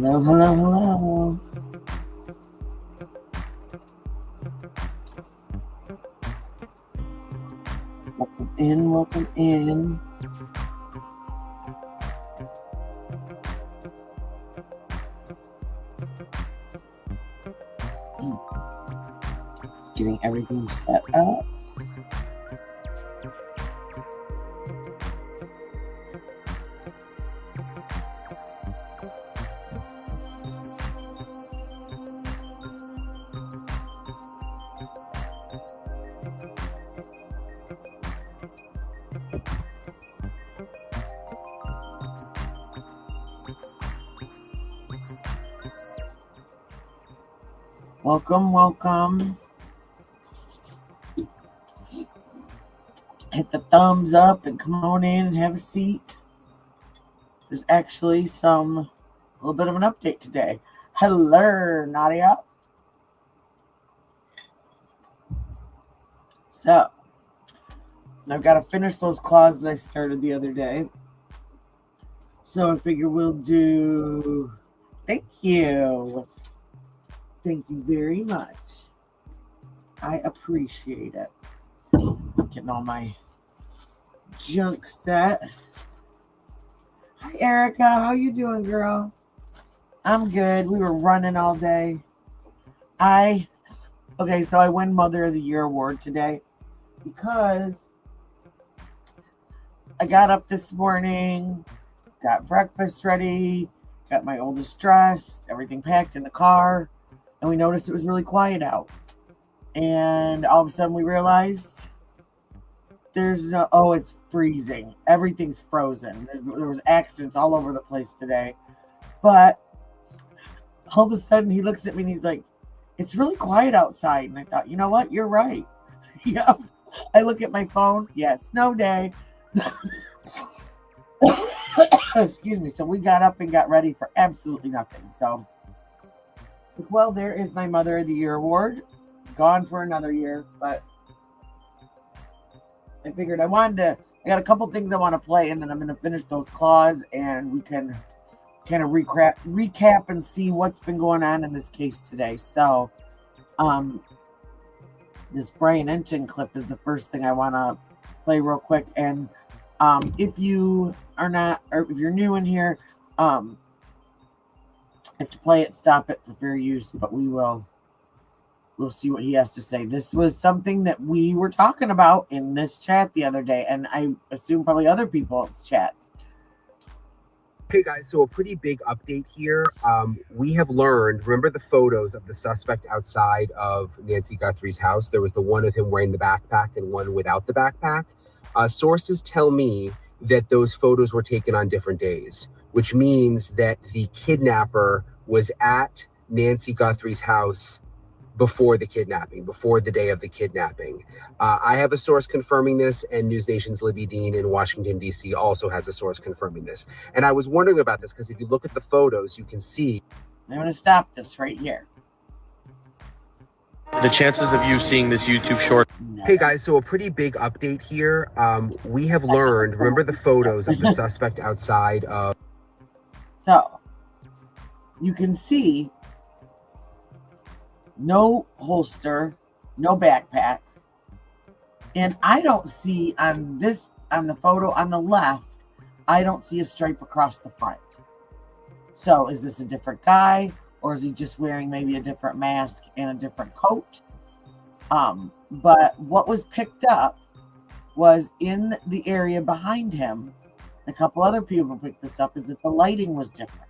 Hello, hello, hello. Welcome in, welcome in. Getting everything set up. Welcome, welcome. Hit the thumbs up and come on in and have a seat. There's actually a little bit of an update today. Hello, Nadia. So, I've got to finish those Clawz that I started the other day. So I figure we'll do... Thank you. Thank you very much. I appreciate it. Getting all my junk set. Hi, Erica. How you doing, girl? I'm good. We were running all day. So I won Mother of the Year award today because I got up this morning, got breakfast ready, got my oldest dressed, everything packed in the car, and we noticed it was really quiet out. And all of a sudden we realized it's freezing. Everything's frozen. There was accidents all over the place today. But all of a sudden he looks at me and he's like, it's really quiet outside. And I thought, you know what? You're right. Yep. I look at my phone. Yeah, snow day. Excuse me. So we got up and got ready for absolutely nothing. So, well, there is my Mother of the Year award. Gone for another year, but I figured I got a couple things I want to play, and then I'm going to finish those Clawz, and we can kind of recap and see what's been going on in this case today. So, this Brian Enton clip is the first thing I want to play real quick. And if you are not, or if you're new in here, have to play it, stop it for fair use, but we'll see what he has to say. This was something that we were talking about in this chat the other day, and I assume probably other people's chats. Hey guys, so a pretty big update here. We have learned, remember the photos of the suspect outside of Nancy Guthrie's house? There was the one of him wearing the backpack and one without the backpack. Sources tell me that those photos were taken on different days, which means that the kidnapper was at Nancy Guthrie's house before the kidnapping, before the day of the kidnapping. I have a source confirming this, and News Nation's Libby Dean in Washington, D.C. also has a source confirming this. And I was wondering about this because if you look at the photos, you can see... I'm going to stop this right here. The chances of you seeing this YouTube short... Hey guys, so a pretty big update here. We have learned, remember the photos of the suspect outside of... So, you can see no holster, no backpack. And I don't see on the photo on the left, I don't see a stripe across the front. So is this a different guy, or is he just wearing maybe a different mask and a different coat? But what was picked up was in the area behind him, a couple other people picked this up, is that the lighting was different.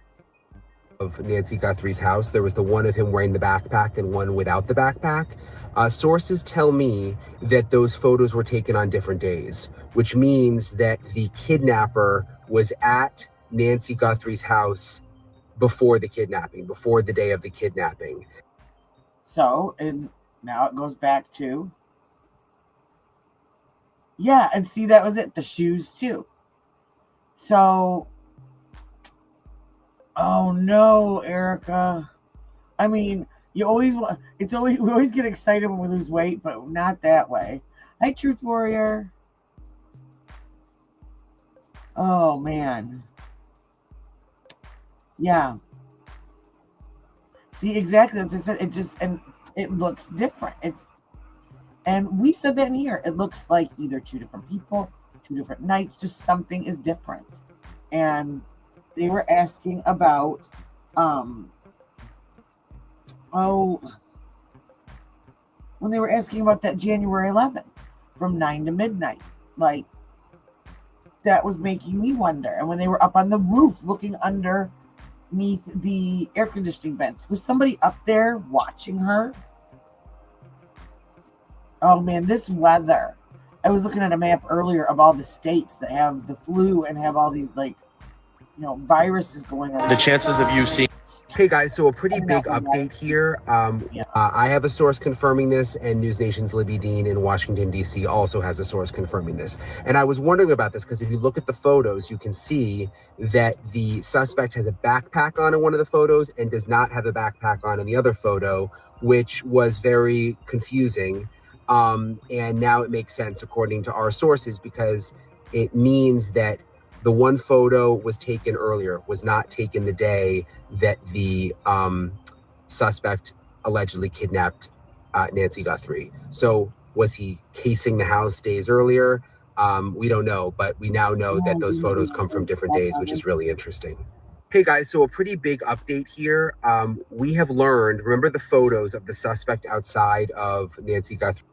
Of Nancy Guthrie's house. There was the one of him wearing the backpack and one without the backpack. Sources tell me that those photos were taken on different days, which means that the kidnapper was at Nancy Guthrie's house before the kidnapping, before the day of the kidnapping. So, and now it goes back to, yeah, and see, that was it, the shoes too. So, oh no, Erica. I mean, we always get excited when we lose weight, but not that way. Hi, Truth Warrior. Oh man. Yeah. See, exactly. As I said, it looks different. And we said that in here. It looks like either two different people, two different nights, just something is different. And they were asking about, when they were asking about that January 11th from 9 to midnight, like, that was making me wonder. And when they were up on the roof looking underneath the air conditioning vents, was somebody up there watching her? Oh man, this weather. I was looking at a map earlier of all the states that have the flu and have all these viruses going around. The chances of you seeing. Hey guys, so a pretty big update here. I have a source confirming this, and News Nation's Libby Dean in Washington, D.C. also has a source confirming this. And I was wondering about this because if you look at the photos, you can see that the suspect has a backpack on in one of the photos and does not have a backpack on in the other photo, which was very confusing. And now it makes sense according to our sources, because it means that the one photo was taken earlier, was not taken the day that the suspect allegedly kidnapped Nancy Guthrie. So was he casing the house days earlier? We don't know, but we now know that those photos come from different days, which is really interesting. Hey guys, so a pretty big update here. We have learned, remember the photos of the suspect outside of Nancy Guthrie?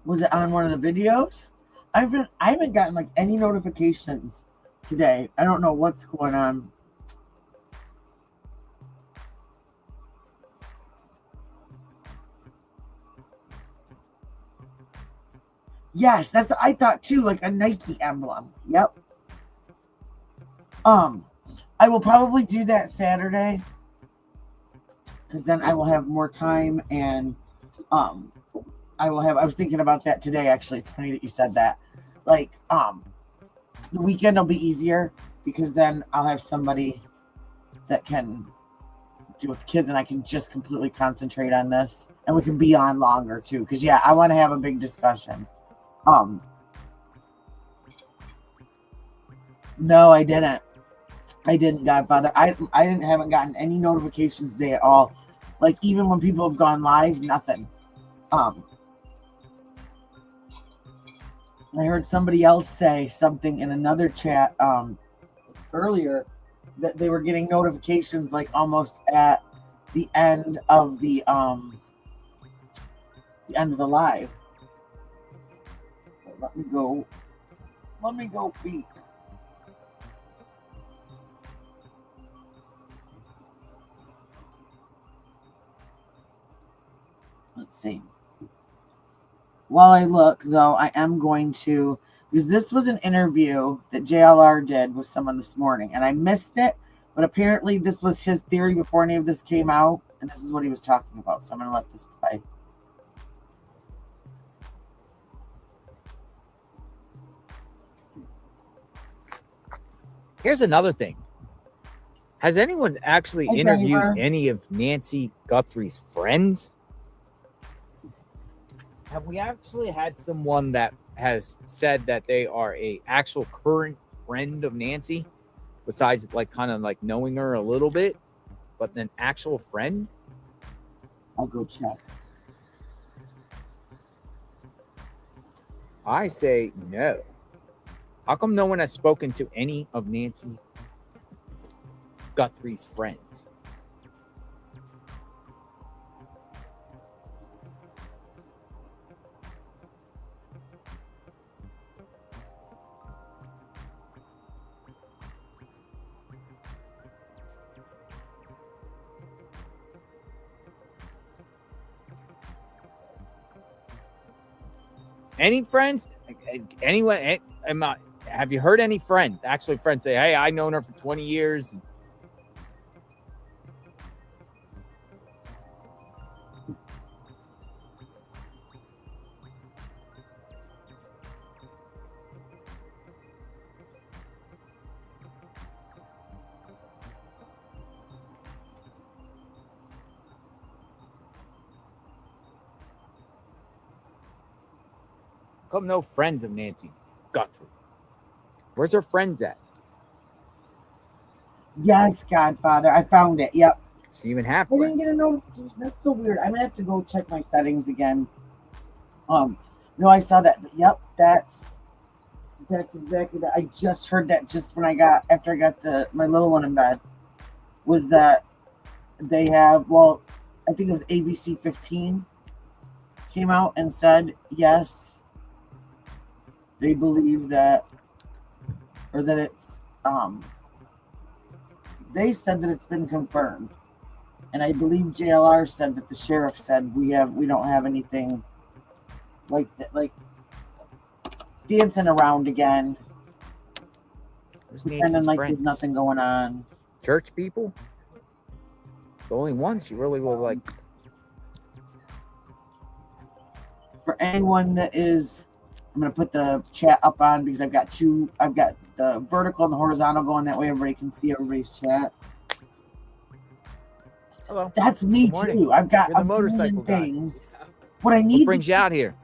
Was it on one of the videos? I haven't gotten like any notifications today. I don't know what's going on. Yes, that's I thought too, like a Nike emblem. Yep. I will probably do that Saturday, because then I will have more time, and I was thinking about that today, actually. It's funny that you said that. Like, the weekend will be easier because then I'll have somebody that can do with the kids, and I can just completely concentrate on this, and we can be on longer too. Because yeah, I want to have a big discussion. No, I didn't. Godfather. I haven't gotten any notifications today at all. Like, even when people have gone live, nothing. I heard somebody else say something in another chat earlier that they were getting notifications like almost at the end of the live. Let me go peek. Let's see. While I look, though, I am going to, because this was an interview that JLR did with someone this morning, and I missed it, but apparently this was his theory before any of this came out, and this is what he was talking about, so I'm going to let this play. Here's another thing. Has anyone actually interviewed any of Nancy Guthrie's friends? Have we actually had someone that has said that they are a actual current friend of Nancy, besides like kind of like knowing her a little bit, but an actual friend? I'll go check. I say no. How come no one has spoken to any of Nancy Guthrie's friends? Any friends? Anyone? Have you heard any friend, actually friends, say, hey, I've known her for 20 years? Come no friends of Nancy Guthrie. Where's her friends at? Yes, Godfather. I found it. Yep. So you even have I didn't friends. get a notification. That's so weird. I'm gonna have to go check my settings again. No, I saw that. But yep, that's exactly that. I just heard that just when after I got my little one in bed. Was that they have, well, I think it was ABC 15 came out and said yes, they believe that, or that it's they said that it's been confirmed, and I believe JLR said that the sheriff said we don't have anything like that, like dancing around again, pretending like there's nothing going on. Church people, the only ones you really will like. For anyone that is, I'm going to put the chat up on because I've got the vertical and the horizontal going, that way everybody can see everybody's chat. Hello. That's me too. I've got a million things. What I need, what brings you out here,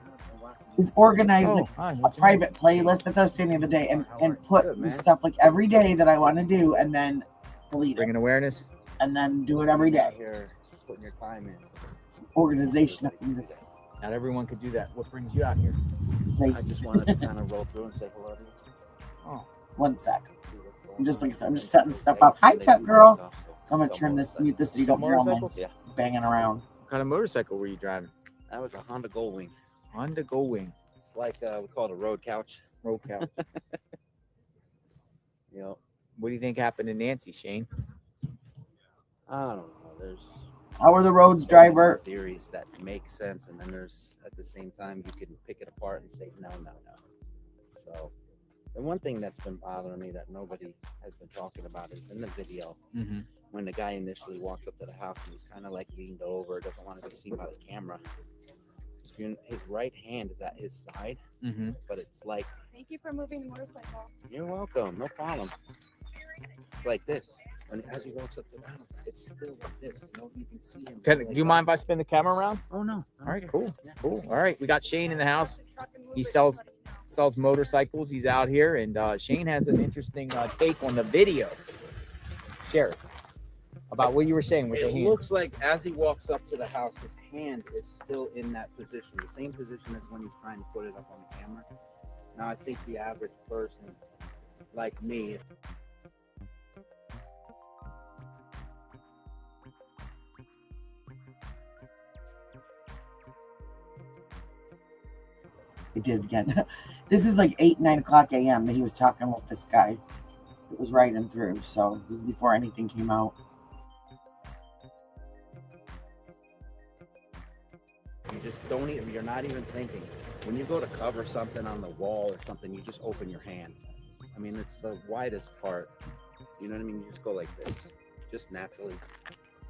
is organize a private playlist. That's what I was saying the other day, and put stuff like every day that I want to do, and then delete bringing awareness, and then do it every day. Here, putting your time in. It's organization up in this. Not everyone could do that. What brings you out here? I just wanted to kind of roll through and say hello to you. Oh, 1 sec. I'm just setting stuff up. Hi, tech girl. So I'm gonna mute this so you don't hear all my banging around. What kind of motorcycle were you driving? That was a Honda Goldwing. Honda Goldwing. It's like we call it a road couch. Road couch. Yep. What do you think happened to Nancy, Shane? I don't know. There's how are the roads, driver? Theories that make sense, and then there's at the same time you can pick it apart and say no. So, and one thing that's been bothering me that nobody has been talking about is in the video when the guy initially walks up to the house and he's kind of like leaned over, doesn't want to be seen by the camera. His right hand is at his side, but it's like. Thank you for moving the motorcycle. You're welcome. No problem. It's like this. And as he walks up to the house, it's still like this. You can see him. Do you mind if I spin the camera around? Oh no. All right, cool. Cool. All right, we got Shane in the house. He sells motorcycles. He's out here, and Shane has an interesting take on the video. Share it about what you were saying with the hand. It looks like as he walks up to the house, his hand is still in that position, the same position as when he's trying to put it up on the camera. Now, I think the average person, like me, I did it again. This is like 9 o'clock a.m. that he was talking with this guy. It was riding through, so this is before anything came out. you just don't even, you're not even thinking. When you go to cover something on the wall or something, you just open your hand. I mean, it's the widest part. You know what I mean? You just go like this. Just naturally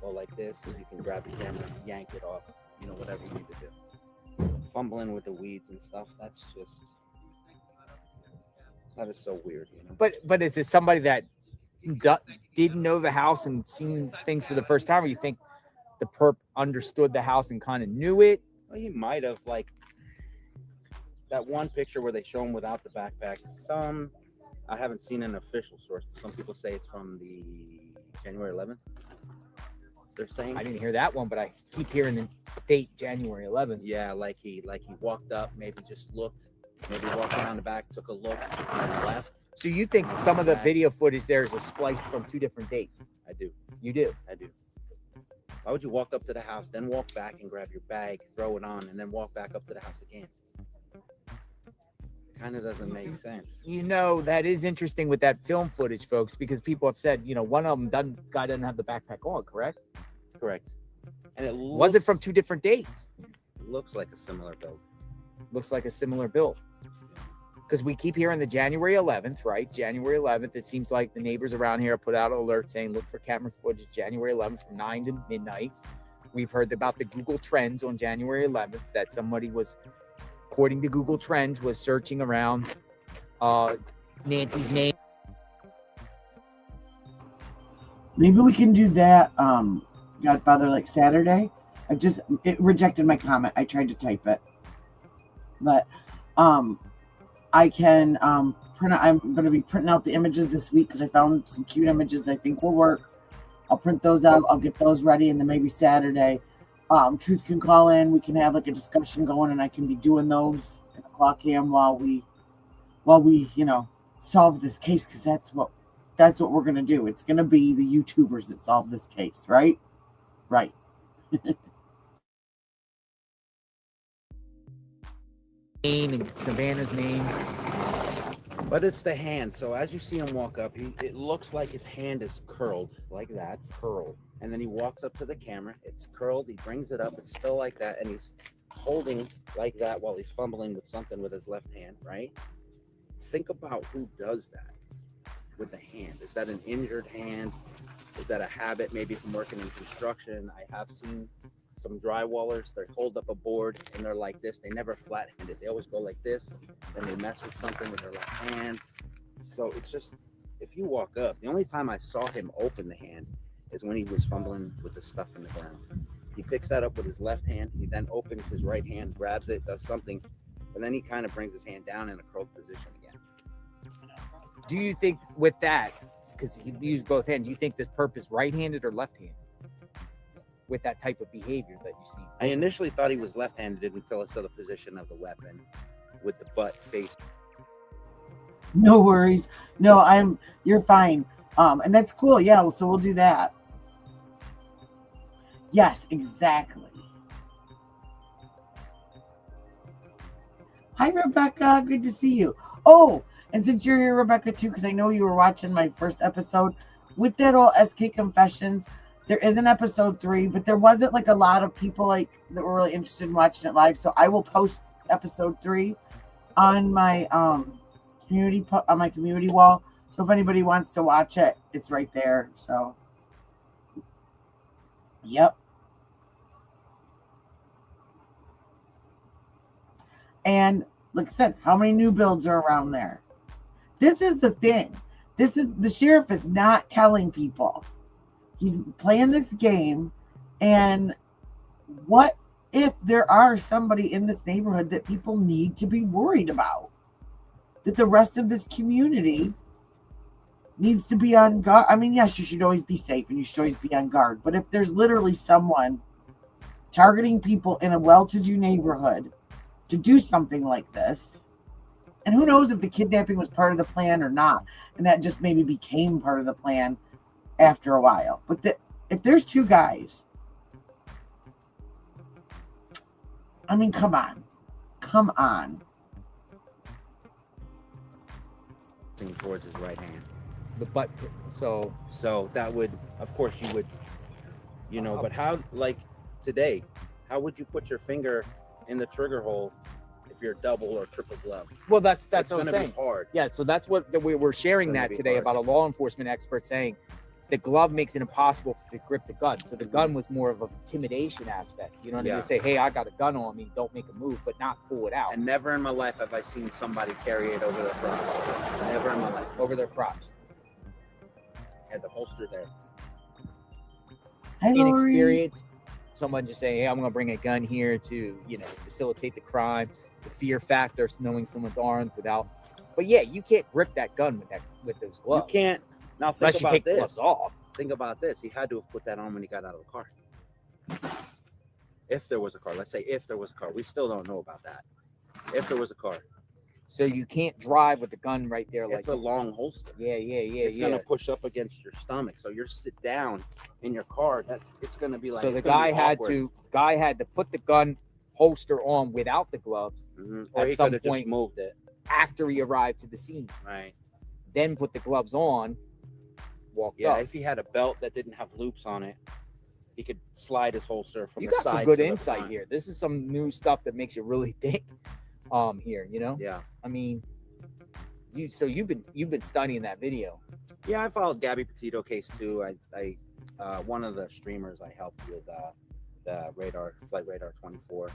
go like this. You can grab the camera, yank it off, you know, whatever you need to do. Fumbling with the weeds and stuff, that's just, that is so weird, you know? But is it somebody that didn't know the house and seen things for the first time, or you think the perp understood the house and kind of knew it? Well, he might have, like, that one picture where they show him without the backpack. Some, I haven't seen an official source, but some people say it's from the January 11th. They're saying. I didn't hear that one, but I keep hearing the date January 11th. Yeah, like he walked up, maybe just looked, maybe walked around the back, took a look, and left. So you think some of the video footage there is a splice from two different dates? I do. You do? I do. Why would you walk up to the house, then walk back and grab your bag, throw it on, and then walk back up to the house again? Kind of doesn't make sense. You know, that is interesting with that film footage, folks, because people have said, you know, one of them guy doesn't have the backpack on, correct? Correct. And it was it from two different dates? Looks like a similar build. Looks like a similar build. Because we keep hearing the January 11th, right? January 11th. It seems like the neighbors around here put out an alert saying, look for camera footage January 11th from 9 to midnight. We've heard about the Google Trends on January 11th that somebody was, according to Google Trends, was searching around Nancy's name. Maybe we can do that, Godfather, like Saturday. It rejected my comment. I tried to type it. But I can I'm going to be printing out the images this week because I found some cute images that I think will work. I'll print those out. I'll get those ready, and then maybe Saturday, Truth can call in. We can have like a discussion going, and I can be doing those in the clock cam while we solve this case, because that's what we're going to do. It's going to be the YouTubers that solve this case, right? Right. Name and Savannah's name. But it's the hand. So as you see him walk up, it looks like his hand is curled like that. Curled. And then he walks up to the camera. It's curled. He brings it up. It's still like that. And he's holding like that while he's fumbling with something with his left hand, right? Think about who does that with the hand. Is that an injured hand? Is that a habit maybe from working in construction? I have seen some drywallers, they hold up a board and they're like this. They never flat-handed. They always go like this. Then they mess with something with their left hand. So it's just, if you walk up, the only time I saw him open the hand is when he was fumbling with the stuff in the ground. He picks that up with his left hand. He then opens his right hand, grabs it, does something, and then he kind of brings his hand down in a curled position again. Do you think with that, because he used both hands, do you think this Perp is right-handed or left-handed with that type of behavior that you see? I initially thought he was left-handed until I saw the position of the weapon with the butt face. No worries. No, you're fine. And that's cool. Yeah, so we'll do that. Yes, exactly. Hi, Rebecca. Good to see you. Oh, and since you're here, Rebecca, too, because I know you were watching my first episode with that old SK Confessions, there is an episode 3, but there wasn't like a lot of people like that were really interested in watching it live. So I will post episode 3 on my community wall. So if anybody wants to watch it, it's right there. So, yep. And like I said, how many new builds are around there? This is the thing. The sheriff is not telling people. He's playing this game. And what if there are somebody in this neighborhood that people need to be worried about? That the rest of this community needs to be on guard. I mean, yes, you should always be safe and you should always be on guard. But if there's literally someone targeting people in a well-to-do neighborhood to do something like this, and who knows if the kidnapping was part of the plan or not, and that just maybe became part of the plan after a while. But if there's 2 guys, I mean, come on. Towards his right hand. The butt. So that would, of course, you would, but how, like today, how would you put your finger in the trigger hole if you're double or triple glove? well, that's It's what I'm going to saying. be hard. Yeah, so that's what we were sharing It's gonna that be today hard. about a law enforcement expert saying the glove makes it impossible to grip the gun. So the gun was more of an intimidation aspect. You know what I mean? Yeah. To say, hey, I got a gun on me, don't make a move, but not pull it out And never in my life have I seen somebody carry it over their crotch. Never in my life. over their crotch. Had the holster there. Hi, Lori. Inexperienced, someone just saying, hey, I'm going to bring a gun here to, facilitate the crime, the fear factor, knowing someone's armed without. But yeah, you can't grip that gun with those gloves. You can't. Now think Unless you about take the this. gloves off. Think about this. He had to have put that on when he got out of the car. If there was a car. Let's say if there was a car. We still don't know about that. If there was a car. So you can't drive with the gun right there. It's a long holster. Yeah. It's going to push up against your stomach. So you're sit down in your car. It's going to be like. So the it's gonna guy be had awkward. to put the gun holster on without the gloves Or at he some could have just point moved it. after he arrived to the scene. Right. Then put the gloves on, walked Yeah. up. If he had a belt that didn't have loops on it, he could slide his holster from You the got side. some good to the insight front. here. This is some new stuff that makes you really think. Here, Yeah. I mean, you've been studying that video. Yeah, I followed Gabby Petito case too. I one of the streamers I helped with the Flight Radar 24,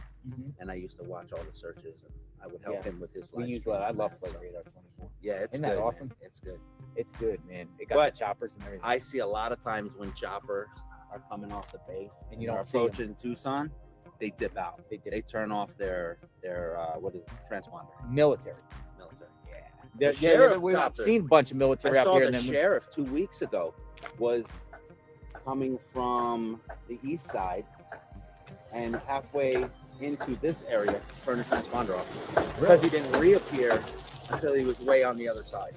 and I used to watch all the searches, and I would help him with his. We use that. I love Flight Radar 24. Yeah, it's Isn't good. that awesome? Man. It's good. It's good, man. It got But the choppers and everything. I see a lot of times when choppers are coming off the base And you they're don't see 'em. approaching Tucson, they dip out. They dip. They turn off their what is it, transponder. Military. Military. Yeah. Yeah, sheriff we've copter. seen a bunch of military I up saw here. the And then sheriff 2 weeks ago was coming from the east side and halfway into this area, turned a transponder off because he didn't reappear until he was way on the other side.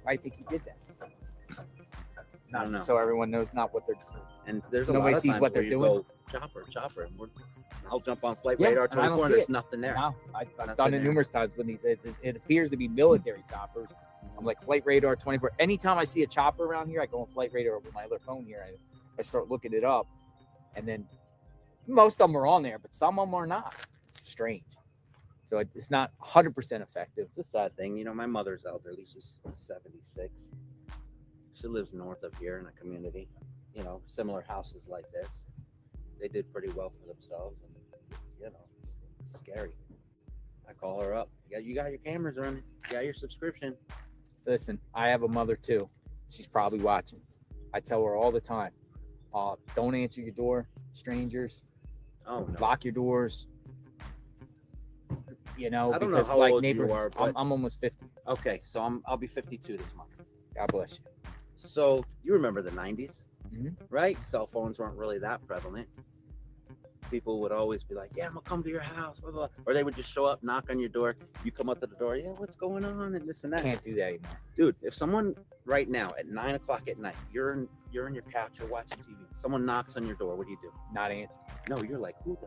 I think he did that. I don't know. So everyone knows not what they're doing. And there's Nobody a lot of sees times what they're where you doing. Go, chopper, and I'll jump on flight Yeah, radar and I don't 24 and see there's it. nothing there. No, I've Nothing done it there. numerous times when it appears to be military choppers. I'm like flight radar 24. Anytime I see a chopper around here, I go on flight radar with my other phone here. I start looking it up, and then most of them are on there, but some of them are not. It's strange. So it's not 100% effective. It's a sad thing. You know, my mother's elderly. She's 76. She lives north of here in a community, you know, similar houses like this. They did pretty well for themselves, and, you know, it's scary. I call her up. You got your cameras running. You got your subscription. Listen, I have a mother too. She's probably watching. I tell her all the time, don't answer your door, strangers. Oh, no. Lock your doors. You know, I don't know because how like old you neighborhoods, are, but- I'm almost 50. Okay, so I'll be 52 this month. God bless you. So you remember the 90s, Mhm. right? Cell phones weren't really that prevalent. People would always be like, yeah, I'm gonna come to your house, blah, blah, blah. Or they would just show up, knock on your door. You come up to the door, yeah, what's going on, and this and that. Can't do that anymore. Dude, if someone right now at 9 o'clock at night, you're in your couch, you're watching TV, someone knocks on your door, what do you do? Not answer. No, you're like, who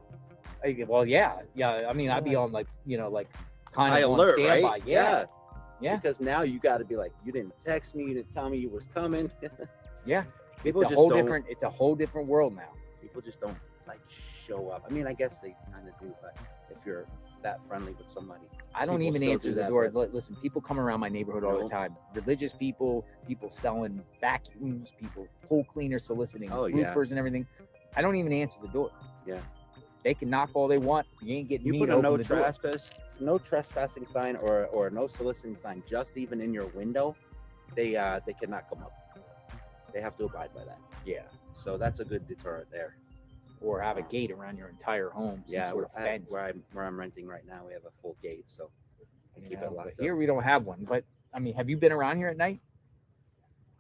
the Well, yeah. I mean, I'd be on like, like kind high of on alert, standby. right? Yeah. Because now you got to be like, you didn't text me, you didn't tell me you was coming. Yeah. People It's a just whole don't. different. It's a whole different world now. People just don't like show up. I mean, I guess they kind of do, but if you're that friendly with somebody, I don't people even still answer do the that, door. but- Listen, people come around my neighborhood all the No. time. Religious people selling vacuums, people pool cleaners soliciting Oh, yeah. roofers and everything. I don't even answer the door. Yeah. They can knock all they want. You ain't getting you me put to a open no the door. trespassing sign or no soliciting sign just even in your window, they cannot come up. They have to abide by that. Yeah. So that's a good deterrent there. Or have a gate around your entire home. Some Yeah, sort of fence. where I'm renting right now, we have a full gate, so I keep it But locked here up. we don't have one. But I mean, have you been around here at night?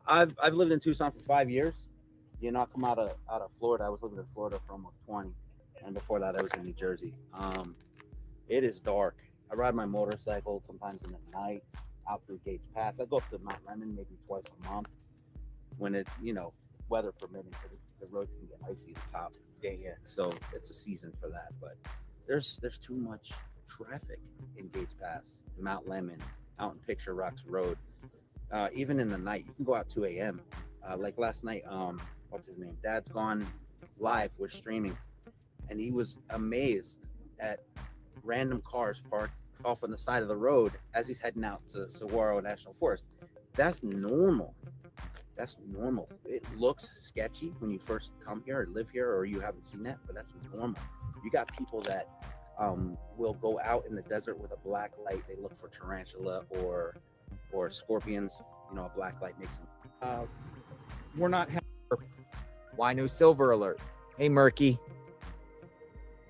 I've lived in Tucson for 5 years. You know, I come out of Florida. I was living in Florida for almost 20, and before that, I was in New Jersey. It is dark. I ride my motorcycle sometimes in the night out through Gates Pass. I go up to Mount Lemon maybe twice a month when it, weather permitting. The roads can get icy at the top. Yeah. So it's a season for that. But there's too much traffic in Gates Pass, Mount Lemon, out in Picture Rocks Road. Even in the night, you can go out 2 a.m. Like last night, what's his name? Dad's Gone Live was streaming, and he was amazed at random cars parked off on the side of the road as he's heading out to Saguaro National Forest. That's normal. That's normal. It looks sketchy when you first come here or live here or you haven't seen that, but that's normal. You got people that will go out in the desert with a black light. They look for tarantula or scorpions. A black light makes them. We're not. Why no silver alert? Hey, Murky.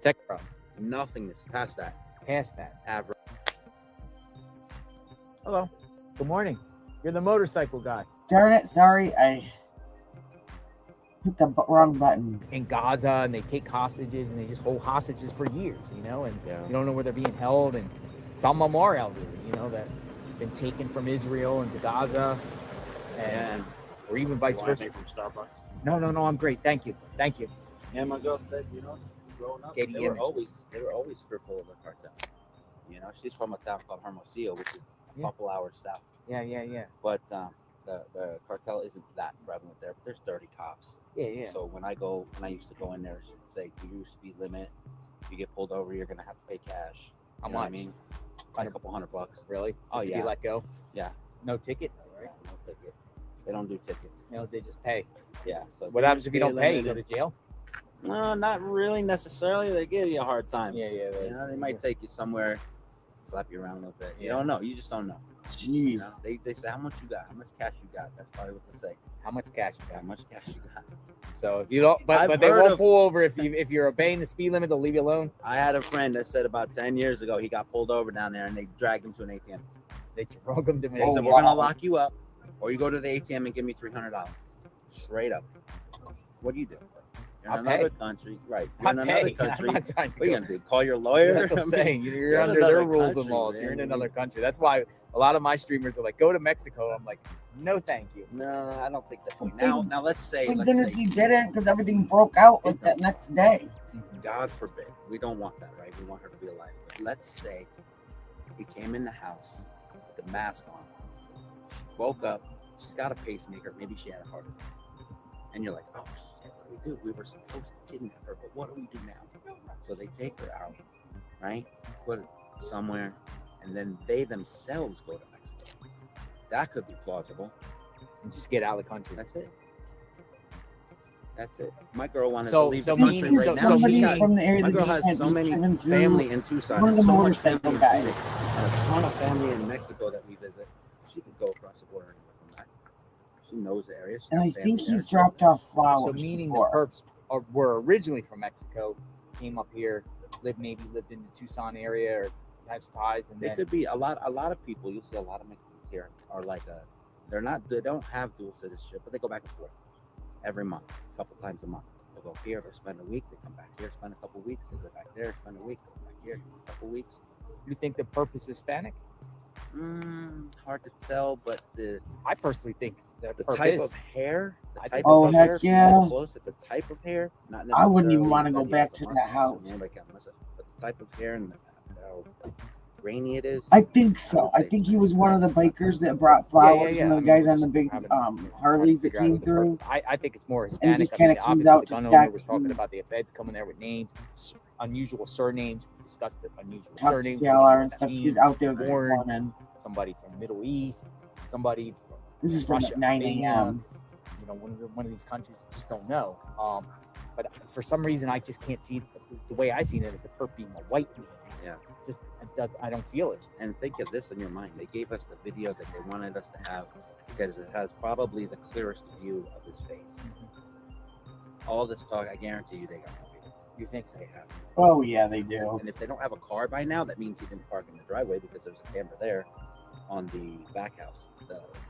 Tech Pro. Nothingness past that. Past that. Average. Hello. Good morning. You're the motorcycle guy. Darn it, sorry, I hit the wrong button. In Gaza, and they take hostages, and they just hold hostages for years, and Yeah. you don't know where they're being held, and some of them are elderly, that been taken from Israel into Gaza, and or even vice versa. From Starbucks. No, I'm great. Thank you. And my girl said, growing up, Getty they were images. always fearful of the cartel. She's from a town called Hermosillo, which is a Yeah. couple hours south. Yeah. But the cartel isn't that prevalent there. But there's dirty cops. Yeah. So when I used to go in there, she'd say, "Do your speed limit. If you get pulled over, you're gonna have to pay cash." How You know what I much? mean, like a couple $100. Really? Oh, Just to yeah. be let go? Yeah. No ticket? Right? No ticket. They don't do tickets. No, they just pay. Yeah. So What happens if you don't pay? You go to jail? No, not really necessarily. They give you a hard time. Yeah. They might take you somewhere slap you around a little bit. You Yeah. don't know. You just don't know. Jeez. You know? They say how much you got, how much cash you got. That's probably what they say. How much cash you How got? much cash you got. So if you don't, I've but they heard won't of- pull over if you're obeying the speed limit. They'll leave you alone. I had a friend that said about 10 years ago he got pulled over down there and they dragged him to an ATM. They drug them to They Oh, said, me. we're going wow. to lock you up or you go to the ATM and give me $300. Straight up. What do you do? You're in I'll another pay. country. Right. You're in I'll another pay. I'm country. not trying to What are you go- going to do? Call your lawyer? That's what I I'm mean, saying. You're you're in under their another rules and country, laws. man. You're in another country. That's why a lot of my streamers are like, go to Mexico. I'm like, no, thank you. No, I don't think that. Well, Now let's say, Thank let's goodness say, he didn't, because everything broke out like that next day. God forbid, we don't want that, right? We want her to be alive. But let's say he came in the house with the mask on, woke up, she's got a pacemaker, maybe she had a heart attack, and you're like, oh shit, what do we do? We were supposed to kidnap her, but what do we do now? So they take her out, right? Put it somewhere, and then they themselves go to Mexico. That could be plausible. And just get out of the country. That's it. That's it. My girl wanted So- to leave so the country meaning- right so- now. so somebody She got- from the area my that girl just has had so many driven through family in Tucson. one of the so much motorcycle family in guys. Phoenix, and a ton of family in Mexico that we visit. She could go across the border and come back. She knows the area. She's And got I family think there. he's dropped off So flowers meaning before. the perps were originally from Mexico, came up here, lived in the Tucson area, or has ties, and They then could be a lot of people. You'll see a lot of Mexicans here are like they don't have dual citizenship, but they go back and forth every month, a couple times a month. They'll go here, they'll spend a week, they come back here, spend a couple weeks, they go back there, spend a week, go back here, a couple weeks. you think the perp is Hispanic? Hard to tell, but the I personally think that the perp type is. of hair, the I type think- Oh, of heck hair, yeah. so close at the type of hair, not I wouldn't even necessarily wanna go he back has a to that mustache. house. Anybody got a mustache, but the type of hair and how grainy it is. I think so. I think he was one of the bikers that brought flowers. Yeah. One of I the mean, guys we're on the just big having- Harleys that figure out came who the through. perp- I think it's more Hispanic. just I kinda mean, comes obviously out the to gun check. owner was talking about the feds coming there with names, unusual surnames. We discussed the unusual Talked to surnames. Galar and what that stuff. He's means. out there this Born. morning. Somebody from Middle East, somebody from This is from Russia, like 9 Albania, a.m. You know, one of these countries just don't know. But for some reason, I just can't see the way I seen it as a perp being a white man. Yeah. Just it does. I don't feel it. And think of this in your mind. They gave us the video that they wanted us to have because it has probably the clearest view of his face. All this talk, I guarantee you, they got more video. You think so? They have. Oh yeah, they do. And if they don't have a car by now, that means he didn't park in the driveway because there's a camera there on the back house.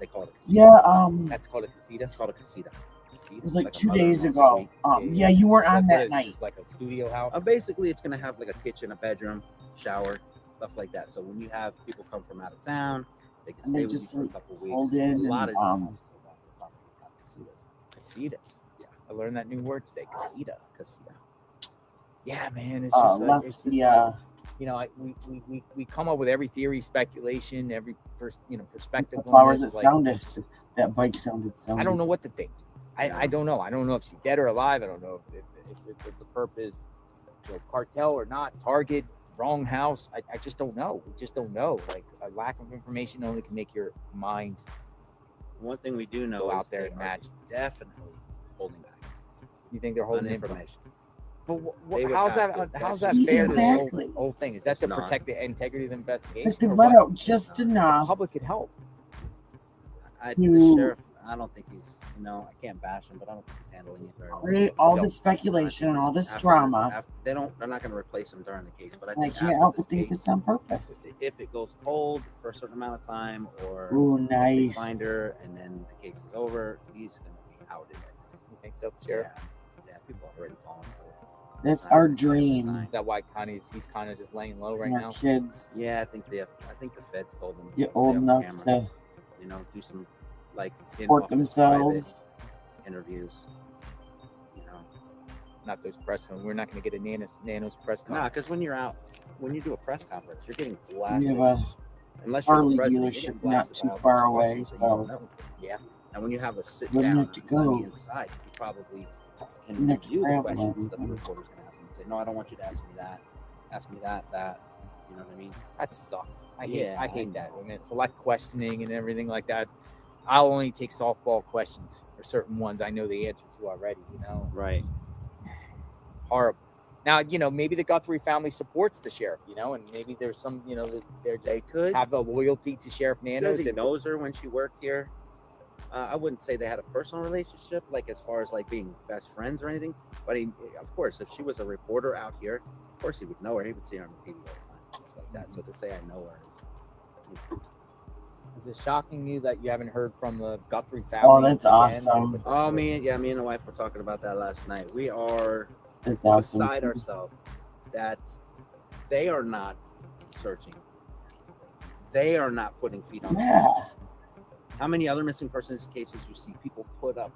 They call it a casita. Yeah. That's called a casita. It's called a casita. It was like a 2 days mother-in-law ago. suite. Yeah, you weren't on What that is it, night. Just like a studio house. Basically, it's gonna have like a kitchen, a bedroom, shower, stuff like that. So when you have people come from out of town, they can And stay they with just, you for a like, couple weeks. hold in a lot and, of Casitas. Yeah, I learned that new word today. Casita. casita. Yeah, man. It's just like, left it's just the like, you know, we come up with every theory, speculation, every perspective. on flowers this, that like, sounded. it's just- That bike sounded so. I don't know what to think. I don't know. I don't know if she's dead or alive. I don't know if the perp is cartel or not. Target, wrong house. I just don't know. We just don't know. Like a lack of information only can make your mind One thing we do know go is out there they and are imagine. definitely holding back You think they're on holding information? information. But They would how's have that? to. How's That's that fair to Exactly. this whole thing? Is that It's to not. protect the integrity of the investigation? But they or let what? out just The enough. public could help. The You- sheriff, I don't think he's. No, I can't bash him, but I don't think he's handling it very well. Create all No. this speculation and all this After- drama. They're not going to replace him during the case, but I And I think can't after help this but think case, it's on purpose. if it goes cold for a certain amount of time, or Ooh, they nice. find her and then the case is over, he's going to be outed. You think so, Sheriff? Yeah, people are already calling for it. That's our dream. Is that why he's kind of just laying low right And our now? kids Yeah, I think the feds told them to get stay old off enough camera, to you know, do some like support in-office themselves. private interviews. You know, Not those press. We're not going to get a Nanos press nah, conference. because when you do a press conference, you're getting We blasted. have a Unless you're Harley the president, you're dealership getting not blasted too by all these far away, questions that you don't so know. Yeah. And when you have a sit Wouldn't down have to on go. the inside, you probably can Wouldn't have to review the travel questions that the everything. reporter's going to ask me. Say, no, I don't want you to ask me that. Ask me that. You know what I mean? That sucks. I Yeah, hate that. I mean, select questioning and everything like that. I'll only take softball questions or certain ones I know the answer to already. You know, Right. horrible. Now, maybe the Guthrie family supports the sheriff, and maybe there's some, that they're just They could have a loyalty to Sheriff He says Nanos. he knows her when she worked here. I wouldn't say they had a personal relationship, like as far as like being best friends or anything. But of course, if she was a reporter out here, of course he would know her. He would see her on the TV all the time, stuff like that. So to say I know her Is it shocking you that you haven't heard from the Guthrie family? Oh, that's again? awesome. Oh, me and the wife were talking about that last night. We are It's awesome. beside ourselves that they are not searching. They are not putting feet on. Yeah. How many other missing persons cases you see people put up?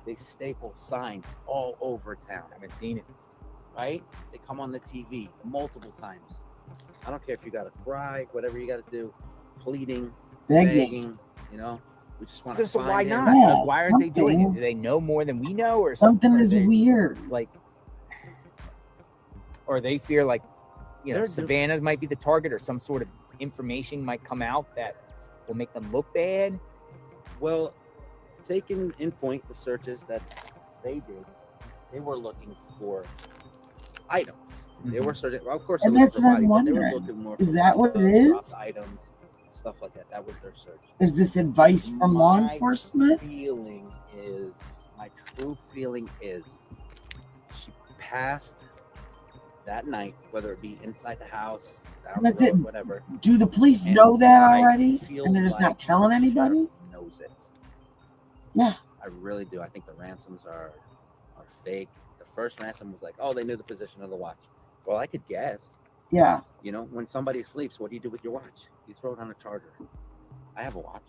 They staple signs all over town. I haven't seen it. Right? They come on the TV multiple times. I don't care if you got to cry, whatever you got to do, pleading, begging. We just want to So find why him. not? Yeah, Like, why aren't they doing it? something. Do they know more than we know, or Something Or is they, weird. like, or they fear like, They're- Savannah might be the target, or some sort of information might come out that will make them look bad. Well, taking in point the searches that they did, they were looking for items. They were searching. Well, of course, And they were that's what I'm providing, but they were wondering. looking more Is for that what it dropped is? items, stuff like that. That was their search. Is this advice from law My enforcement? My true feeling is she passed that night, whether it be inside the house, down That's the road, it. whatever. Do the police And know that I already? feel And they're just like not telling the anybody? sheriff knows it. Yeah. I really do. I think the ransoms are fake. The first ransom was like, oh, they knew the position of the watch. Well, I could guess. Yeah. When somebody sleeps, what do you do with your watch? You throw it on a charger. I have a watch.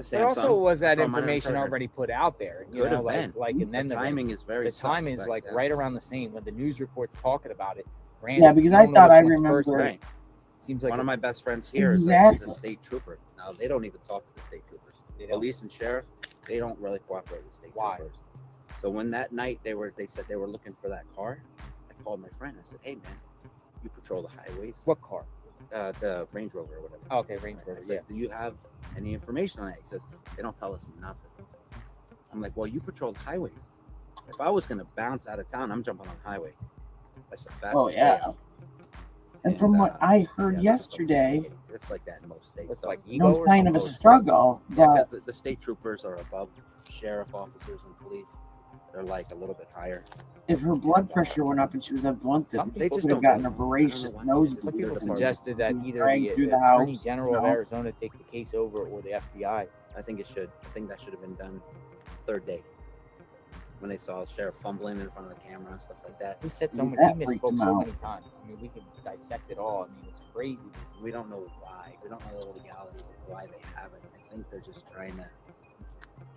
There also was that throw mine on a information charger. already put out there. Could have been. And then the timing is very. the time is suspect, like yeah. right around the same when the news reports talking about it. Yeah, because I thought I remember. Right. Seems like One of my best friends here is Exactly. a state trooper. Now they don't even talk to the state troopers. They don't. Police and sheriff, they don't really cooperate with state Why? troopers. So when that night they said they were looking for that car, I called my friend. I said, "Hey man, you patrol the highways? What car? The Range Rover or whatever." Okay, Range I Rover. said, Yeah. "Do you have any information on that?" He says, "They don't tell us nothing." I'm like, "Well, you patrol the highways. If I was gonna bounce out of town, I'm jumping on the highway. That's the fastest Oh, yeah. way." And from what I heard yesterday, it's like that in most states. Looks so- like no Evo or sign of a something. struggle, Yeah, but 'cause the state troopers are above sheriff officers and police. They're like a little bit higher. if her blood pressure went up and she was unblunted, Some they people could have gotten a I don't know voracious why. nosebleed. Some people Either suggested that either Drag the through the Attorney house, General of you know? Arizona take the case over, or the FBI. I think it should. I think that should have been done third day when they saw the sheriff fumbling in front of the camera and stuff like that. We said so That many. We freaked misspoke him so out. many times. I mean, we could dissect it all. I mean, it's crazy. We don't know why. We don't know the legalities of why they haven't. I think they're just trying to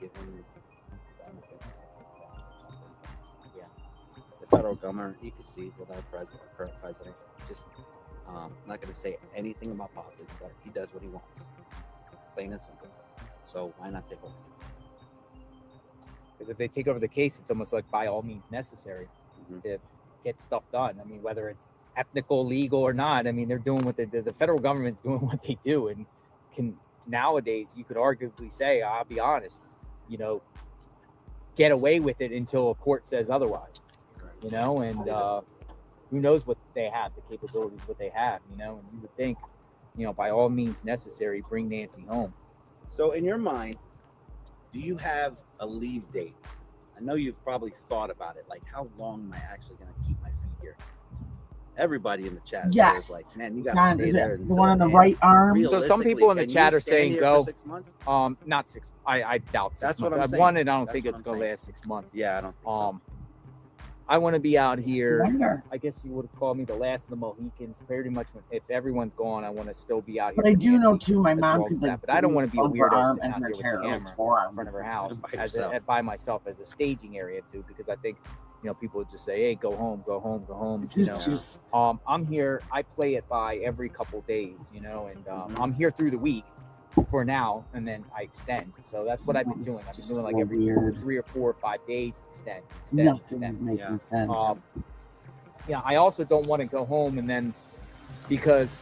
give him the benefit. Yeah. The federal government, you can see with our current president, just not going to say anything about politics, but he does what he wants. Plain and simple. So why not take over? Because if they take over the case, it's almost like by all means necessary Mhm. to get stuff done. I mean, whether it's ethical, legal, or not. I mean, they're doing what the federal government's doing what they do, and can nowadays you could arguably say, I'll be honest, get away with it until a court says otherwise. And who knows what they have, the capabilities, what they have, and you would think, by all means necessary, bring Nancy home. So in your mind, do you have a leave date? I know you've probably thought about it. Like, how long am I actually going to keep my feet here? Everybody in the chat is Yes. like, man, you got God, to stay is there. it the one on the right arm? So some people in the chat are saying go. 6 months? Not 6. I doubt 6 That's what months. I'm I've saying. won it. I don't That's think what it's I'm gonna saying. last 6 months. Yeah, I don't think so. I want to be out I here. wonder. I guess you would call me the last of the Mohicans. Pretty much, if everyone's gone, I want to still be out here. But I for do know Nancy too, my as mom well could as like. that. But I don't want to be a bump her weirdo arm sitting and out her here with the hair, like, camera forearm in front of her house By yourself. by myself as a staging area too, because I think people would just say, "Hey, go home, go home, go home." This is just I'm here. I play it by every couple days, and I'm here through the week for now, and then I extend. So that's what I've been doing. I've been doing like so every weird. 3 or 4 or 5 days, extend. nothing is extend. making Yeah. sense. I also don't want to go home and then, because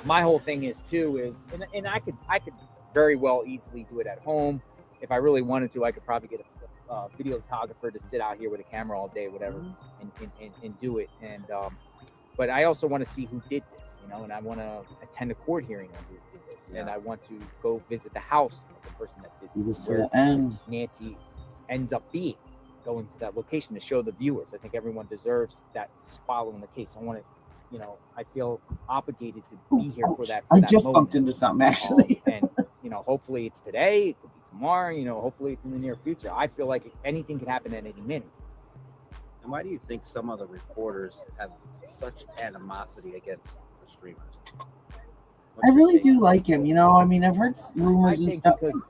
my whole thing is and I could very well easily do it at home. If I really wanted to, I could probably get a videographer to sit out here with a camera all day, whatever, and do it. And but I also want to see who did this, you know, and I want to attend a court hearing on who did this, and I want to go visit the house of the person that did this, where Nancy ends up being, going to that location to show the viewers. I think everyone deserves that following the case. I want to, you know, I feel obligated to be here for that. I just bumped into something actually. And you know, hopefully it's today, it could be tomorrow, you know, hopefully it's in the near future. I feel like anything could happen at any minute. And why do you think some of the reporters have such animosity against the streamers? I really do like him, you know. I mean, I've heard rumors and stuff. Because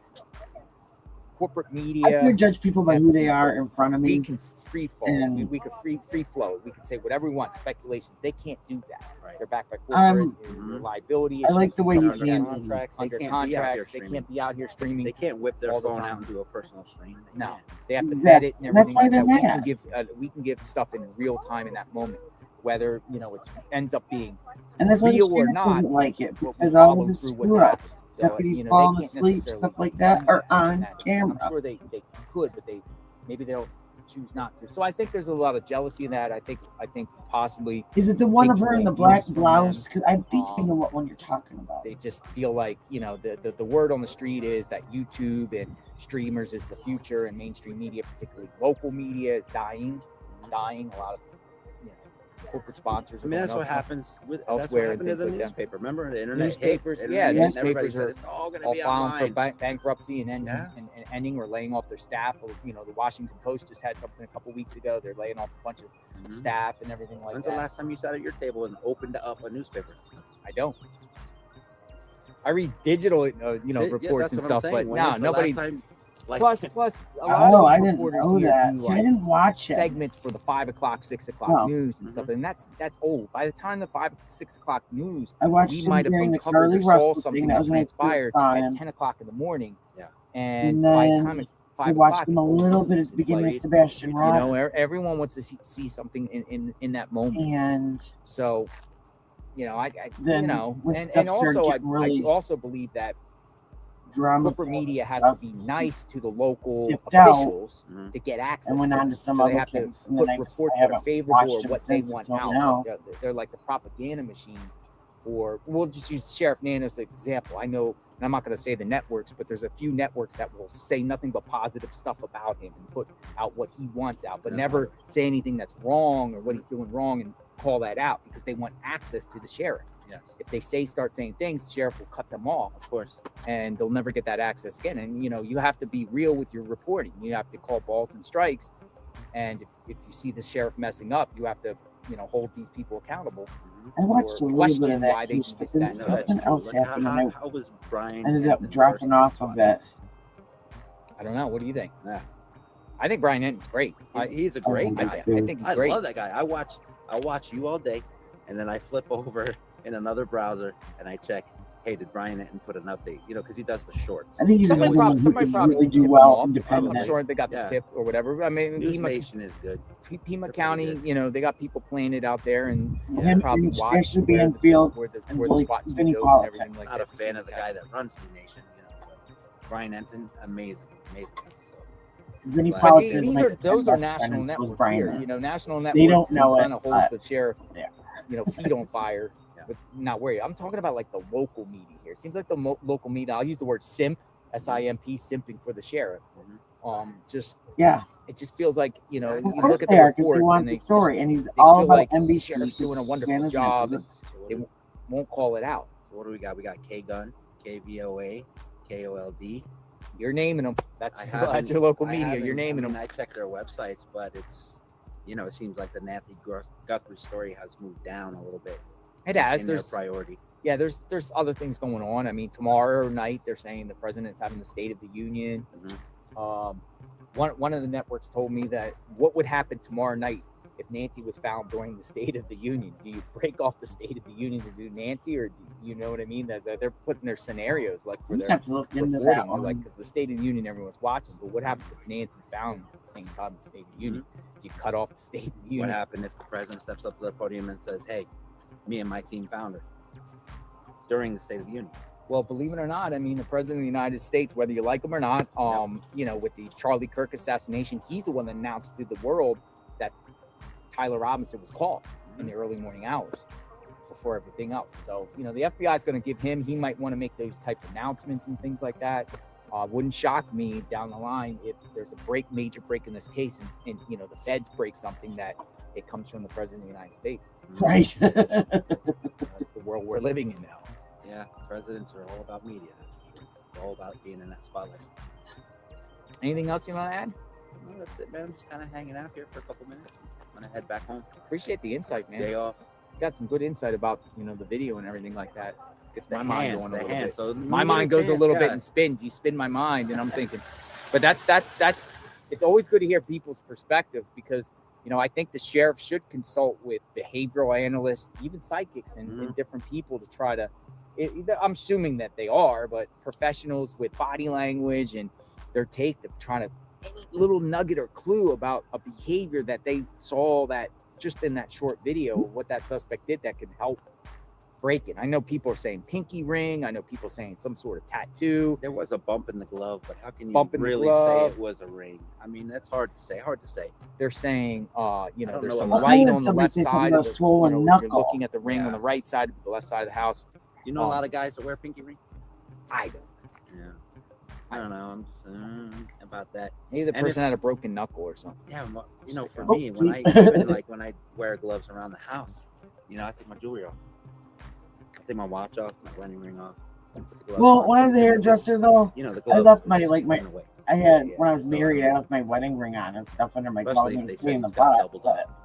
corporate media, I can't judge people by who they are in front of me. We can free fall. We could free flow. We can say whatever we want. Speculation. They can't do that. Right. They're backed by corporate liability. I like the way he's under handling contracts. They Under can't contracts, they can't be out here streaming. They can't whip their all the phone time. out and do a personal stream. No, they have to vet it and That's everything. why like they're that. mad. We can give stuff in real time in that moment, whether you know it ends up being And that's why the real or streamers not. doesn't like it, we'll because all follow of the through what's screw happened. ups, So, deputies you know, they falling can't asleep, necessarily stuff like that, do are on that. camera. I'm sure they could, but maybe they'll choose not to. So I think there's a lot of jealousy in that. I think possibly Is it the one of her in the taking black views from blouse? them. Because I think I know what one you're talking about. they just feel like, you know, the word on the street is that YouTube and streamers is the future, and mainstream media, particularly local media, is dying. A lot of, you know, corporate sponsors. I mean, that's what happens with elsewhere that's what happened to the and things like that. newspaper. Remember the internet? Newspapers, hit, yeah, internet hit, and everybody newspapers said are it's all going to all be filing for online. bankruptcy and ending or laying off their staff. Or, you know, the Washington Post just had something a couple weeks ago. They're laying off a bunch of staff and everything like When's that. the last time you sat at your table and opened up a newspaper? I don't. I read digital, reports and stuff, but no, nobody. Plus, a lot of I those didn't reporters know here that. do, See, I like, didn't watch it. segments for the 5 o'clock, 6 o'clock Oh. news and stuff, and that's old. By the time the 5, 6 o'clock news, I watched we him might have during the uncovered Carly or saw Russell something thing. That that was when I transpired saw at him. 10 o'clock in the morning. Yeah. And And by the then time it's I 5 watched o'clock, him a it's little old bit at news. the It's beginning of like, Sebastian you Roth. know, everyone wants to see something in that moment. And So, you know, then you know, when and stuff started also getting really I also believe that drama, corporate media has to be nice to the local dipped out officials to get access. and went to on it. to some So they other have to case. And put then I reports that are haven't favorable watched or him what they since want until out. now. They're like the propaganda machine. Or we'll just use Sheriff Nano as an example. I know, and I'm not going to say the networks, but there's a few networks that will say nothing but positive stuff about him and put out what he wants out, but never say anything that's wrong or what he's doing wrong and call that out because they want access to the sheriff. Yes. If they start saying things, the sheriff will cut them off. Of course. And they'll never get that access again. And, you know, you have to be real with your reporting. You have to call balls and strikes. And if you see the sheriff messing up, you have to, you know, hold these people accountable. I watched a little bit of that case, but then something else happened, and How was Brian? I ended up Hampton dropping first off spot? of it. I don't know. What do you think? Yeah. I think Brian Hinton's great. He's a great I guy. think he's I great. love that guy. I watch you all day, and then I flip over in another browser and I check. Hey, did Brian Hinton put an update? You know, because he does the shorts. I think he's the only one who can really do tipped well him off. independently. I'm sure they got the tip or whatever. I mean, News Nation is good. Pima County, you know, they got people playing it out there, and Him probably and watch especially where Banfield where the and SWAT team Vinny goes and Politics. everything like Not that. a fan of the guy that runs the nation. You know, but Brian Hinton, amazing. So, Vinny But Politics But is these my are those are best national friend, was networks Brian here. Hinton. You know, national networks. They don't know kind it, of hold the sheriff, yeah. you know, feet on fire. But not worried. I'm talking about like the local media here. It seems like the local media. I'll use the word simp, S-I-M-P, simping for the sheriff. Just it just feels like, you know, Of you course look at they the are, because they reports want and the they story, just, and he's they all feel about like NBC. The sheriff's doing a wonderful management. job, and they won't call it out. So what do we got? We got K-Gun, K-V-O-A, K-O-L-D. You're naming them. That's your local media. You're naming them. I check their websites, but it's, you know, it seems like the Nancy Guthrie story has moved down a little bit. It has. In There's their priority. Yeah, there's other things going on. I mean, tomorrow night they're saying the president's having the State of the Union. One of the networks told me that what would happen tomorrow night if Nancy was found during the State of the Union. Do you break off the State of the Union to do Nancy, or do you know what I mean? That they're putting their scenarios like for their have to look into that one. like, because the State of the Union everyone's watching. But what happens if Nancy's found at the same time the State of the Union? Do you cut off the State of the Union? What happened if the president steps up to the podium and says, "Hey, me and my team found her," during the State of the Union? Well, believe it or not, I mean, the president of the United States, whether you like him or not, you know, with the Charlie Kirk assassination, he's the one that announced to the world that Tyler Robinson was caught in the early morning hours before everything else. So, you know, the FBI is going to give him, he might want to make those type of announcements and things like that. Wouldn't shock me down the line if there's a major break in this case and, you know, the feds break something that it comes from the president of the United States. Right. That's the world we're living in now. Yeah, presidents are all about media. They're all about being in that spotlight. Anything else you want to add? No, that's it, man. I'm just kind of hanging out here for a couple minutes. I'm gonna head back home. Appreciate the insight, man. Day off. Got some good insight about, you know, the video and everything like that. Gets my mind going a little bit. So My mind goes a little bit and spins. You spin my mind, and I'm thinking, but that's. It's always good to hear people's perspective because, you know, I think the sheriff should consult with behavioral analysts, even psychics, and different people to try to. I'm assuming that they are, but professionals with body language and their take of trying to any little nugget or clue about a behavior that they saw that just in that short video of what that suspect did that could help break it. I know people are saying pinky ring. I know people saying some sort of tattoo. There was a bump in the glove, but how can you really say it was a ring? I mean, that's hard to say. They're saying, you know, there's know some what- light I heard on the somebody left say something side about of the swollen you know, knuckle. You're looking at the ring on the right side, the left side of the house. You know a lot of guys that wear pinky ring? I don't. Yeah. I don't know. I'm just about that. Maybe the And person had a broken knuckle or something. Yeah, you know, for Oh, me, when I see. even, like when I wear gloves around the house, you know, I take my jewelry off. I take my watch off, my wedding ring off. put the gloves Well, on. when I was a hairdresser, though, You know, the I gloves. left my just like my run away. I had when I was married, I left my wedding ring on and stuff under my Especially clothing if they between said the he's got butt. doubled But up.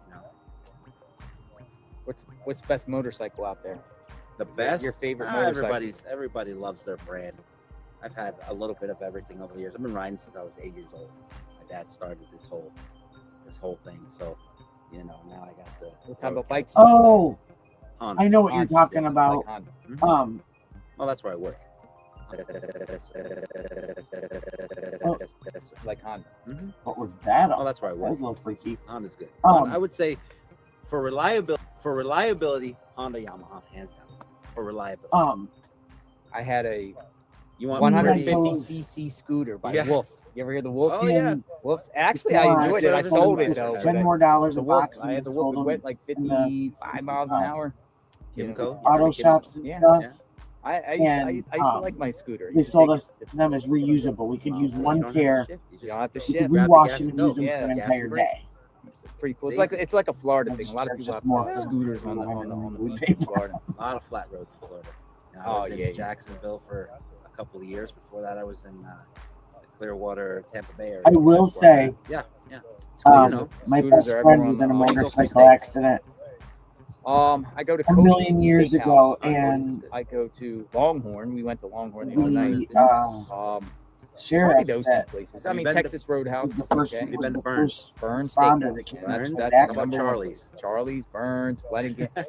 You know, What's the best motorcycle out there? the best. Your favorite motorcycle? Everybody loves their brand. I've had a little bit of everything over the years. I've been riding since I was 8 years old. My dad started this whole thing. So, you know, now I got the. What type of bikes? oh, Honda. I know what you're Honda, talking yes, about. like Honda. Well, that's where I work. Like Honda. What was that? Oh, that's where I That work. was a little freaky. Honda's good. Um, I would say for reliability, Honda, Yamaha, hands down. For reliability, I had a you want 150cc scooter by Yeah. Wolf. You ever hear the Wolf? Oh, yeah. Wolf's actually I enjoyed it. I sold it though. $10 more dollars The a Wolf, box. I had the and Wolf. sold It them went like in the 55 miles an hour. Kimco, auto shops and Yeah. stuff. Yeah. I used to And, like my scooter. They sold us to them as reusable. We could use You one don't have to pair. shift, you You just- don't have to We shift. could Grab the rewash gas them and and go. use them Yeah, for an gas entire and brake. day. It's pretty cool. It's It's like a Florida It's thing. just- A lot of they're people just have more scooters on the we beach pay in for. Florida. A lot of flat roads in Florida. You know, I Oh, lived yeah, in Jacksonville for a couple of years. Before that, I was in the Clearwater, Tampa Bay area. I will say, Yeah. my Scooters best are friend everywhere was on in a the- motorcycle States. accident I go to a Cody's million years Steakhouse. ago, Cody's and I go to Longhorn. We went to Longhorn the other night. the Probably sheriff those two that places. Have I you mean, been to- Texas Roadhouse was the is first, okay. You've was been the to Burns. first Burns responder Steakhouse. that came That's to Burns. that number accident. one. Charlie's. Charlie's, Burns, He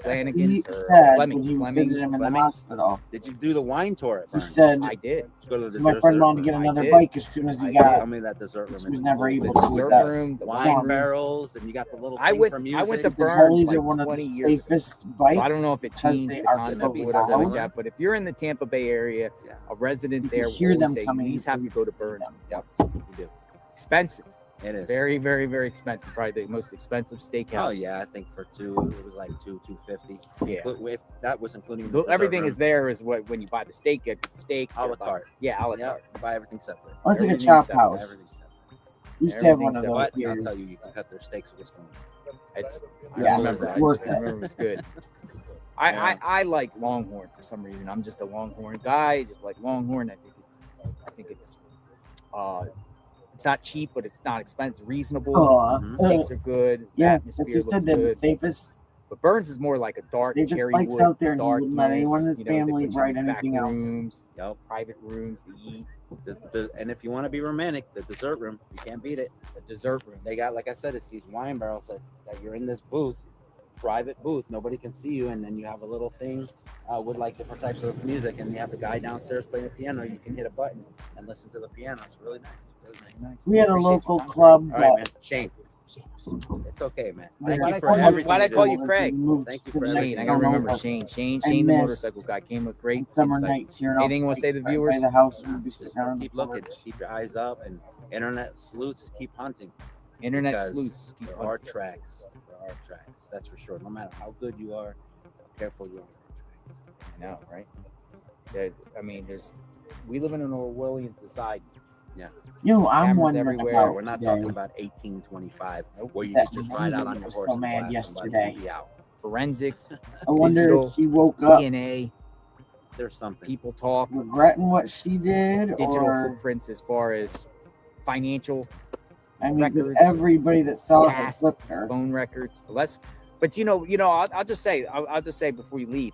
Flanagan's, said Fleming. when he Fleming. visited him in the Fleming? hospital, Did you do the wine tour at he Burns? said I did. Go to the my friend dessert wanted to room. get I another did. bike as soon as he I got. Tell me that dessert room. He was is never cool. able The to dessert with Dessert that. room, the wine room. barrels, and you got the little I thing went- for I music. went to He said Burns Harleys like are one of the 20 years ago. safest So bikes. I don't know if it because changed they the are concept so or whatever like loud. that, but if you're in the Tampa Bay area, Yeah. a resident You there can will hear always them say you coming. always have to go to see Burns. them. Yep, you do. Expensive. It is. Very, very, very expensive. Probably the most expensive steakhouse. Oh yeah, I think for two it was like $250. Yeah. But if that was including The- dessert everything room, is there is what when you buy the steak, you get the steak. a la you buy- carte. Yeah, a la Yeah, carte. buy everything separate. Oh, it's like a Everything's chop separate. house. Everything's separate. We used to have one Everything's of those But I'll here. tell you, you can cut their steaks with a spoon. It's Yeah, I remember it's that. worth I it. remember it was good. Yeah. I like Longhorn for some reason. I'm just a Longhorn guy. I just like Longhorn. I think it's not cheap, but it's not expensive. Reasonable. Oh, Mhm. Steaks are good. yeah, Atmosphere that's just looks said they're the good. safest. But Burns is more like a dark They just cherry bikes wood, out there and he darkness, wouldn't let anyone in his you know, they family put you ride in back anything else. rooms, Yep. private rooms to eat. And if you want to be romantic, the dessert room, you can't beat it. The dessert room. They got, like I said, it's these wine barrels that you're in this booth, private booth. Nobody can see you, and then you have a little thing with like different types of music, and you have the guy downstairs playing the piano. You can hit a button and listen to the piano. It's really nice. Really nice. Nice. We had a Appreciate local your time. club All right, that man. Shane, It's okay, man. Why'd Thank I you for call you- everything. why'd I you call do. you Craig? Thank you To for the Shane, next I everything. gotta door remember over. Shane. Shane, I the missed motorcycle guy, came with great summer insight. nights here. And Anything you wanna say to the viewers? By the house, Nah, we'd be just sitting around keep the looking, porch. keep your eyes up, and internet sleuths keep hunting. Internet because sleuths. Keep there hunting. are tracks. There are tracks. That's for sure. No matter how good you are, how careful you are. There are tracks. I know, right? I mean, we live in an Orwellian society. Yo, I'm Cameras wondering everywhere. about We're not today. talking about 1825, where you That could just ride out on your was horse so and mad blast somebody yesterday. and be out. Forensics, I wonder digital, if she woke up DNA, There's something. people talk, regretting what she did, digital or footprints as far as financial, I mean, because records, everybody that saw her past, flipped her. phone records. But I'll just say before you leave,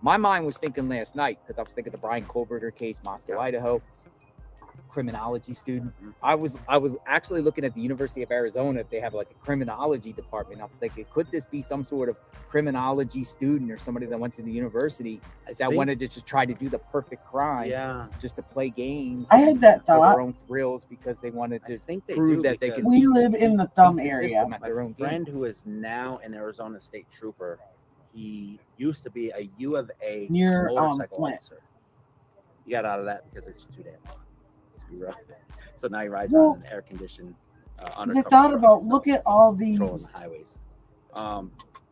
my mind was thinking last night because I was thinking the Brian Kohlberger case, Moscow, Idaho, criminology student. I was actually looking at the University of Arizona if they have like a criminology department. I was thinking, could this be some sort of criminology student or somebody that went to the university that wanted to just try to do the perfect crime, Yeah, just to play games I had that for thought. their own thrills because they wanted I to think they prove do that they because could We live in the thumb beat the area. system at my their own friend game. who is now an Arizona State Trooper, he used to be a U of A Near, motorcycle Flint. officer. He got out of that because it's too damn hot. Let's be real. So now he rides Well, around in an air-conditioned Because undercover I thought truck, about, so look at all patrolling these the highways.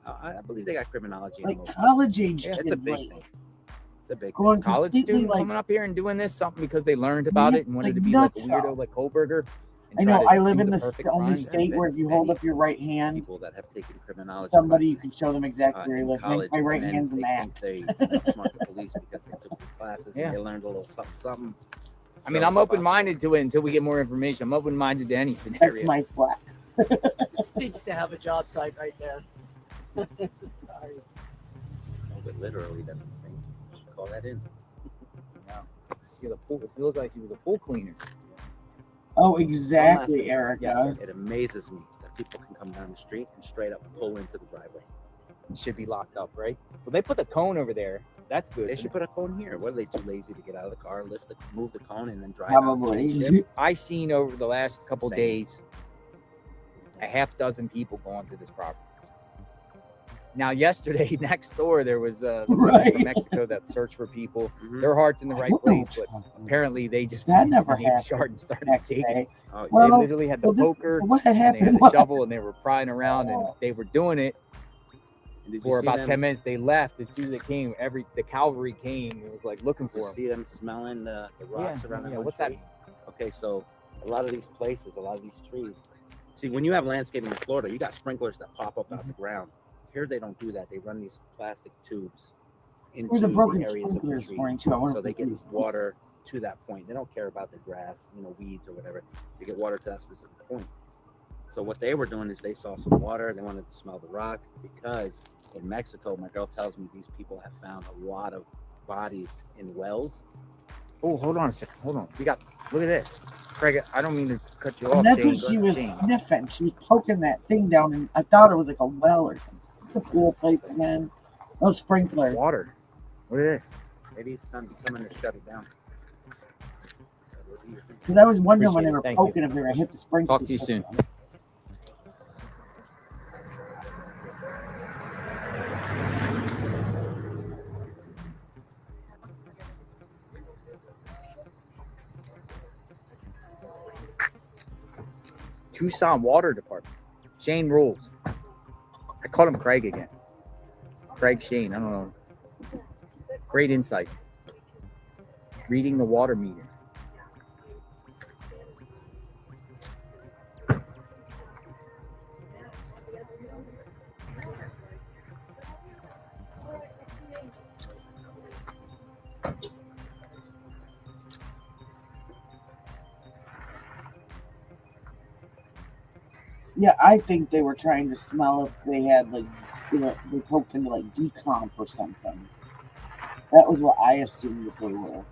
I believe they got criminology. like in most college age it's a kids big like thing. It's a big going College completely student like. coming up here and doing this something because they learned about Yeah, it and wanted like to be like a nuts weirdo out. like Kohlberger. and I try know to I live do in the the perfect only crime. state where if you hold up your right hand, people that have taken criminology somebody you classes, can show them exactly where you in live. college, My right and then hand's a they Mac. think they outsmart the police because they took these classes Yeah. and they learned a little something. I mean, So I'm open-minded to it until we get more information. I'm open-minded to any scenario. That's my flex. It stinks to have a job site right there. Sorry. No, but literally, that's the thing. You should call that in. She was a pool. She looked like she was a pool cleaner. Oh, One last exactly, thing. Erica. It amazes me that people can come down the street and straight up pull into the driveway. It should be locked up, right? Well, they put the cone over there. That's good. They should put a cone here. What are they too lazy to get out of the car, move the cone, and then drive out and change shift? Probably. I seen over the last couple Same. days a half dozen people going to this property. Now, yesterday next door there was the people Right. from Mexico that searched for people. Mhm. Their heart's in the I right don't know place, what you're but talking about. apparently they just That went into never the neighbor's happened yard and started next digging. day. Oh, Well, They literally had the Well, this- poker what and they had happened the was shovel and they were prying around and they were doing it did you for see about them, 10 minutes. They left. As soon as they came, the cavalry came and was like looking Did you for them. see them smelling the rocks around that one What's that? tree? Okay, so a lot of these places, a lot of these trees. See, when you have landscaping in Florida, you got sprinklers that pop up out the ground. Here, they don't do that. They run these plastic tubes into There's a broken the areas of sprinkler the this trees, morning too. I wonder so if they it's get these. water to that point. They don't care about the grass, weeds or whatever. They get water to that specific point. So what they were doing is they saw some water. They wanted to smell the rock because in Mexico, my girl tells me these people have found a lot of bodies in wells. Oh, hold on a second. Hold on. Look at this. Craig, I don't mean to cut you off. And that's Shane. what she was Shane. sniffing. She was poking that thing down, and I thought it was like a well or something. The pool plates again. No sprinkler. Water. Look at this. Maybe it's time coming to shut it down. Because I was wondering when Appreciate they it. were Thank you. poking if they were gonna hit the sprinkler. Talk to you soon. Tucson Water Department. Shane rules. I called him Craig again. Craig Shane. I don't know. Great insight. Reading the water meter. Yeah, I think they were trying to smell if they had they poked into like decomp or something. That was what I assumed that they were.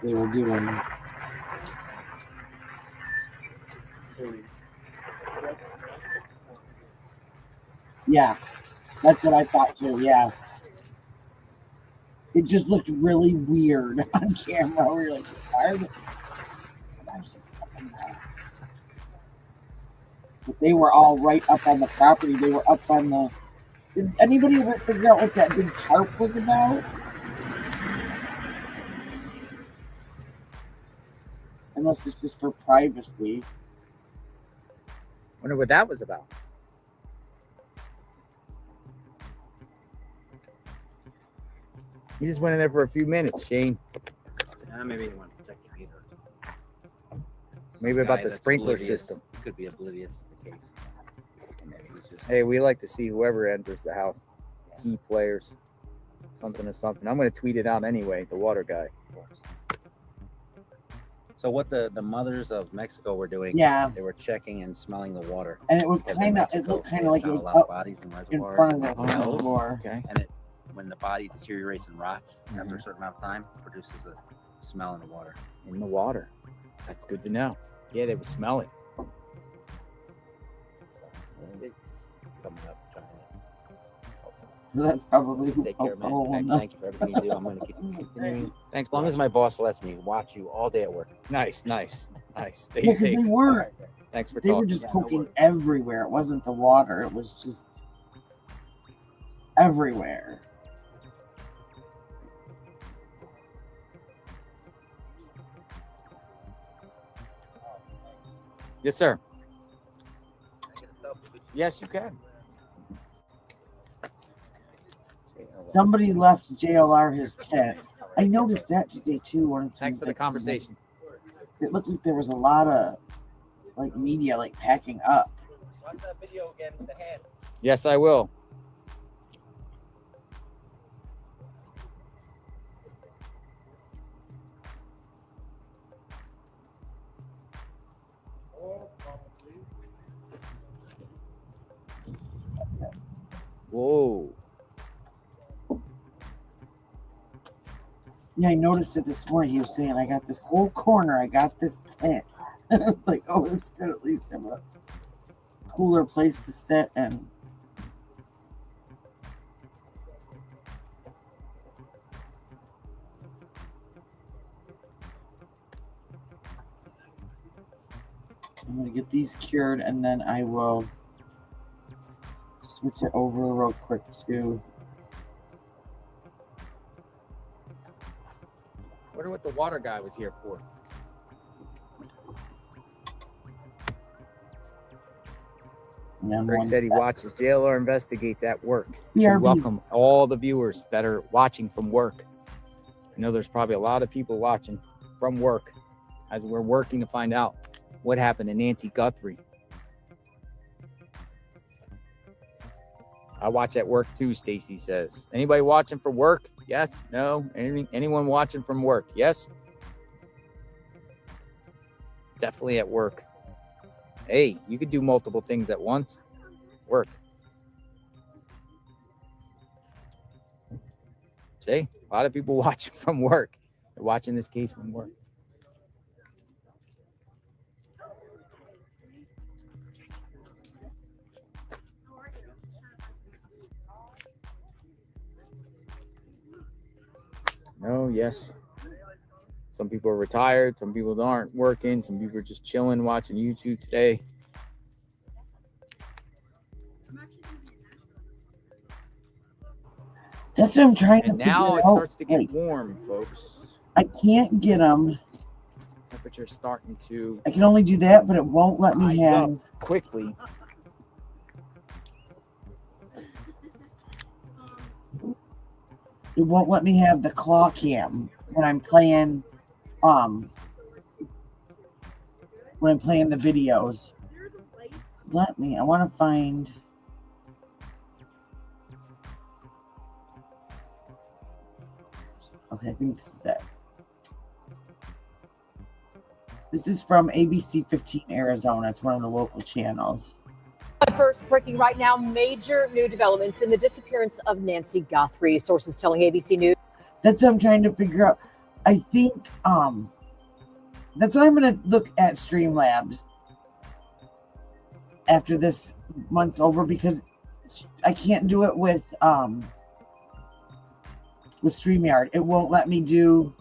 They were doing. Yeah, that's what I thought too. Yeah, it just looked really weird on camera. We were like, why are they? There's just nothing there. But they were all right up on the property. They were up on the. Did anybody ever figure out what that big tarp was about? Unless it's just for privacy. Wonder what that was about. You just went in there for a few minutes, Shane. Maybe you want to check your meter. Maybe about the sprinkler system. He could be oblivious to the case. And maybe he's just, Hey, we like to see whoever enters the house. Key players. Something or something. I'm going to tweet it out anyway, the water guy. So what the mothers of Mexico were doing, Yeah. they were checking and smelling the water. And it was Because in kind of, it Mexico, looked kind they of like it found was a lot of up bodies in in reservoirs front of the and wells, door. Okay. and it, when the body deteriorates and rots after a certain amount of time, it produces a smell in the water. In the water. That's good to know. Yeah, they would smell it. So, they just coming up trying That's probably to who take care of poked the hole in management. the. Thank you for everything you do. I'm going to keep continuing. Thanks, As long as my boss lets me watch you all day at work. Nice. Stay Because safe. they weren't. Thanks for They talking. were just Yeah, no poking worries. everywhere. It wasn't the water. It was just everywhere. Yes, sir. Can I get a selfie with you? Yes, you can. Somebody left JLR his tent. I noticed that today too. One of the Thanks times for the I came in. conversation. It looked like there was a lot of like media like packing up. Watch that video again with the hand. Yes, I will. Whoa. Yeah, I noticed it this morning. He was saying, I got this whole corner. I got this tent. I was like, oh, it's good. At least have a cooler place to sit. And I'm going to get these cured, and then I will switch it over real quick to. Wonder what the water guy was here for. And then Greg one said he back. watches JLR Investigates at work. We BRB. welcome all the viewers that are watching from work. I know there's probably a lot of people watching from work as we're working to find out what happened to Nancy Guthrie. I watch at work too, Stacy says. Anybody watching from work? Yes? No? Anyone watching from work? Yes? Definitely at work. Hey, you could do multiple things at once. Work. See? A lot of people watching from work. They're watching this case from work. No, yes. Some people are retired. Some people aren't working. Some people are just chilling, watching YouTube today. That's what I'm trying to And figure now it out. starts to get Like, warm, folks. I can't get them. Temperature's starting to I can only do that, but it won't let me rise have. up quickly. It won't let me have the claw cam when I'm playing. When I'm playing the videos. Let me. I want to find. Okay, I think this is it. This is from ABC 15 Arizona. It's one of the local channels. First, breaking right now, major new developments in the disappearance of Nancy Guthrie. Sources telling ABC News. That's what I'm trying to figure out. I think that's why I'm gonna look at Streamlabs after this month's over, because I can't do it with StreamYard. It won't let me do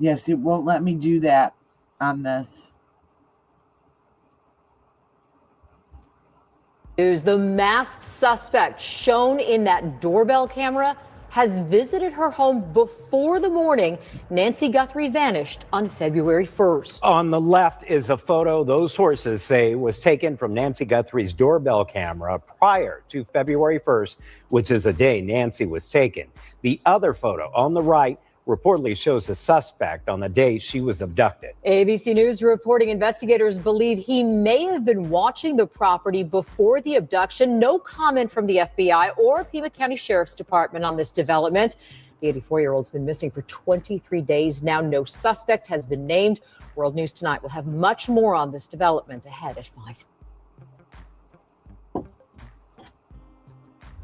Yes, it won't let me do that on this. The masked suspect shown in that doorbell camera has visited her home before the morning Nancy Guthrie vanished on February 1st. On the left is a photo those sources say was taken from Nancy Guthrie's doorbell camera prior to February 1st, which is a day Nancy was taken. The other photo on the right reportedly shows the suspect on the day she was abducted. ABC News reporting investigators believe he may have been watching the property before the abduction. No comment from the FBI or Pima County Sheriff's Department on this development. The 84-year-old's been missing for 23 days now. No suspect has been named. World News Tonight will have much more on this development ahead at 5.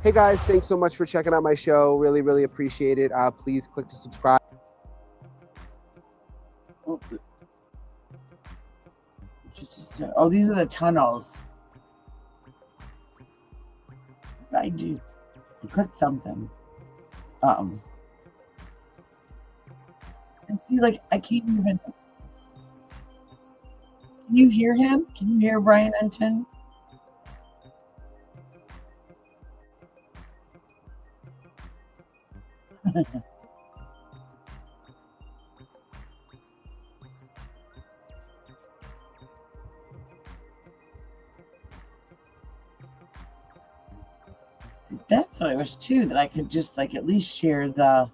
Hey guys, thanks so much for checking out my show. Really, really appreciate it. Please click to subscribe. Oh, these are the tunnels. I do. I clicked something. And see, like, I can't even. Can you hear him? Can you hear Brian Enton? See, that's what I wish too, that I could just like at least share the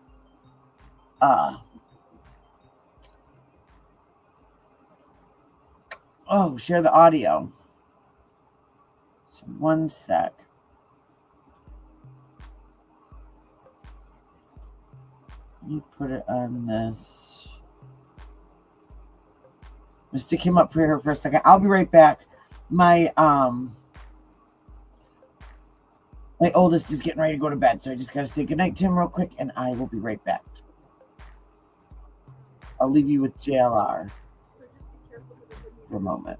share the audio. So one sec. Let me put it on this. I'm gonna stick him up for here for a second. I'll be right back. My oldest is getting ready to go to bed, so I just gotta say goodnight to him real quick, and I will be right back. I'll leave you with JLR for a moment.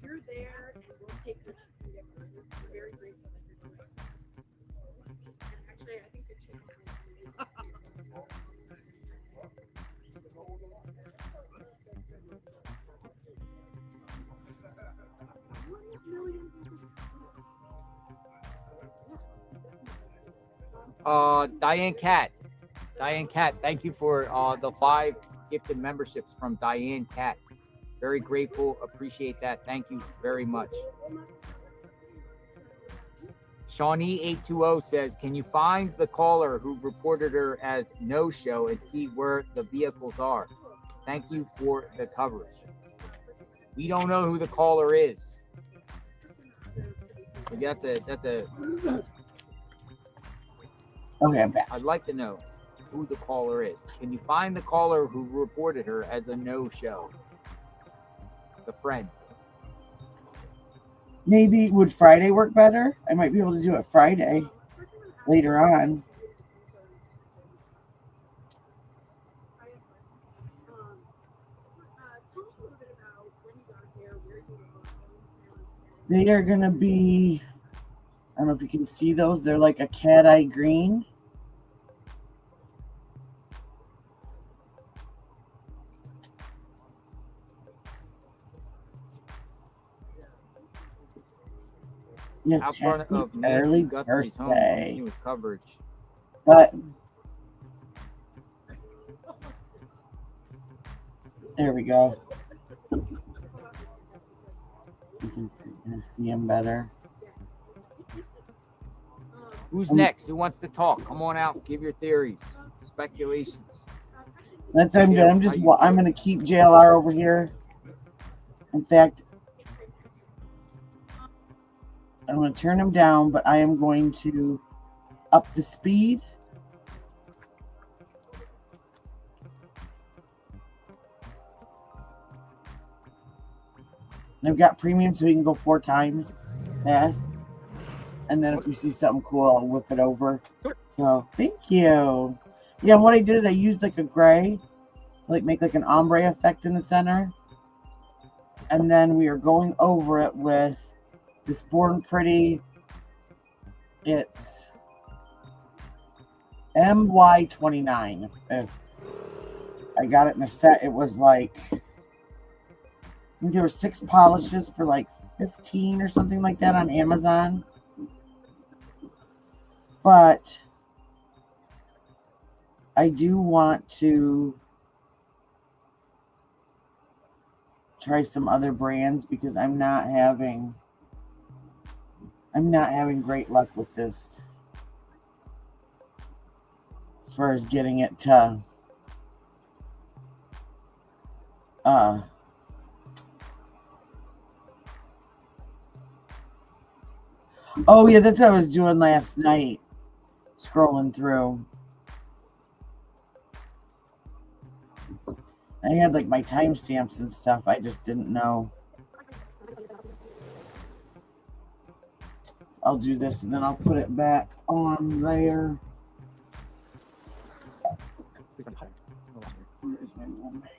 You're there, and we'll take the chicken. We're very grateful that you're doing this. Actually, I think the chicken is Diane Cat, thank you for the 5 gifted memberships from Diane Cat. Very grateful, appreciate that. Thank you very much. Shawnee820 says, can you find the caller who reported her as no-show and see where the vehicles are? Thank you for the coverage. We don't know who the caller is. That's a. Okay, I'm back. I'd like to know who the caller is. Can you find the caller who reported her as a no-show? The friend. Maybe would Friday work better? I might be able to do it Friday later on. They are going to be, I don't know if you can see those. They're like a cat eye green. Yes, Out front of early Nancy Guthrie's home. birthday. He was coverage. But there we go. You can see him better. Who's next? Who wants to talk? Come on out. Give your theories, speculations. That's what I'm doing. I'm going to keep JLR over here. In fact, I'm going to turn him down, but I am going to up the speed. And I've got premium so he can go 4 times fast. And then if we see something cool, I'll whip it over. So thank you. Yeah, what I did is I used like a gray, like make like an ombre effect in the center. And then we are going over it with this Born Pretty It's MY29. If I got it in a set, it was like, I think there were 6 polishes for like 15 or something like that on Amazon. But I do want to try some other brands because I'm not having great luck with this as far as getting it to oh yeah, that's what I was doing last night, scrolling through. I had like my timestamps and stuff. I just didn't know. I'll do this and then I'll put it back on there. Where is my roommate?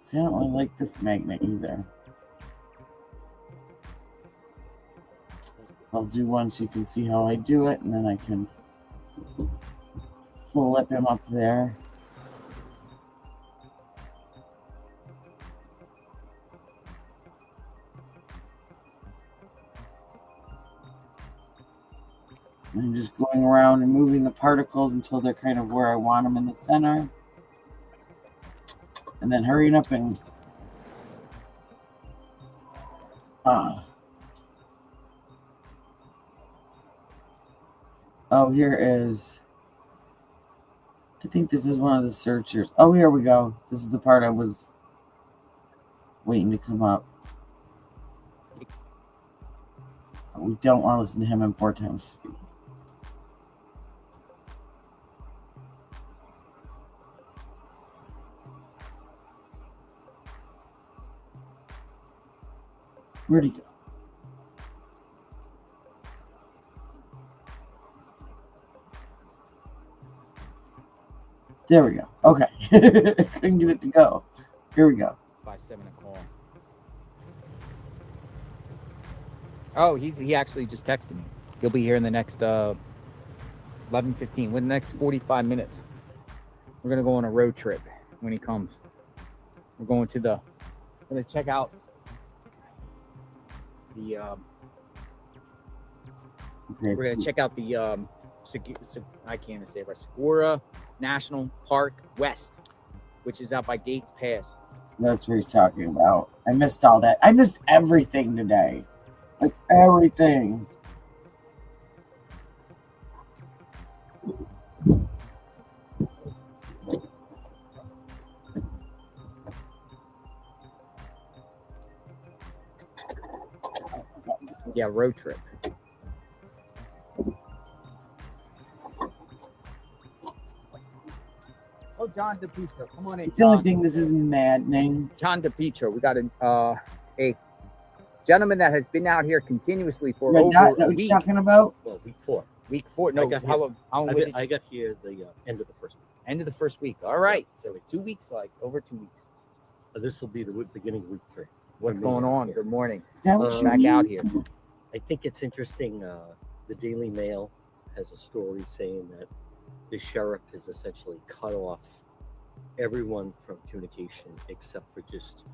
See, I don't really like this magnet either. I'll do one so you can see how I do it, and then I can flip him up there. And I'm just going around and moving the particles until they're kind of where I want them in the center. And then hurrying up and oh, here is, I think this is one of the searchers. Oh, here we go. This is the part I was waiting to come up. We don't want to listen to him in 4 times speed. Where'd he go? There we go. Okay. Couldn't get it to go. Here we go. By 7 o'clock. Oh, he actually just texted me. He'll be here in the next 11:15. Within the next 45 minutes. We're gonna go on a road trip when he comes. We're going to gonna check out the we're gonna check out the I can't even say it right, Segura National Park West, which is out by Gates Pass. That's what he's talking about. I missed all that. I missed everything today. Like everything. Yeah, road trip. Oh, John DePietro, come on in. It's the only thing, this is maddening. John DePietro, we got a gentleman that has been out here continuously for Yeah, over that a what week. you're talking about? Well, week 4. Week 4. No, I got how I got here the end of the first week. end of the first week. All right. So 2 weeks, like over 2 weeks. This will be the beginning of week 3. What's going on? Good morning. Is that what you Back mean? out here. I think it's interesting. The Daily Mail has a story saying that the sheriff has essentially cut off everyone from communication except for just,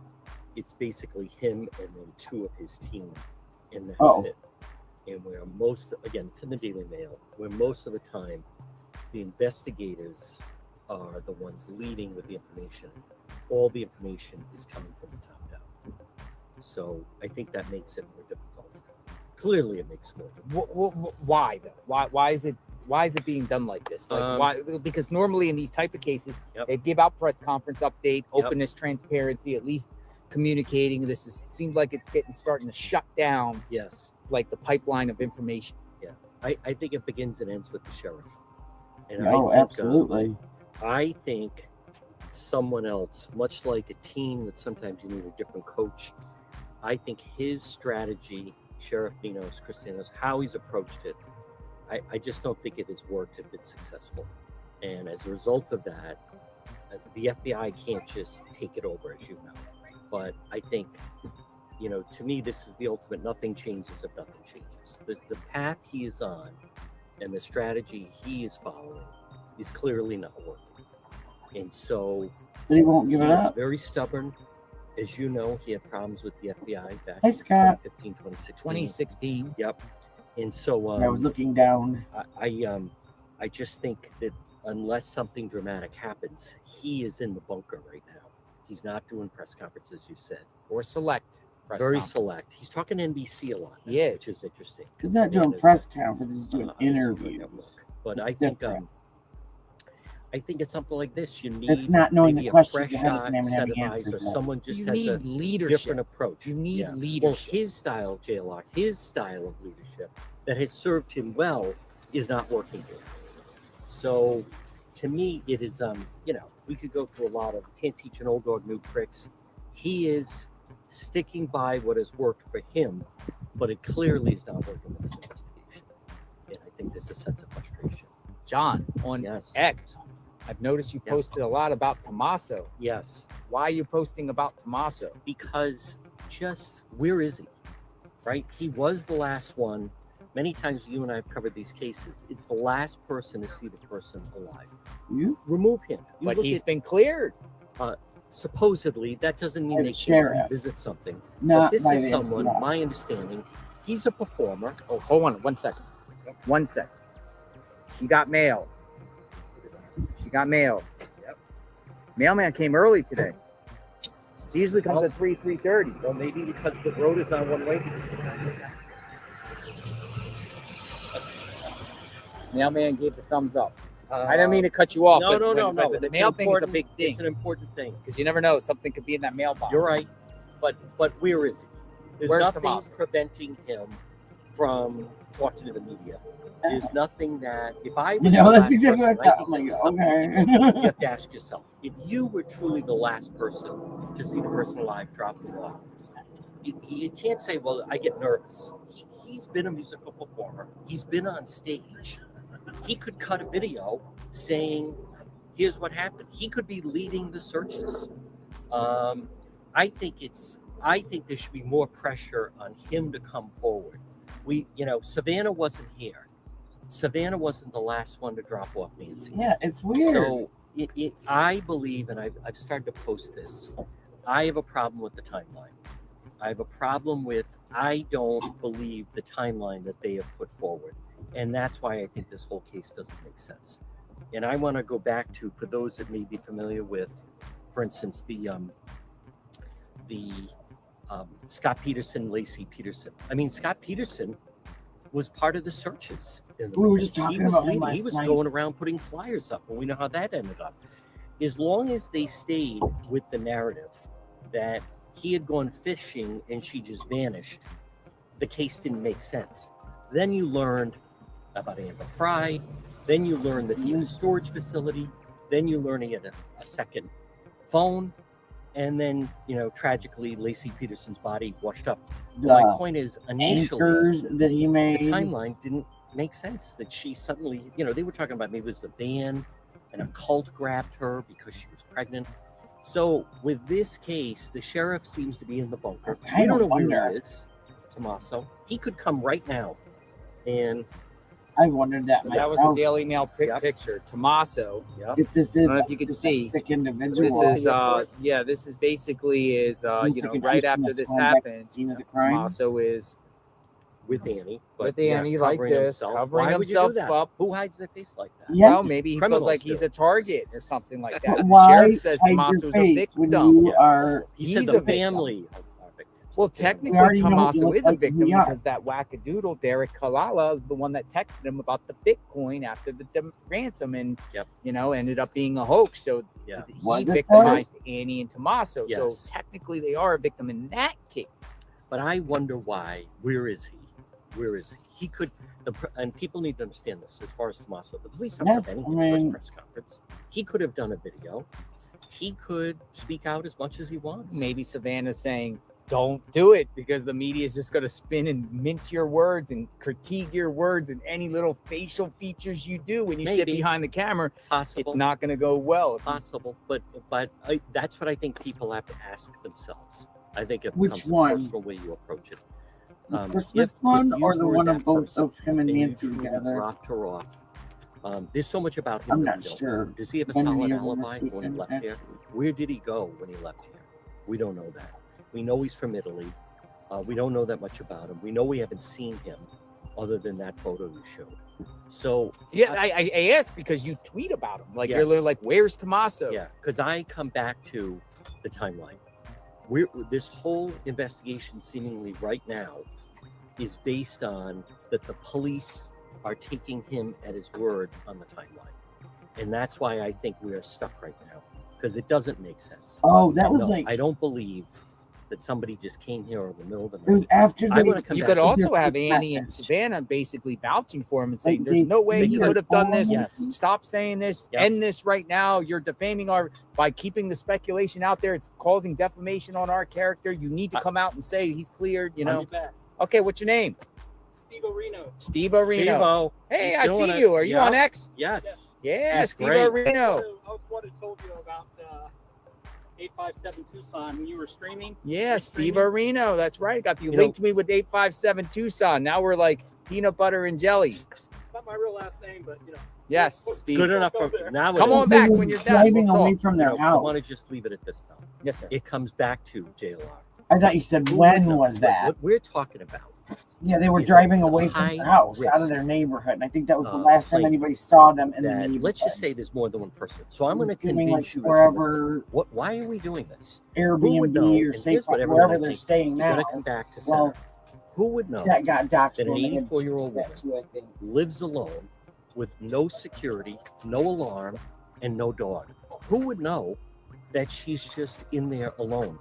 it's basically him and then 2 of his team, and that's it. And where again, it's in the Daily Mail, where most of the time the investigators are the ones leading with the information. All the information is coming from the top down. So I think that makes it more difficult. Clearly, it makes it more difficult. Why though? Why is it being done like this? Like why? Because normally in these type of cases, they give out press conference update, openness, transparency, at least communicating. Seems like it's starting to shut down. Yes, like the pipeline of information. Yeah, I think it begins and ends with the sheriff. And Absolutely. I think someone else, much like a team that sometimes you need a different coach, I think his strategy, Sheriff Ninos, Christianos, how he's approached it, I just don't think it has worked if it's successful. And as a result of that, the FBI can't just take it over, as you know. But I think, you know, to me, this is the ultimate nothing changes if nothing changes. The path he is on and the strategy he is following is clearly not working. And so But he won't give it he's up. very stubborn. As you know, he had problems with the FBI back Hey, in Scott. 2015, 2016. 2016. Yep. And so I was looking down. I just think that unless something dramatic happens, he is in the bunker right now. He's not doing press conferences, you said. Or select. Press Very conference. select. He's talking NBC a lot now, Yeah. which is interesting. He's not doing press conferences, he's doing interviews. But I think it's something like this. You need It's not knowing maybe the a questions fresh ahead of time and set having of eyes, answers. or someone just You has need a leadership. different approach. You need Well, leadership. his style, J-Lock, his style of leadership that has served him well is not working here. So to me, it is, you know, we could go through a lot of, can't teach an old dog new tricks. He is sticking by what has worked for him, but it clearly is not working with this investigation. And I think there's a sense of frustration. John, on Yes. X, I've noticed you Yeah. posted a lot about Tommaso. Yes. Why are you posting about Tommaso? Because just where is he? Right? He was the last one. Many times you and I have covered these cases. It's the last person to see the person alive. You? Remove him. You But look he's at, been cleared. supposedly, that doesn't mean As they a can sheriff. revisit something. But Not this by is the someone, FBI. my understanding, he's a performer. Oh, hold on 1 second. 1 second. She got mail. She got mail. Yep. Mailman came early today. He usually comes at 3:30. Well, maybe because the road is on one way. Mailman gave the thumbs up. I didn't mean to cut you off. No, no, no, but no. The It's mail thing is a important- big thing It's an important thing. because you never know, something could be in that mailbox. You're right. But where is he? There's Where's nothing Tommaso? preventing him from talking to the media. There's nothing that if I was You know, the that's last exactly person, what I I thought. think I'm this like, is something okay. you have to ask yourself. If you were truly the last person to see the person alive drop them off, you can't say, well, I get nervous. He's been a musical performer. He's been on stage. He could cut a video saying, here's what happened. He could be leading the searches. I think there should be more pressure on him to come forward. Savannah wasn't here. Savannah wasn't the last one to drop off Nancy. Yeah, it's weird. So I believe, and I've started to post this, I have a problem with the timeline. I have a problem with, I don't believe the timeline that they have put forward. And that's why I think this whole case doesn't make sense. And I want to go back to, for those that may be familiar with, for instance, the Scott Peterson, Lacey Peterson. I mean, Scott Peterson was part of the searches. We were just talking about him last He was night. going around putting flyers up, and we know how that ended up. As long as they stayed with the narrative that he had gone fishing and she just vanished, the case didn't make sense. Then you learned about Amber Fry. Then you learned that he had a storage facility. Then you learned he had a second phone. And then, tragically, Lacey Peterson's body washed up. My point is, initially, Anchors that he the made. timeline didn't make sense. That she suddenly, they were talking about maybe it was the van and a cult grabbed her because she was pregnant. So with this case, the sheriff seems to be in the bunker. We don't know where he is, Tommaso. He could come right now. And I wondered that. That was the Daily Mail picture. Tommaso. If this is, I don't know if you can just a see. sick individual. This is this is basically right after this happened. Scene of the crime. Tommaso is with Annie. With Annie like covering this, himself. covering Why would you do himself that? up. Who hides their face like that? Yeah. Well, maybe he Criminals feels like do. he's a target or something like that. But The why sheriff says hide Tommaso's your a face when victim. you are? He said He's the a victim. family. Well, We technically, already know what Tommaso you look is a like victim when we are. because that wackadoodle, Derek Kalala, is the one that texted him about the Bitcoin after the ransom and, ended up being a hoax. So he Was it victimized Annie and Tommaso. Yes. So technically, they are a victim in that case. But I wonder why. Where is he? Where is he? He could, and people need to understand this as far as Tommaso. The police aren't Yeah, preventing I him for his mean- press conference. He could have done a video. He could speak out as much as he wants. Maybe Savannah's saying, don't do it because the media is just going to spin and mince your words and critique your words and any little facial features you do when you sit Maybe. behind the camera. Possible. It's not going to go well. Possible, but that's what I think people have to ask themselves. I think it Which becomes one? a personal way you approach it. The Christmas if one you or the were one that of both person of him and and you Nancy truly together? dropped her off. There's so much about him I'm that not we don't sure. know. Does he have a When solid you alibi were when he left taken, here? Where did he go when he left here? We don't know that. We know he's from Italy. We don't know that much about him. We know we haven't seen him other than that photo you showed. So Yeah, I asked because you tweet about him. Like, you're Yes. literally like, where's Tommaso? yeah, because I come back to the timeline. This whole investigation seemingly right now is based on that the police are taking him at his word on the timeline. And that's why I think we are stuck right now, because it doesn't make sense. Oh, that was No, like I don't believe that somebody just came here in the middle of the night. it was after I they. wanna come You back could to also their have Annie and message. Savannah basically vouching for him and saying, Like, there's no way they he could. could have done this. Yes. Stop saying this. Yep. End this right now. You're defaming by keeping the speculation out there. It's causing defamation on our character. You need to come out and say he's cleared, you know. Okay, what's your name? Steve Areno. Steve Areno. Steve-O, Hey, he's I doing see it. you. Are you Yeah. on X? Yes. Yeah, He's Steve great. Areno. I was what I told you about 857 Tucson when you were streaming. Yeah, Steve streaming. Areno. That's right. Got you You linked to me with 857 Tucson. Now we're like peanut butter and jelly. Not my real last name, but you know. Yes, Steve. Good enough for now. Come it on is. They back were when you're done. driving We'll away talk. from You their know, I house. want to just leave it at this, though. Yes, sir. It comes back to JLR. I thought you said Who when would know? was that? What we're talking about. Yeah, they were It's driving a away from high their house, out of risk, their neighborhood, and I think that was the uh, last time plane anybody saw them in the That neighborhood. let's just say there's more than one person. So I'm going to Assuming, like, convince you. wherever Why are we doing this? Who would know? Airbnb or And safe here's what everyone wherever I they're think, staying You're now. going to come back to Well, center. Who would know that got doxxed that an when they had 84-year-old that woman too, I think. lives alone with no security, no alarm, and no dog? Who would know that she's just in there alone?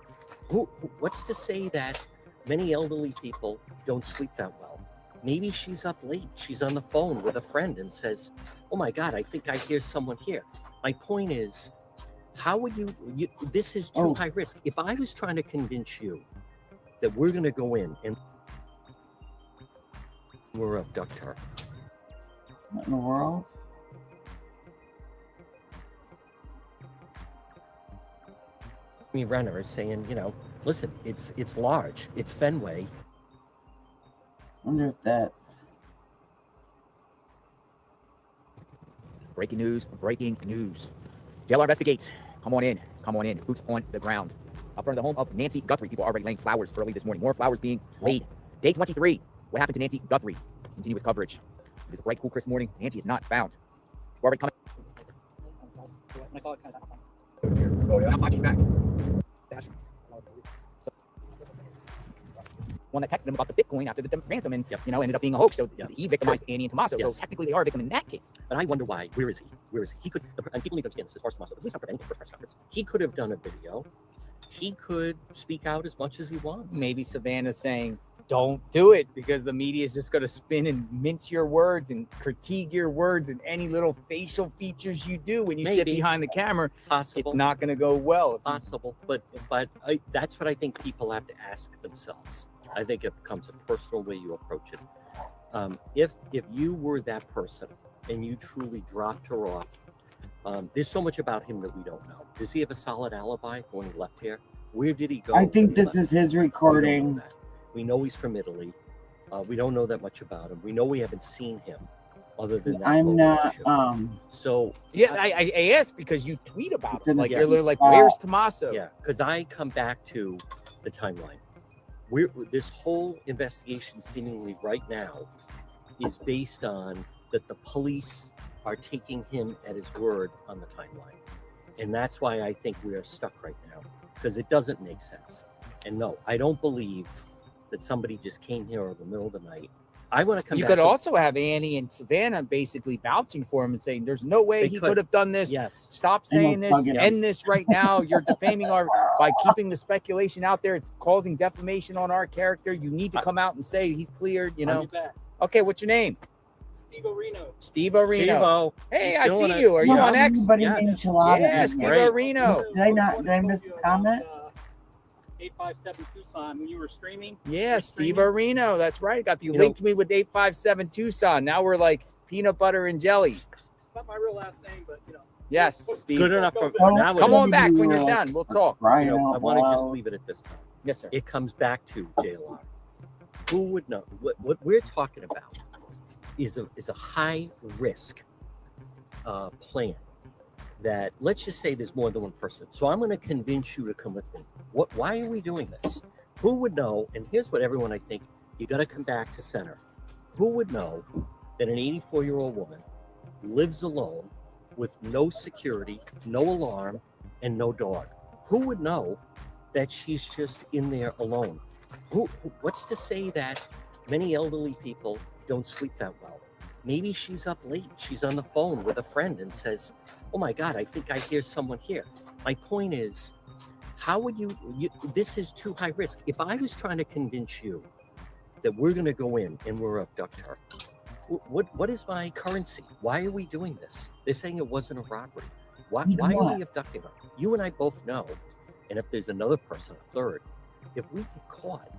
What's to say that many elderly people don't sleep that well? Maybe she's up late. She's on the phone with a friend and says, "Oh my God, I think I hear someone here." My point is, how would you this is too high risk. If I was trying to convince you that we're going to go in and we're abduct her, What in the world? me Renner is saying, listen, it's large, it's Fenway. Wonder if that's Breaking news. JLR investigates. Come on in. Boots on the ground. Up front of the home of Nancy Guthrie. People are already laying flowers early this morning. More flowers being laid. Day 23. What happened to Nancy Guthrie? Continuous coverage. It is a bright, cool, crisp morning. Nancy is not found. We're already coming. Oh, yeah. Now 5G's back. So, one that texted him about the Bitcoin after the ransom and, ended up being a hoax. So he victimized Annie and Tommaso. Yes. So technically they are a victim in that case. But I wonder why. Where is he? He could, and people need to understand this as far as Tommaso, at least not for any first press conference. He could have done a video. He could speak out as much as he wants. Maybe Savannah saying, don't do it because the media is just going to spin and mince your words and critique your words and any little facial features you do when you sit Maybe. behind the camera. Possible. It's not going to go well. Possible. But that's what I think people have to ask themselves. I think it becomes a personal way you approach it. If you were that person and you truly dropped her off, there's so much about him that we don't know. Does he have a solid alibi for when he left here? Where did he go? I think when he this left? is his We don't know recording. that. We know he's from Italy. We don't know that much about him. We know we haven't seen him other than that. I'm photo not you showed. So Yeah, I asked because you tweet about It's him. in the Like, same you're literally like, spot. where's Tommaso? yeah, because I come back to the timeline. This whole investigation seemingly right now is based on that the police are taking him at his word on the timeline. And that's why I think we are stuck right now, because it doesn't make sense. And no, I don't believe that somebody just came here in the middle of the night. I want to come You back could to- also have Annie and Savannah basically vouching for him and saying, there's no way They he could. could have done this. Yes. Stop saying this. bugging him. End this right now. You're defaming by keeping the speculation out there. It's causing defamation on our character. You need to come out and say he's cleared, I'll be back. Okay, what's your name? Steve Areno. Steve Areno. Steve-O, Hey, he's I doing see it. you. Are you No, on X? everybody Yes. named Enchilada. Yeah, in Steve there. great. Areno. Did I miss a comment? 857 Tucson when you were streaming. Yeah, You're Steve streaming. Areno. That's right. Got you You know- linked me with 857 Tucson. Now we're like peanut butter and jelly. It's not my real last name, but you know. Yes, Steve. Good enough for Well, now. Come it on is- back when you're done. We'll talk. Right You know, I out want to just loud. leave it at this time. Yes, sir. It comes back to JLR. Who would know? What we're talking about is a high risk plan that, let's just say there's more than one person. So I'm going to convince you to come with me. Why are we doing this? Who would know? And here's what everyone, I think, you got to come back to center. Who would know that an 84-year-old woman lives alone with no security, no alarm, and no dog? Who would know that she's just in there alone? What's to say that many elderly people don't sleep that well? Maybe she's up late. She's on the phone with a friend and says, "Oh my God, I think I hear someone here." My point is, how would you this is too high risk. If I was trying to convince you that we're going to go in and we're abduct her, what is my currency? Why are we doing this? They're saying it wasn't a robbery. Why are we abducting her? You and I both know, and if there's another person, a third, if we get caught,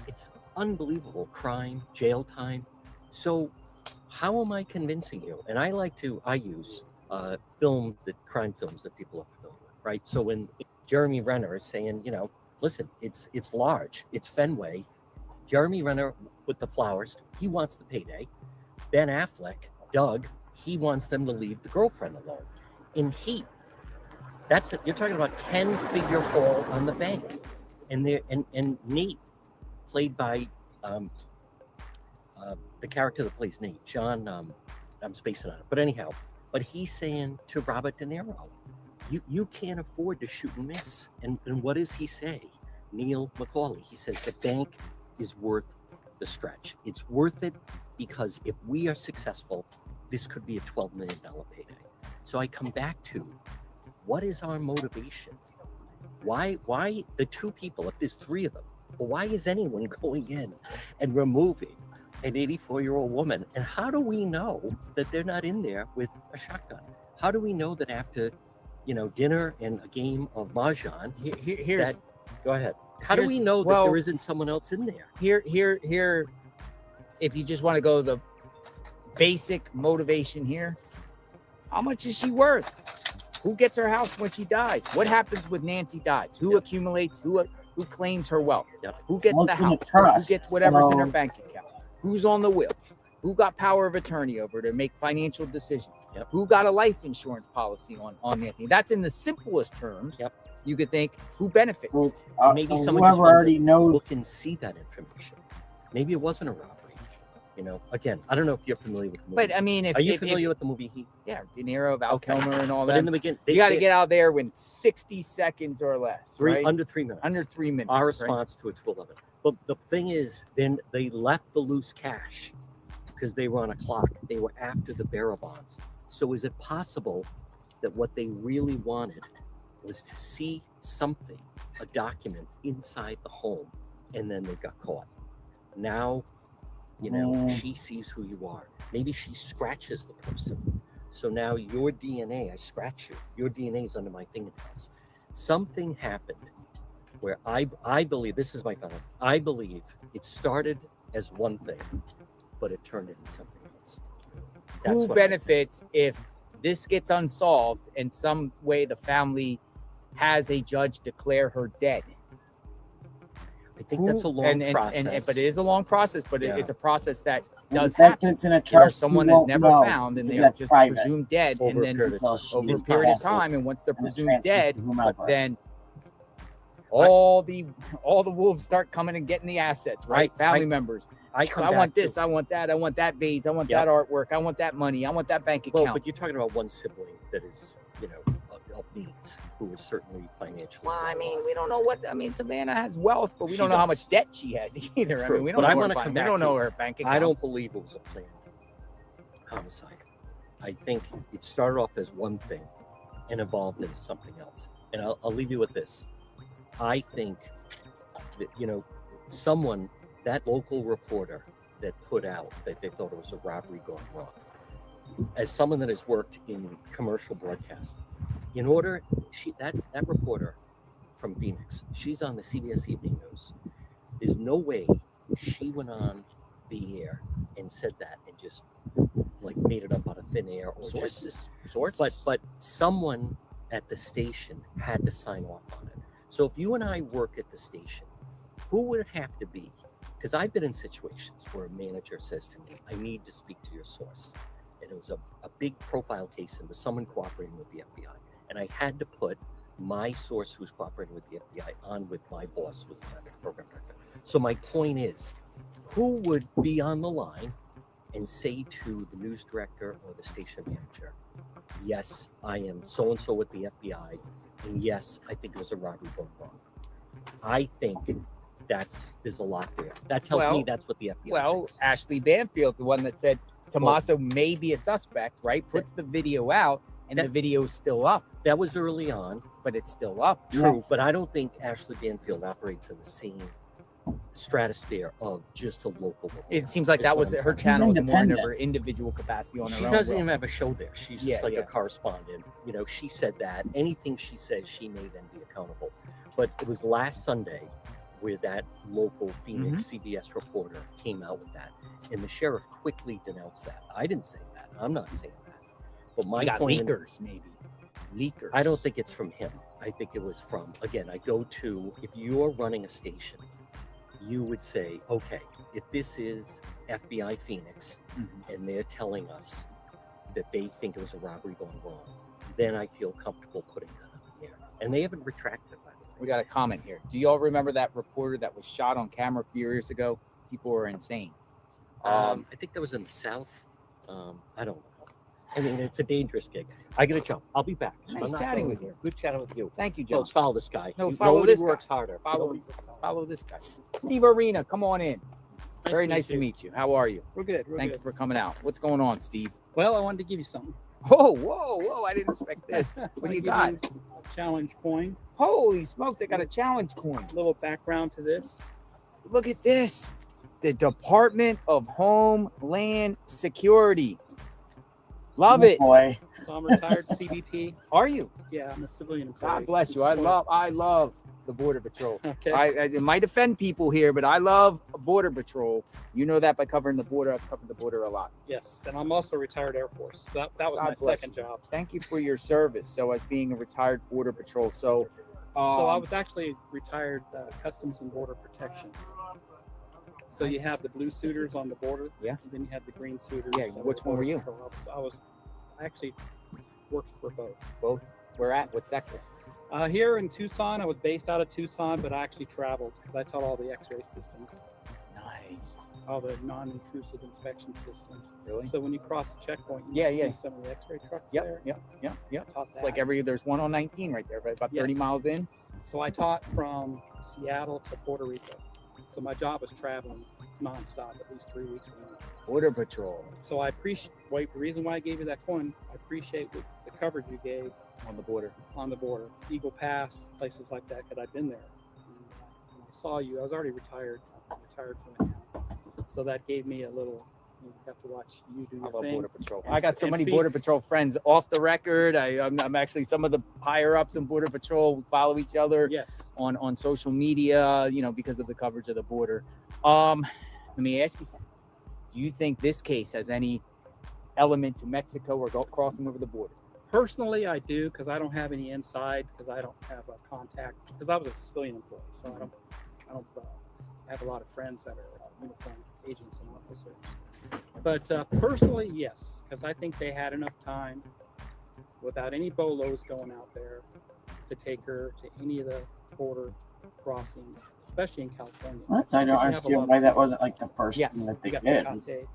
it's unbelievable crime, jail time. So how am I convincing you? And I use crime films that people are familiar with, right? So when Jeremy Renner is saying, you know, listen, it's large, it's Fenway. Jeremy Renner with the flowers, he wants the payday. Ben Affleck, Doug, he wants them to leave the girlfriend alone. In Heat, that's it. You're talking about 10-figure haul on the bank, and Nate, played by the character that plays Nate, John. I'm spacing on it, but anyhow, but he's saying to Robert De Niro, you can't afford to shoot and miss. And what does he say? Neil McCauley. He says the bank is worth the stretch. It's worth it because if we are successful, this could be a $12 million payday. So I come back to, what is our motivation? Why the two people, if there's three of them, well, why is anyone going in and removing an 84-year-old woman? And how do we know that they're not in there with a shotgun? How do we know that after, dinner and a game of mahjong, go ahead. How do we know that there isn't someone else in there? Here, if you just want to go the basic motivation here, how much is she worth? Who gets her house when she dies? What happens when Nancy dies? Who accumulates? Who claims her wealth? Who gets the house? Who gets whatever's in her bank account? Who's on the will? Who got power of attorney over to make financial decisions? Who got a life insurance policy on Nancy? That's in the simplest terms. You could think, who benefits? Maybe so someone whoever just already knows can see that information. Maybe it wasn't a robbery. Again, I don't know if you're familiar with the movie. But I mean, are you familiar with the movie Heat? Yeah, De Niro, Val Kilmer, and all that. But in the beginning, you got to get out there in 60 seconds or less. Right? Under 3 minutes. Under 3 minutes. Our response to a 211. But the thing is, then they left the loose cash because they were on a clock. They were after the bearer bonds. So is it possible that what they really wanted was to see something, a document inside the home, and then they got caught? Now, she sees who you are. Maybe she scratches the person. So now your DNA, I scratch you. Your DNA is under my fingernails. Something happened where I believe, this is my final, I believe it started as one thing, but it turned into something else. Who benefits if this gets unsolved and some way the family has a judge declare her dead? I think that's a long process. But it is a long process, but it's a process that does that happen. gets in a trust, Someone you is won't never know, found and because they're that's just private. presumed dead, Over and a then period of time. over a period of time, and once they're and it's presumed dead, transferred to whomever. then all the wolves start coming and getting the assets, right? Family members. I want this, I want that, I want that vase, I want that artwork, I want that money, I want that bank account. Well, but you're talking about one sibling that is, of needs, who is certainly financially. Well, I mean, we don't know Savannah has wealth, but we don't know how much debt she has either. True. I mean, we don't But know I want to come we back don't to know you. her bank account. I don't believe it was a planned homicide. I think it started off as one thing and evolved into something else. And I'll leave you with this. I think that, someone, that local reporter that put out that they thought it was a robbery gone wrong, as someone that has worked in commercial broadcast, that reporter from Phoenix. She's on the CBS Evening News. There's no way she went on the air and said that and just like made it up out of thin air or Sources. But someone at the station had to sign off on it. So if you and I work at the station, who would it have to be? Because I've been in situations where a manager says to me, I need to speak to your source. And it was a big profile case and was someone cooperating with the FBI. And I had to put my source who's cooperating with the FBI on with my boss, was the program director. So my point is, who would be on the line and say to the news director or the station manager, yes, I am so-and-so with the FBI, and yes, I think it was a robbery gone wrong. I think there's a lot there. That tells me that's what the FBI thinks. Ashley Banfield, the one that said Tommaso may be a suspect, right? Puts the video out, and the video's still up. That was early on. But it's still up. True, but I don't think Ashley Banfield operates in the same stratosphere of just a local. It seems like that was her channel was more in her individual capacity on her own. She doesn't even have a show there. She's just like yeah. a correspondent. You know, she said that anything she says, she may then be accountable. But it was last Sunday where that local Phoenix CBS reporter came out with that, and the sheriff quickly denounced that. I didn't say that. I'm not saying that. But my point, leakers, maybe. Leakers. I don't think it's from him. I think it was from, again, I go to, if you're running a station, you would say, okay, if this is FBI Phoenix and they're telling us that they think it was a robbery going wrong, then I feel comfortable putting that on the air. And they haven't retracted that. We got a comment here. Do y'all remember that reporter that was shot on camera a few years ago? People were insane. I think that was in the South. I don't know. I mean, it's a dangerous gig. I gotta jump. I'll be back. Nice chatting with you. Good chatting with you. Thank you, John. Folks, follow this guy. No, follow Nobody this guy. works harder. Follow this guy. Steve Arena, come on in. Very nice to meet you. How are you? We're good. Thank you for coming out. What's going on, Steve? Well, I wanted to give you something. Whoa! I didn't expect this. What do you got? A challenge coin. Holy smokes! I got a challenge coin. A little background to this. Look at this. The Department of Homeland Security. Love it. Boy. So I'm retired CBP. Are you? Yeah, I'm a civilian employee. God bless you. I love the Border Patrol. Okay. It might offend people here, but I love Border Patrol. You know that by covering the border. I've covered the border a lot. Yes, and I'm also retired Air Force. So that was my second job. Thank you for your service. So as being a retired Border Patrol, so I was actually retired Customs and Border Protection. So you have the blue suiters on the border. Yeah. And then you have the green suiters. Yeah. Which one were you? I actually worked for both. Both? Where at? What sector? Here in Tucson. I was based out of Tucson, but I actually traveled because I taught all the X-ray systems. Nice. All the non-intrusive inspection systems. Really? So when you cross the checkpoint, you see some of the X-ray trucks there. Yep. Taught It's that. like there's one on 19 right there, right? About 30 miles in. So I taught from Seattle to Puerto Rico. So my job was traveling nonstop, at least 3 weeks a month. Border Patrol. So I appreciate, the reason why I gave you that coin, I appreciate the coverage you gave on the border. Eagle Pass, places like that, because I've been there. And when I saw you, I was already retired. I'm retired from it now. So that gave me a little, you have to watch you do your I love thing. Border Patrol. I got so many Border Patrol friends off the record. I'm actually some of the higher ups in Border Patrol. We follow each other on social media, because of the coverage of the border. Let me ask you something. Do you think this case has any element to Mexico or crossing over the border? Personally, I do, because I don't have any inside, because I don't have a contact, because I was a civilian employee, so I don't have a lot of friends that are uniformed agents and officers. But personally, yes, because I think they had enough time without any bolos going out there to take her to any of the border crossings, especially in California. I don't understand why that wasn't like the first thing that they did.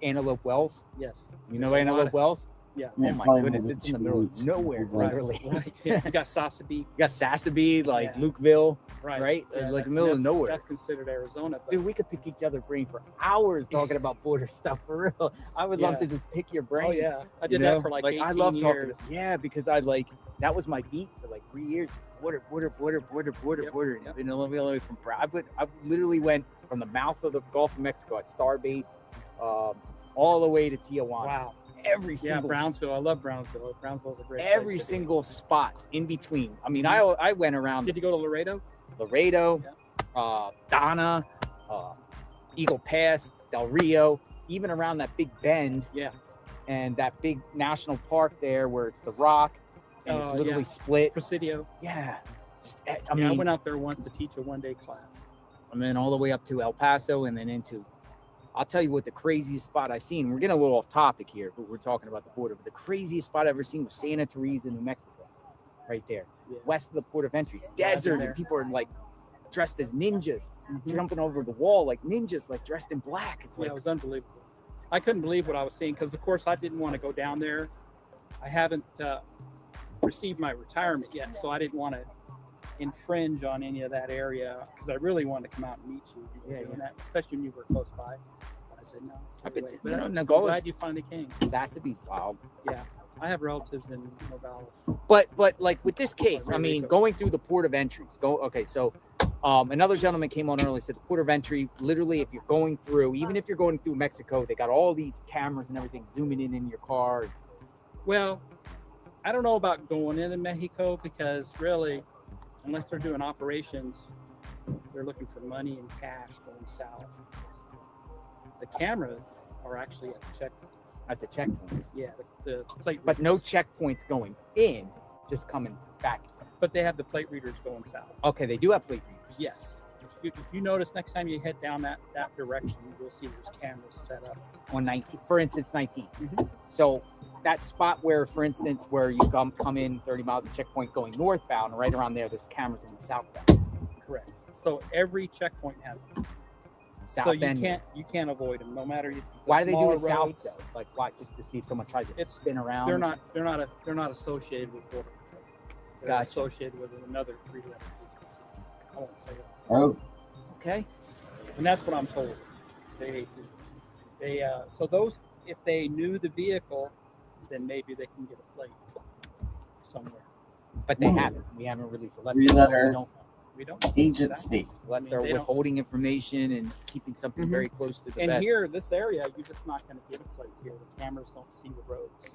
Antelope Wells? Yes. You know Antelope Wells? Yeah. Oh my goodness, it's in the middle of nowhere, literally. Right. Yeah. You got Sasabe. You got Sasabe, like Lukeville, right? Yeah, like the middle of nowhere. That's considered Arizona. But dude, we could pick each other's brain for hours talking about border stuff, for real. I would love to just pick your brain. Oh yeah, I did that for like 18 I love years. Talking. Yeah, because that was my beat for like 3 years. Border. Yep. Been all the way from I literally went from the mouth of the Gulf of Mexico at Starbase, all the way to Tijuana. Wow. every Yeah, single Brownsville. I love Brownsville. Brownsville's a great every place to be. single spot in between. I mean, I went around Did you go to Laredo? Laredo, Donna, Eagle Pass, Del Rio, even around that Big Bend. Yeah. And that big national park there where it's the Rock and it's literally split. Presidio. Yeah. Just, I mean, I went out there once to teach a one-day class. And then all the way up to El Paso and then into, I'll tell you what the craziest spot I've seen. We're getting a little off topic here, but we're talking about the border. But the craziest spot I've ever seen was Santa Teresa, New Mexico, right there, west of the port of entry. It's desert, and people are like dressed as ninjas, jumping over the wall like ninjas, like dressed in black. It's like, it was unbelievable. I couldn't believe what I was seeing because, of course, I didn't want to go down there. I haven't received my retirement yet, so I didn't want to infringe on any of that area because I really wanted to come out and meet you. That, especially when you were close by. I said no. I've been, but I'm glad you finally came. That's to be wild. Yeah, I have relatives in Nogales. But like with this case, I mean, going through the port of entries. So another gentleman came on earlier, said the port of entry, literally, if you're going through, even if you're going through Mexico, they got all these cameras and everything zooming in your car. Well, I don't know about going into Mexico because really, unless they're doing operations, they're looking for money and cash going south. The cameras are actually at the checkpoints. At the checkpoints? Yeah, the plate readers. But no checkpoints going in, just coming back. But they have the plate readers going south. Okay, they do have plate readers. Yes. If you notice, next time you head down that direction, you'll see there's cameras set up. On 19, for instance, 19. So that spot where, for instance, where you come in 30 miles of checkpoint going northbound, right around there, there's cameras in the southbound. Correct. So every checkpoint has them. South so end. you can't avoid them, no matter. Why do they do it roads, south though? Like why? Just to see if someone tries to spin around. They're not associated with border control. They're associated with another 3-letter agency. I won't say it. Oh. Okay. And that's what I'm told. They so those, if they knew the vehicle, then maybe they can get a plate somewhere. But they haven't. We haven't released a Three-letter we don't agency. Unless they're withholding information and keeping something very close to the and vest. here, this area, you're just not going to get a plate here. The cameras don't see the roads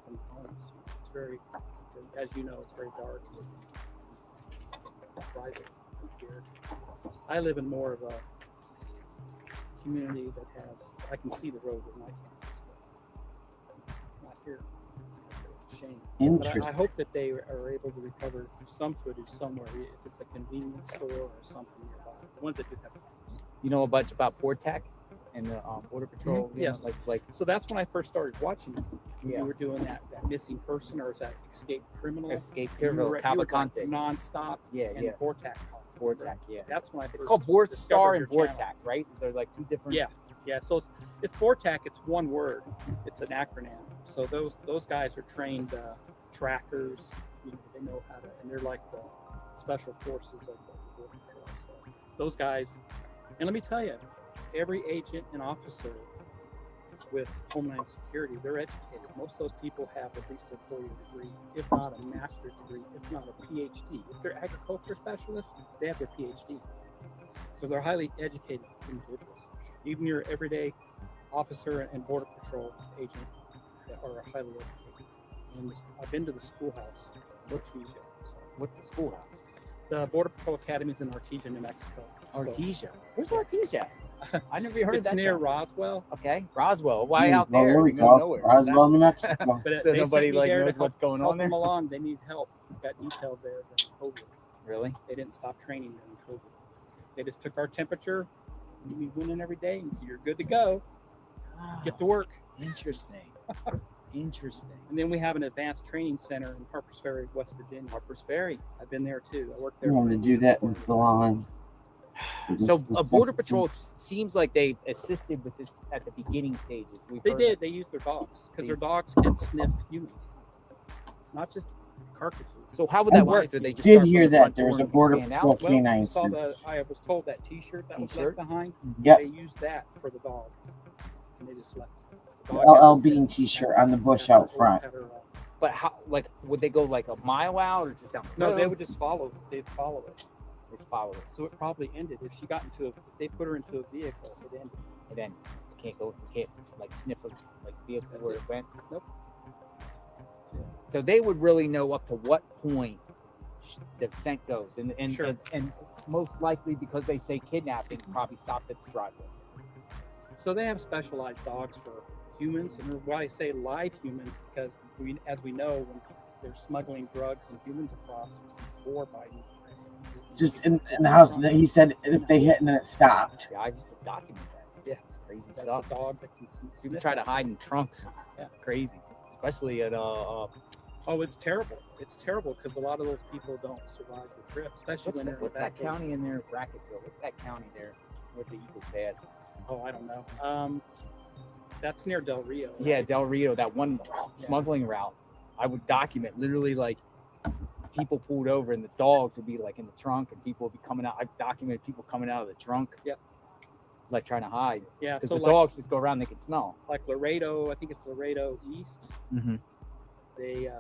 from homes. It's very, as you know, it's very dark and private here. I live in more of a community that has, I can see the road with my cameras. Not here. It's a shame. Interesting. But I hope that they are able to recover some footage somewhere, if it's a convenience store or something nearby. The ones that do have cameras. You know a bunch about Portac and the Border Patrol? You Yes. know, like so that's when I first started watching it. Yeah. You were doing that missing person, or is that escape criminal? Escape You were- criminal, you were Cavalcante. like nonstop. Yeah, and yeah. Portac. Portac, yeah. That's when I It's first called Bort discovered Star and your channel. Bortac, right? They're like two different. Yeah. So it's Portac. It's one word. It's an acronym. So those guys are trained trackers. You know, they know how to, and they're like the special forces of the Border Patrol. So those guys, and let me tell you, every agent and officer with Homeland Security, they're educated. Most of those people have at least a 4-year degree, if not a master's degree, if not a PhD. If they're agriculture specialists, they have their PhD. So they're highly educated individuals. Even your everyday officer and Border Patrol agent that are highly educated. And I've been to the schoolhouse, Artesia. What's the schoolhouse? The Border Patrol Academy is in Artesia, New Mexico. Artesia. Where's Artesia? I never heard It's that. near town. Roswell. Okay, Roswell. Why out there? There we Middle of go. nowhere. Roswell, New Mexico. But So they nobody sent me like there to knows what's going help on there. them along. They need help. Got detailed there during COVID. Really? They didn't stop training during COVID. They just took our temperature. We went in every day and said, "You're good to go. Get to work." Interesting. Interesting. And then we have an advanced training center in Harpers Ferry, West Virginia. Harpers Ferry. I've been there too. I worked I there. want to do that in Salon. So a Border Patrol seems like they assisted with this at the beginning stages. They did. They used their dogs because their dogs can sniff humans, not just carcasses. So how would that work? Did they just did start hear from the that front there's door a and Border expand Patrol out? canine saw service. I was told that T-shirt that was T-shirt? left behind. Yep. They used that for the dog, and they just left. The LL Bean T-shirt on the bush out front. But how? Like, would they go like a mile out or just down? No, they would just follow. They'd follow it. They'd follow it. So it probably ended if she got into. If they put her into a vehicle, it ended. And then can't go, you can't like sniff a like vehicle That's where it. it went. Nope. So they would really know up to what point the scent goes, and Sure. and most likely because they say kidnapping, probably stopped at the driveway. So they have specialized dogs for humans, and why I say live humans because as we know, when they're smuggling drugs and humans across before Biden. Just in the house that he said if they hit and then it stopped. Yeah, I used to document that. Yeah, It's crazy that's stuff. a dog that can People sniff try to out. hide in trunks. Yeah. Crazy, especially at Oh, it's terrible. It's terrible because a lot of those people don't survive the trip, especially when they're in the what's that back. county in there? Bracketville. What's that county there? Where the Eagles pass? Oh, I don't know. That's near Del Rio. Yeah, right? Del Rio, that one smuggling route. I would document literally like people pulled over and the dogs would be like in the trunk and people would be coming out. I've documented people coming out of the trunk. Yep. Like trying to hide. Yeah, Because so the like, dogs just go around, they can smell. like Laredo, I think it's Laredo East. Mm-hmm. They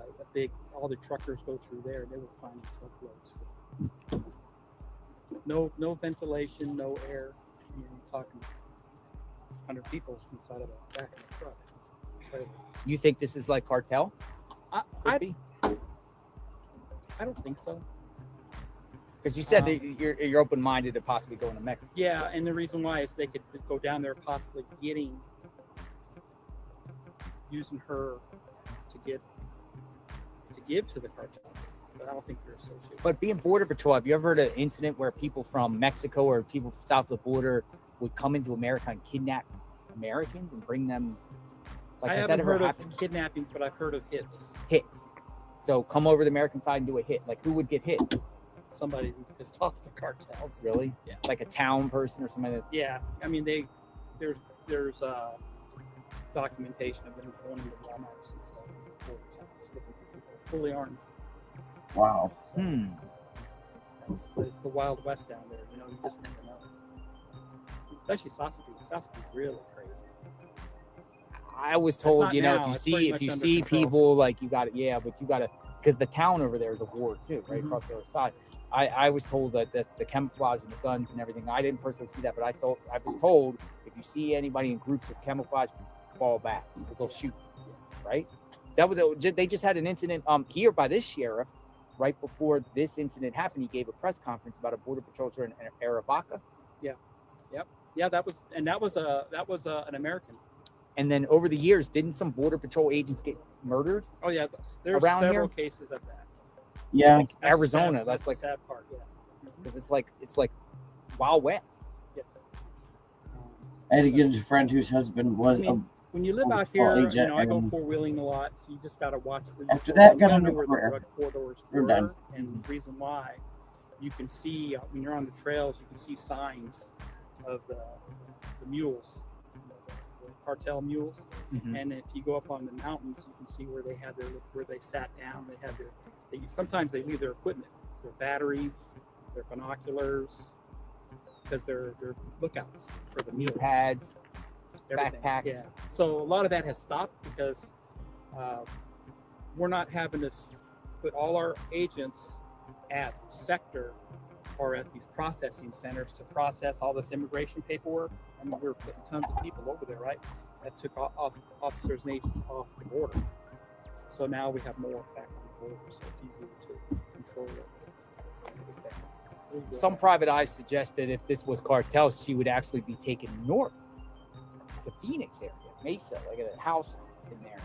all the truckers go through there. They were finding truckloads. No ventilation, no air. You're talking 100 people inside of the back of the truck. So You think this is like cartel? I don't think so. Because you said that you're open-minded to possibly going to Mexico. Yeah, and the reason why is they could go down there possibly using her to give to the cartels, but I don't think they're associated. But being Border Patrol, have you ever heard of an incident where people from Mexico or people south of the border would come into America and kidnap Americans and bring them? Like, I has that haven't ever heard happened? of kidnappings, but I've heard of hits. Hits. So come over the American side and do a hit. Like, who would get hit? Somebody who pissed off the cartels. Really? Yeah. Like a town person or somebody that's... Yeah, I mean there's documentation of them going into Walmarts and stuff, looking for people fully armed. Wow. It's the Wild West down there. You know, you just never know. Especially Sasapi. Sasapi's really crazy. I was It's told, not you know, now, if it's you pretty see much under control. people, like, you got to, but you got to, because the town over there is a war too, right? Mhm. Across the other side. I was told that that's the camouflage and the guns and everything. I didn't personally see that, but I was told if you see anybody in groups of camouflage, fall back because they'll shoot. Right? They just had an incident here by this sheriff right before this incident happened. He gave a press conference about a border patrol in Aravaca. Yeah, that was an American. And then over the years, didn't some border patrol agents get murdered? Oh yeah, there's Around several here? cases of that. Yeah. Like That's Arizona, the sad, that's like the sad part. Yeah. because it's like Wild West. Yes. I had to get a friend whose husband was I mean, when you live out Well, here, agent I go and- four-wheeling a lot, so you just got to watch where you After go. that, You got gotta a know new where the career. drug corridors We're were, done. and the reason why. You can see when you're on the trails, you can see signs of the mules, the cartel mules. Mhm. And if you go up on the mountains, you can see where they had where they sat down. They had sometimes they leave their equipment, their batteries, their binoculars, because they're lookouts for the mules. Pads, Everything. backpacks. Yeah. So a lot of that has stopped because we're not having to put all our agents at sector or at these processing centers to process all this immigration paperwork. I mean, we're putting tons of people over there, right? That took off officers and agents off the border. So now we have more back on the border, so it's easier to control it. Some private eyes suggested if this was cartel, she would actually be taken north to Phoenix area, Mesa, like at a house in there.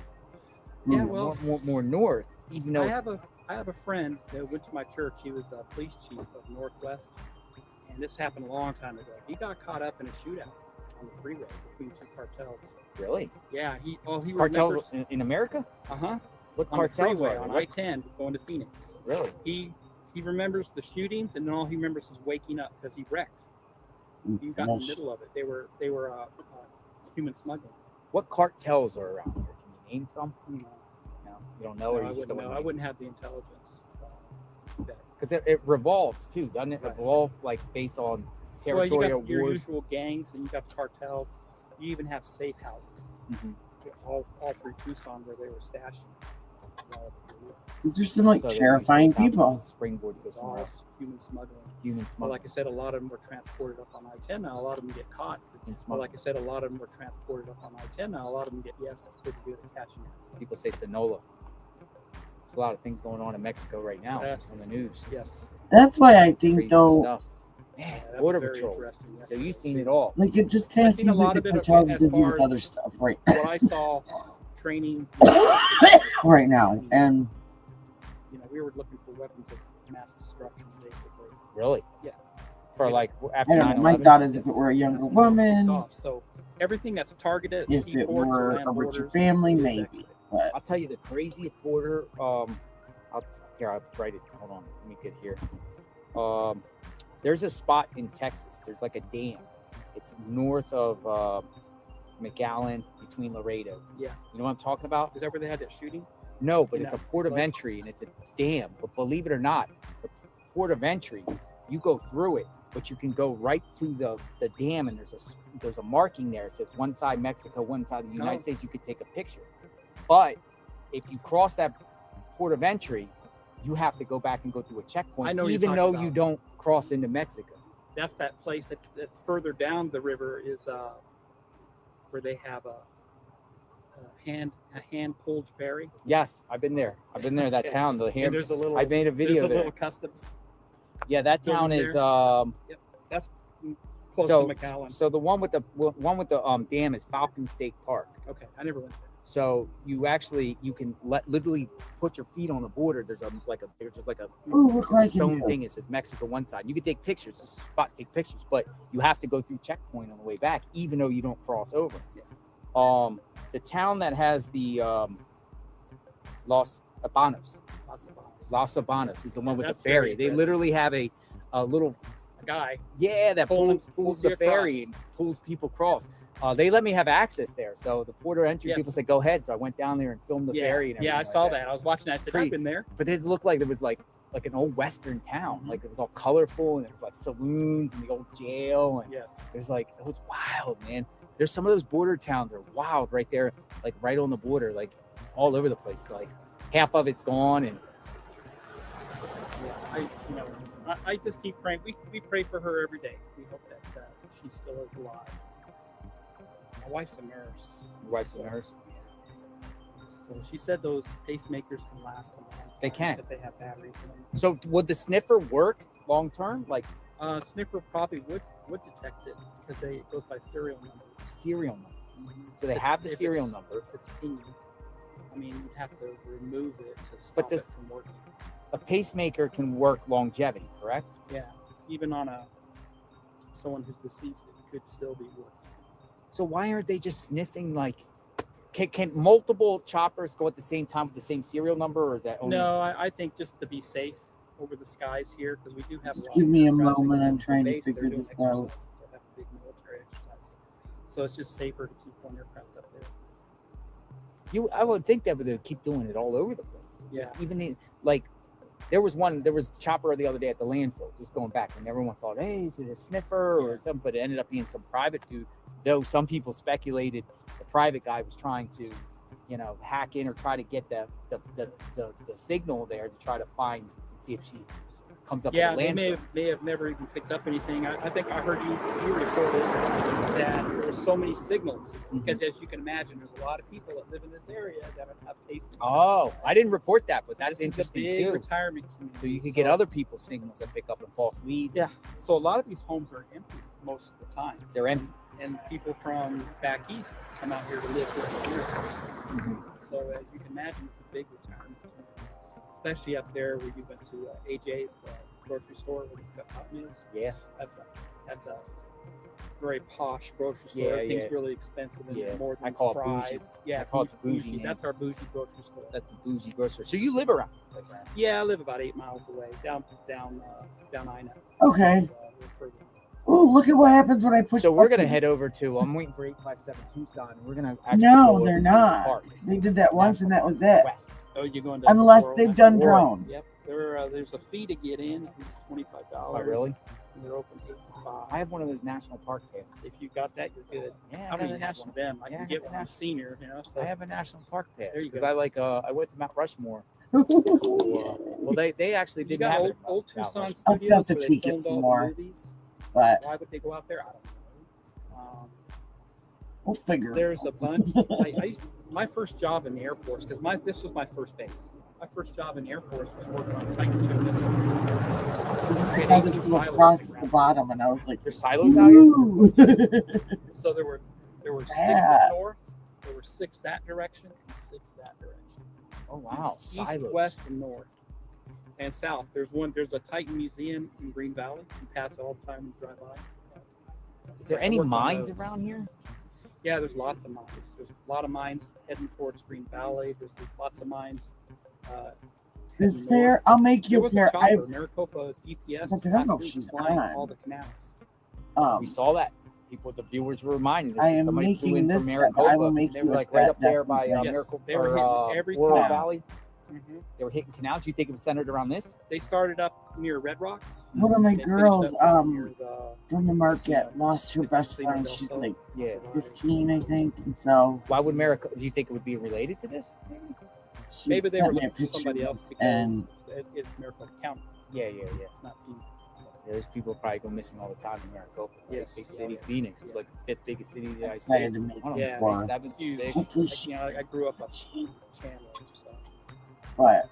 Yeah, well, more north, even though I have a friend that went to my church. He was a police chief of Northwest, and this happened a long time ago. He got caught up in a shootout on the freeway between two cartels. really Yeah, he cartels remembers. in America. Uh-huh. What On the cartels freeway are on there? I-10 going to Phoenix. Really? He remembers the shootings, and then all he remembers is waking up because he wrecked. He got in the middle of it. They were human smuggling. What cartels are around here? Can you name some? No, No, you don't know, no, or you I just wouldn't don't know. I wouldn't have the intelligence. because it revolves too, doesn't it? Right. Revolve like based on Well, you territorial got your wars. usual gangs, and you got cartels. You even have safe houses Mhm. all through Tucson where they were stashing. These are some like So they terrifying might say people. Springboard goes somewhere Dogs, else. human smuggling. Human But smuggling. like I said, a lot of them were transported up on I-10 now. A lot of them get caught. Human But smuggling. like I said, a lot of them were transported up on I-10 now. A lot of them get, yes, it's pretty good at catching that stuff. People say Sonola. There's a lot of things going on in Mexico right now Yes. on the news. Yes. That's why I think Crazy though, stuff. Man, Yeah, that was Border very Patrol. interesting. Yes. So you've seen it all. like it just kind of I've seen a seems lot like of the it cartel's as busy far with as other stuff right What I saw training right now. And you know, we were looking for weapons of mass destruction, basically. Really? Yeah. For like after I don't know. My 9/11? thought is if it were a younger That's when it kicked woman, off. So everything that's targeted at if it seaports or were land a richer borders family, is maybe. expedited. But I'll tell you the craziest border. I'll write it. Hold on, let me get here. There's a spot in Texas. There's like a dam. It's north of McAllen, between Laredo. Yeah. You know what I'm talking about? Is that where they had that shooting? No, but In it's a that port of place? entry and it's a dam. But believe it or not, the port of entry, you go through it, but you can go right to the dam, and there's a marking there. It says one side Mexico, one side the United Oh. States. You could take a picture. But if you cross that port of entry, you have to go back and go through a checkpoint, I know what you're even talking though you about. don't cross into Mexico. That's that place that's further down the river is where they have a hand pulled ferry. Yes, I've been there. I've been there. That Okay. town, the And hand. there's a little. I made a video There's a there. little customs. Yeah, that building town is there. That's close so to McAllen. so the one with the dam is Falcon State Park. Okay, I never went there. So you can literally put your feet on the border. There's just like a ooh, look like stone you. thing. It says Mexico one side. You can take pictures. This is a spot to take pictures, but you have to go through checkpoint on the way back, even though you don't cross over. The town that has the Los Habanos is the one with That's the ferry. very They impressive. literally have a little Guy. that Pulling pulls you the ferry across. and pulls people across. They let me have access there. So the port of entry Yes. people said, go ahead. So I went down there and filmed the ferry. And Yeah, I everything saw like that. I was watching that. I said, Pretty- I've been there. But this looked like it was like an old Western town. Mhm. Like it was all colorful and there was like saloons and the old jail. And Yes. it was wild, man. There's some of those border towns are wild right there, like right on the border, like all over the place. Like half of it's gone. And Yeah, I just keep praying. We pray for her every day. We hope that she still is alive. My wife's a nurse. your wife's a nurse. So she said those pacemakers can last a long time. They can. because they have batteries in them. So would the sniffer work long term? Like Sniffer probably would detect it because it goes by serial number. serial number. So they If have the it's- serial if number. It's in you. I mean, you'd have to remove it to stop But this- it from working. A pacemaker can work longevity, correct? Yeah, even on someone who's deceased, it could still be working. So why aren't they just sniffing? Like, can multiple choppers go at the same time with the same serial number, or is that only? No, I think just to be safe over the skies here, because we do have. Just a lot give of me a traffic moment, on I'm the trying to base. They're figure doing this out. exercises. They have a big military exercise, so it's just safer to keep one aircraft up there. I would think that would keep doing it all over the place. Yeah. Just even there was a chopper the other day at the landfill, just going back, and everyone thought, hey, is it a sniffer or something? But it ended up being some private dude. Though some people speculated the private guy was trying to, hack in or try to get the signal there to try to find and see if she comes up. Yeah, with the they landfill. may have never even picked up anything. I think I heard you reported that there were so many signals because, as you can imagine, there's a lot of people that live in this area that have pacemakers. Oh, I didn't report that, but that's This is a interesting big too. retirement community. So you could get other people's signals that pick up and false leads. Yeah. So a lot of these homes are empty most of the time, They're empty. and people from back east come out here to live right here. Mm-hmm. So as you can imagine, it's a big retirement community, especially up there where you went to AJ's, the grocery store where the cotton is. Yeah. That's a very posh grocery store. Yeah, Everything's yeah. really expensive and Yeah, more than I call it fries. bougie. Yeah, I call it the bougie name. That's our bougie grocery store. That's the bougie grocery. So you live around. Yeah, I live about 8 miles away, down I-9. Okay. We're further. Oh, look at what happens when I push. So we're gonna buttons. head over to. I'm waiting for 857 Tucson. And we're gonna actually No, go over they're to the not. park. They did that once, and that was it. West. Oh, you're going to Unless Squirrel they've Nest? done Squirrel. drones. Yep, there's a fee to get in, at least $25. Oh, really? and they're open 8 to 5. I have one of those national park passes. If you got that, you're good. Yeah, I I don't have even a have national. one of them. I Yeah, can I get have a one. I'm a national- senior, you know. So I have a national park pass There you because go. I like I went to Mount Rushmore. Well, they actually you didn't got have old, it. at old Mount Tucson Rushmore. I'll still have studios to where they tweak it filmed some all more. the movies. But Why would they go out there? I don't know. we'll figure it There's out. a bunch. My first job in the Air Force, because this was my first base. My first job in the Air Force was working on Titan II missiles. I saw this little cross at the bottom, and I was like, There's silos out here. "Ooh." So there were 6 Yeah. up north, there were 6 that direction, and 6 that direction. Oh wow, East, silos. west, and north, and south. There's a Titan Museum in Green Valley. You pass it all the time when you drive by. Is there I any worked on mines those. around here? Yeah, there's lots of mines. There's a lot of mines heading towards Green Valley. There's lots of mines. Is heading there? north. I'll make There you a was a pair. chopper, Maricopa DPS. But I don't know last if week she's flying on. all the canals. We saw that. The viewers were reminded us. I am somebody flew making in from this. Maricopa. I will make They you were a like right set, up there by definitely. Yes, Maricopa they were or hitting every Laurel canal. Valley. Mhm. They were hitting canals. Do you think it was centered around this? They started up near Red Rocks. One of my and they finished girls, up down near the from the market, casino. lost her best Casino friend. del She's Sol. like Yeah. 15, I think, and so Why would Maricopa? Do you think it would be related to this? she Maybe they sent were me a looking for somebody picture, else and because it's Maricopa County. Yeah. It's not Phoenix. Yeah, there's people probably go missing all the time in Maricopa. Right? Yes. Big city, Phoenix is like the 5th biggest city in the United excited States. to make I don't it Yeah. for her. 7th, Huge. 6th. Hopefully, I grew up in Chandler, so. but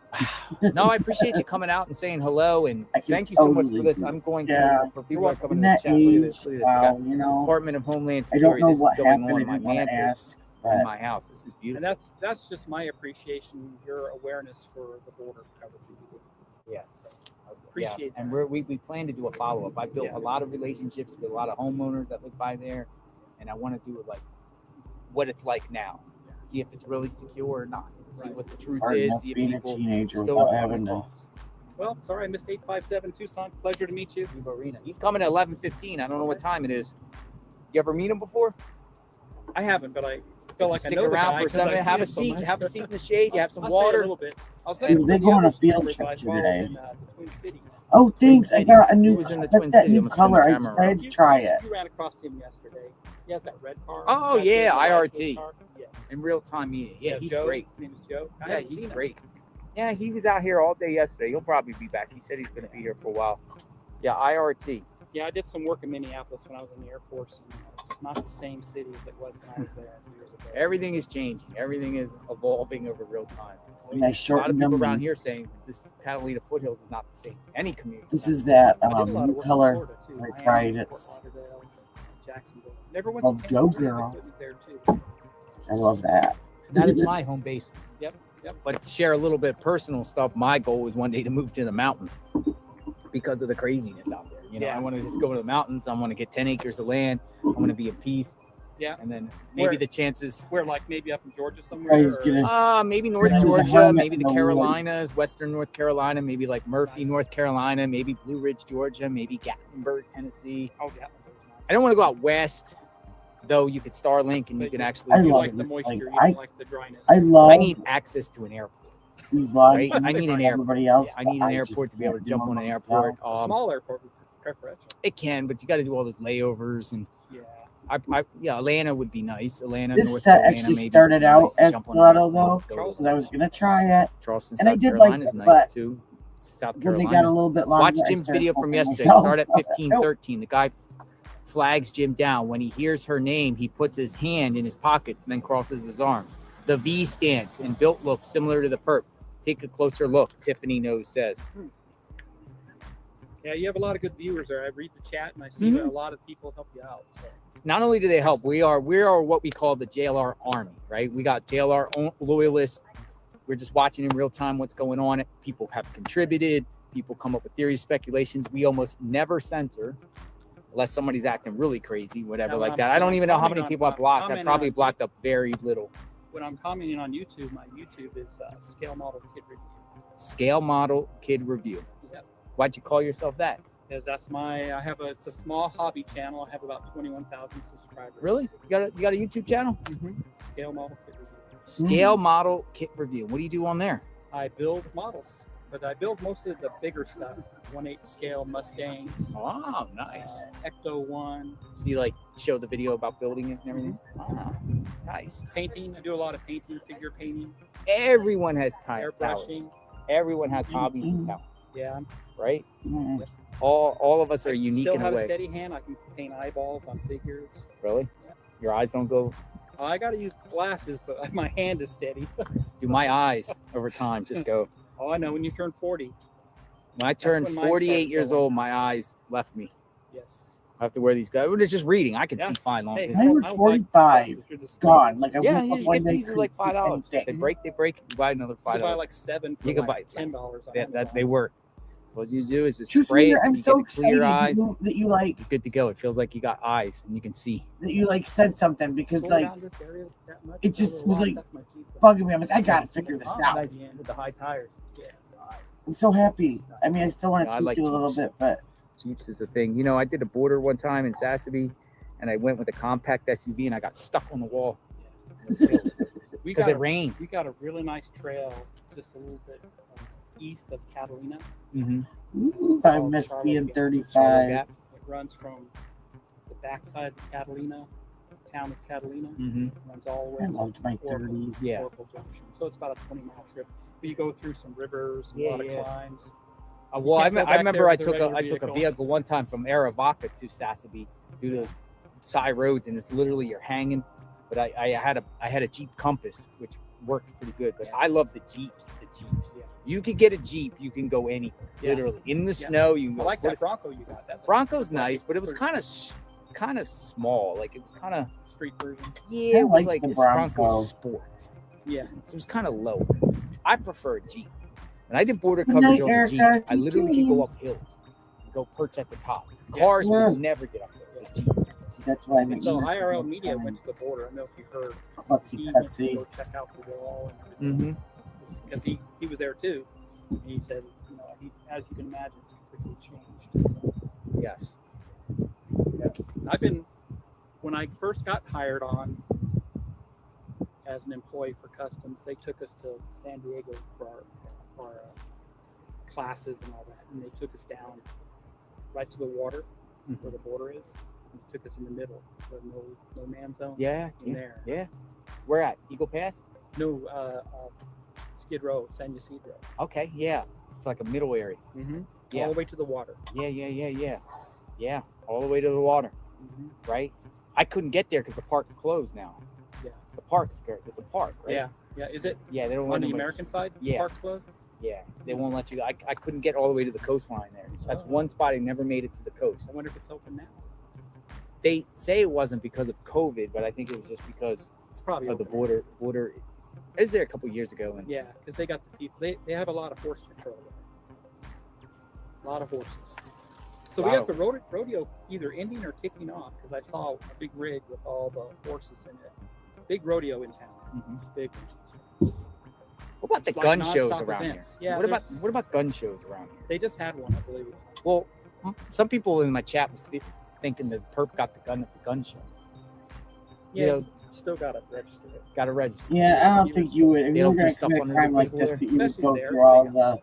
No, I appreciate you coming out and saying hello, and I can thank you so much totally for this. do I'm this. going Yeah. to, for people that are coming in to the that chat, look at age, this. Look at this. Got you know, Department of Homeland I don't Security. know This is what going happened. on I in my didn't want to mantle ask, in but my house. This is And beautiful. that's just my appreciation, your awareness for the border coverage. Yeah. So I appreciate And that. we plan to do a follow up. I built Yeah. a lot of relationships with a lot of homeowners that live by there, and I want to do it like what it's like now. See if it's really secure or not. See Right. what the truth hard is. enough See if being a people teenager still without want having to. calls. Well, sorry I missed 857 Tucson. Pleasure to meet you. Arena. He's coming at 11:15. I don't know what time it is. You ever meet him before? I haven't, but I feel like I Stick know the around guy for a 'cause I second. see Have a him so seat. much. Have a seat in the shade. You have some I'll stay a water. little bit. I was Hey, looking they for the go on a other field subscriber I trip followed today. in, the Twin Cities. Oh, thanks! I got a He new. was in the That's Twin that City. new I'm gonna spin the color. I camera decided to You- try it. You ran across him yesterday. He has that red car. Oh, That's yeah, the light IRT. car. Yes. In real time meeting. Yeah, he's Joe. great. His name is Joe. I Yeah, haven't he's seen him. great. Yeah, he was out here all day yesterday. He'll probably be back. He said he's going to be here for a while. Yeah, IRT. Yeah, I did some work in Minneapolis when I was in the Air Force. And it's not the same city as it was when I was there years ago. Everything is changing. Everything is evolving over real time. And I A lot of shortened people them. around here saying this Catalina foothills is not the same. Any community. This is that I did a lot of new work in color. Florida, too. I Miami, tried it. Fort Lauderdale, Jacksonville. Never went Oh, to go Tampa. I girl. went there too. I love that. That is my home base. Yep. But to share a little bit of personal stuff, my goal is one day to move to the mountains because of the craziness out there. You know, Yeah. I want to just go to the mountains. I want to get 10 acres of land. I want to be in peace. Yeah. And then maybe Where- the chances, We're like maybe up in Georgia somewhere. I was or- gonna- maybe North Maybe the Georgia, Hermit maybe the in the Carolinas, Western North Carolina, maybe like Murphy, Nice. North Carolina, maybe Blue Ridge, Georgia, maybe Gatlinburg, Tennessee. Oh, yeah. I don't want to go out west, though. You could Starlink and you But can you- actually. I You love like the this, moisture. like, You I- don't like the dryness. I love I need access to an airport. these vlogs. Right? I need an airport. Everybody else. I need but an just airport to be able to can't jump do on an it airport. A small airport would be preferential. It can, but you got to do all those layovers and. Yeah. Yeah, Atlanta would be nice. Atlanta, This North set Carolina, actually maybe started would be out nice to as jump on an stiletto, airport, though, go to because I was gonna try it, Charleston, and I South did like Carolina is it, nice but too. South when Carolina. they got a little bit longer, Watch I Jim's started video from poking yesterday. myself. Start at I was like, 15:13. The guy flags Jim down. When he hears her name, he puts his hand in his pockets and then crosses his arms. The V stance and built look similar to the Perp. Take a closer look. Tiffany Knows says. Yeah, you have a lot of good viewers there. I read the chat and I see that a lot of people help you out. So. Not only do they help, we are what we call the JLR army, right? We got JLR loyalists. We're just watching in real time what's going on. People have contributed. People come up with theories, speculations. We almost never censor unless somebody's acting really crazy, whatever Yeah, like when that. I'm- I don't even know how when I'm many people I commenting blocked. I on- probably blocked up very little. When I'm commenting on YouTube, my YouTube is Scale Model Kid Review. Scale Model Kid Review. Yep. Why'd you call yourself that? Because that's it's a small hobby channel. I have about 21,000 subscribers. Really? You got a YouTube channel? Mm-hmm. Scale Model Kid Review. Scale Model Kit Review. What do you do on there? I build models. but I build most of the bigger stuff. 1/8 scale Mustangs, Oh, nice. Ecto 1, So you like show the video about building it and everything? Ah, nice. painting. I do a lot of painting, figure painting, Everyone has talents. airbrushing. Everyone has hobbies and talents, Yeah, right? Mm. All of us are unique still in a have a way. steady hand. I can paint eyeballs on figures. Really? Yeah. Your eyes don't go. I got to use glasses, but my hand is steady. Do my eyes over time just go? Oh, I know. When you turn 40, When I turned when mine 48 started years going. old, my eyes left me. yes. I have to wear these guys. It's just reading. I can Yeah. see fine long Hey, distance. Mine was I don't buy 45. glasses through the store. Gone. Like I Yeah, woke you up just one get day, these for like couldn't see $5. They anything. break. You buy another You can buy $5. like 7 for You can like buy- $10. on That they Amazon. work. What you do is just Truth spray be it. I'm you so get to clear excited eyes. that you like You're good to go. It feels like you got eyes and you can see. said something because Go like around this area that much, it go to just a was lot, like that's my Jeep. bugging me. I'm like, I gotta figure this Oh, out. nice, yeah, with the high tires. Yeah. I'm so happy. I mean, I still want Yeah, to I tweak like it a little Jeeps. bit, but Jeeps is the thing. You know, I did a border one time in Sassabee, and I went with a compact SUV, and I got stuck on the wall We because got it a, rained. we got a really nice trail just a little bit east of Catalina. Mm-hmm. ooh, I called miss Charlotte being Gap. 35. It runs from the backside of Catalina, town of Catalina, Mm-hmm. runs all the way I to loved my Oracle, 30s. Yeah. Oracle Junction. So it's about a 20-mile trip. But you go through some rivers, a Yeah, lot of yeah. climbs. Well, can't go I back remember there I with a took a regular vehicle one time from Aravaca to Sassabee through those side roads, and it's literally you're hanging. But I had a Jeep Compass, which worked pretty good. But I love the Jeeps. Yeah. You could get a Jeep, you can go anywhere. Yeah. Literally in the Yeah. snow, you can I go. like that Bronco you got. That's Bronco's like nice, but it was pretty- kind of small. Like it was kind of street version. yeah, it was like like the this Bronco. Bronco Sport. Yeah. So it was kind of low. I prefer a Jeep. When I did border Good coverage night, on the Jeep, Erica. I literally could go up Dreams. hills, go perch at the top. Cars Yeah. would never get up there. The Jeep. See, that's why I'm And so IRL Media went to the border. I don't know if you heard. Klutzy He went to Putsy. go check out the wall and everything. Because he was there too. And he said, you know, as you can imagine, it's quickly changed. So, Yes. I've been, when I first got hired on as an employee for customs, they took us to San Diego for our classes and all that. And they took us down right to the water where the border is. And took us in the middle, the no man zone. Yeah. In there. Yeah. Where at? Eagle Pass? No, Skid Row, San Ysidro. Okay. Yeah. It's like a middle area. Mm-hmm. Yeah. All the way to the water. Yeah. All the way to the water. Mm-hmm. Right. I couldn't get there because the park's closed now. Yeah. The park's the park, right? Yeah. Yeah. Is it Yeah. They don't on want the nobody- American side? Yeah. Park's closed? Yeah. They won't let you. I couldn't get all the way to the coastline there. That's one spot I never made it to the coast. I wonder if it's open now. They say it wasn't because of COVID, but I think it was just because It's probably of the open. border. I was there a couple years ago, and Yeah, because they got the people. They have a lot of horse control there. A lot of horses. So we Wow. have the rodeo either ending or kicking off because I saw a big rig with all the horses in it. Big rodeo in town. Big. what about the It's like gun shows nonstop around events. here? Yeah, What about gun shows around here? They just had one, I believe. Well, some people in my chat was thinking that Perp got the gun at the gun show. Yeah, You know, still got to register it. got to register. Yeah, I don't think you would. If They you were don't do going to stuff commit a under crime the like people this, there. that you would Especially go there, through they all got- the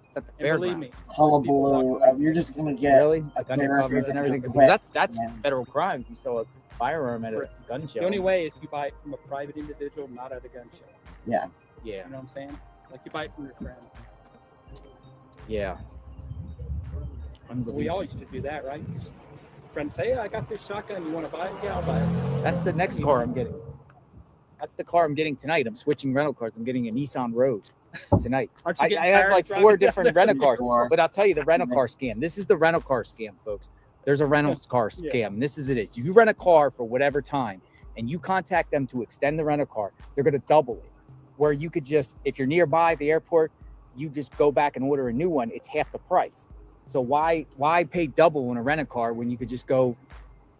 It's at the And believe me, fairgrounds. hullabaloo. You're just going to get. Really? Like undercovers and everything? Because that's man. federal crime. If you sell a firearm at a Correct. gun show. the only way is you buy it from a private individual, not at a gun show. Yeah. Yeah. You know what I'm saying? Like you buy it from your friend. Yeah. We Unbelievable. all used to do that, right? Just friends say, "Yeah, I got this shotgun. You want to buy it? Yeah, I'll buy it." That's the next car I'm getting. That's the car I'm getting tonight. I'm switching rental cars. I'm getting a Nissan Rogue tonight. Aren't you I getting have tired like of driving 4 down different there? rental cars. Four. But I'll tell you the rental car scam. This is the rental car scam, folks. There's a rental car Yeah. scam. And this is it. You rent a car for whatever time and you contact them to extend the rental car. They're going to double it. Where you could just, if you're nearby the airport, you just go back and order a new one. It's half the price. So why pay double on a rental car when you could just go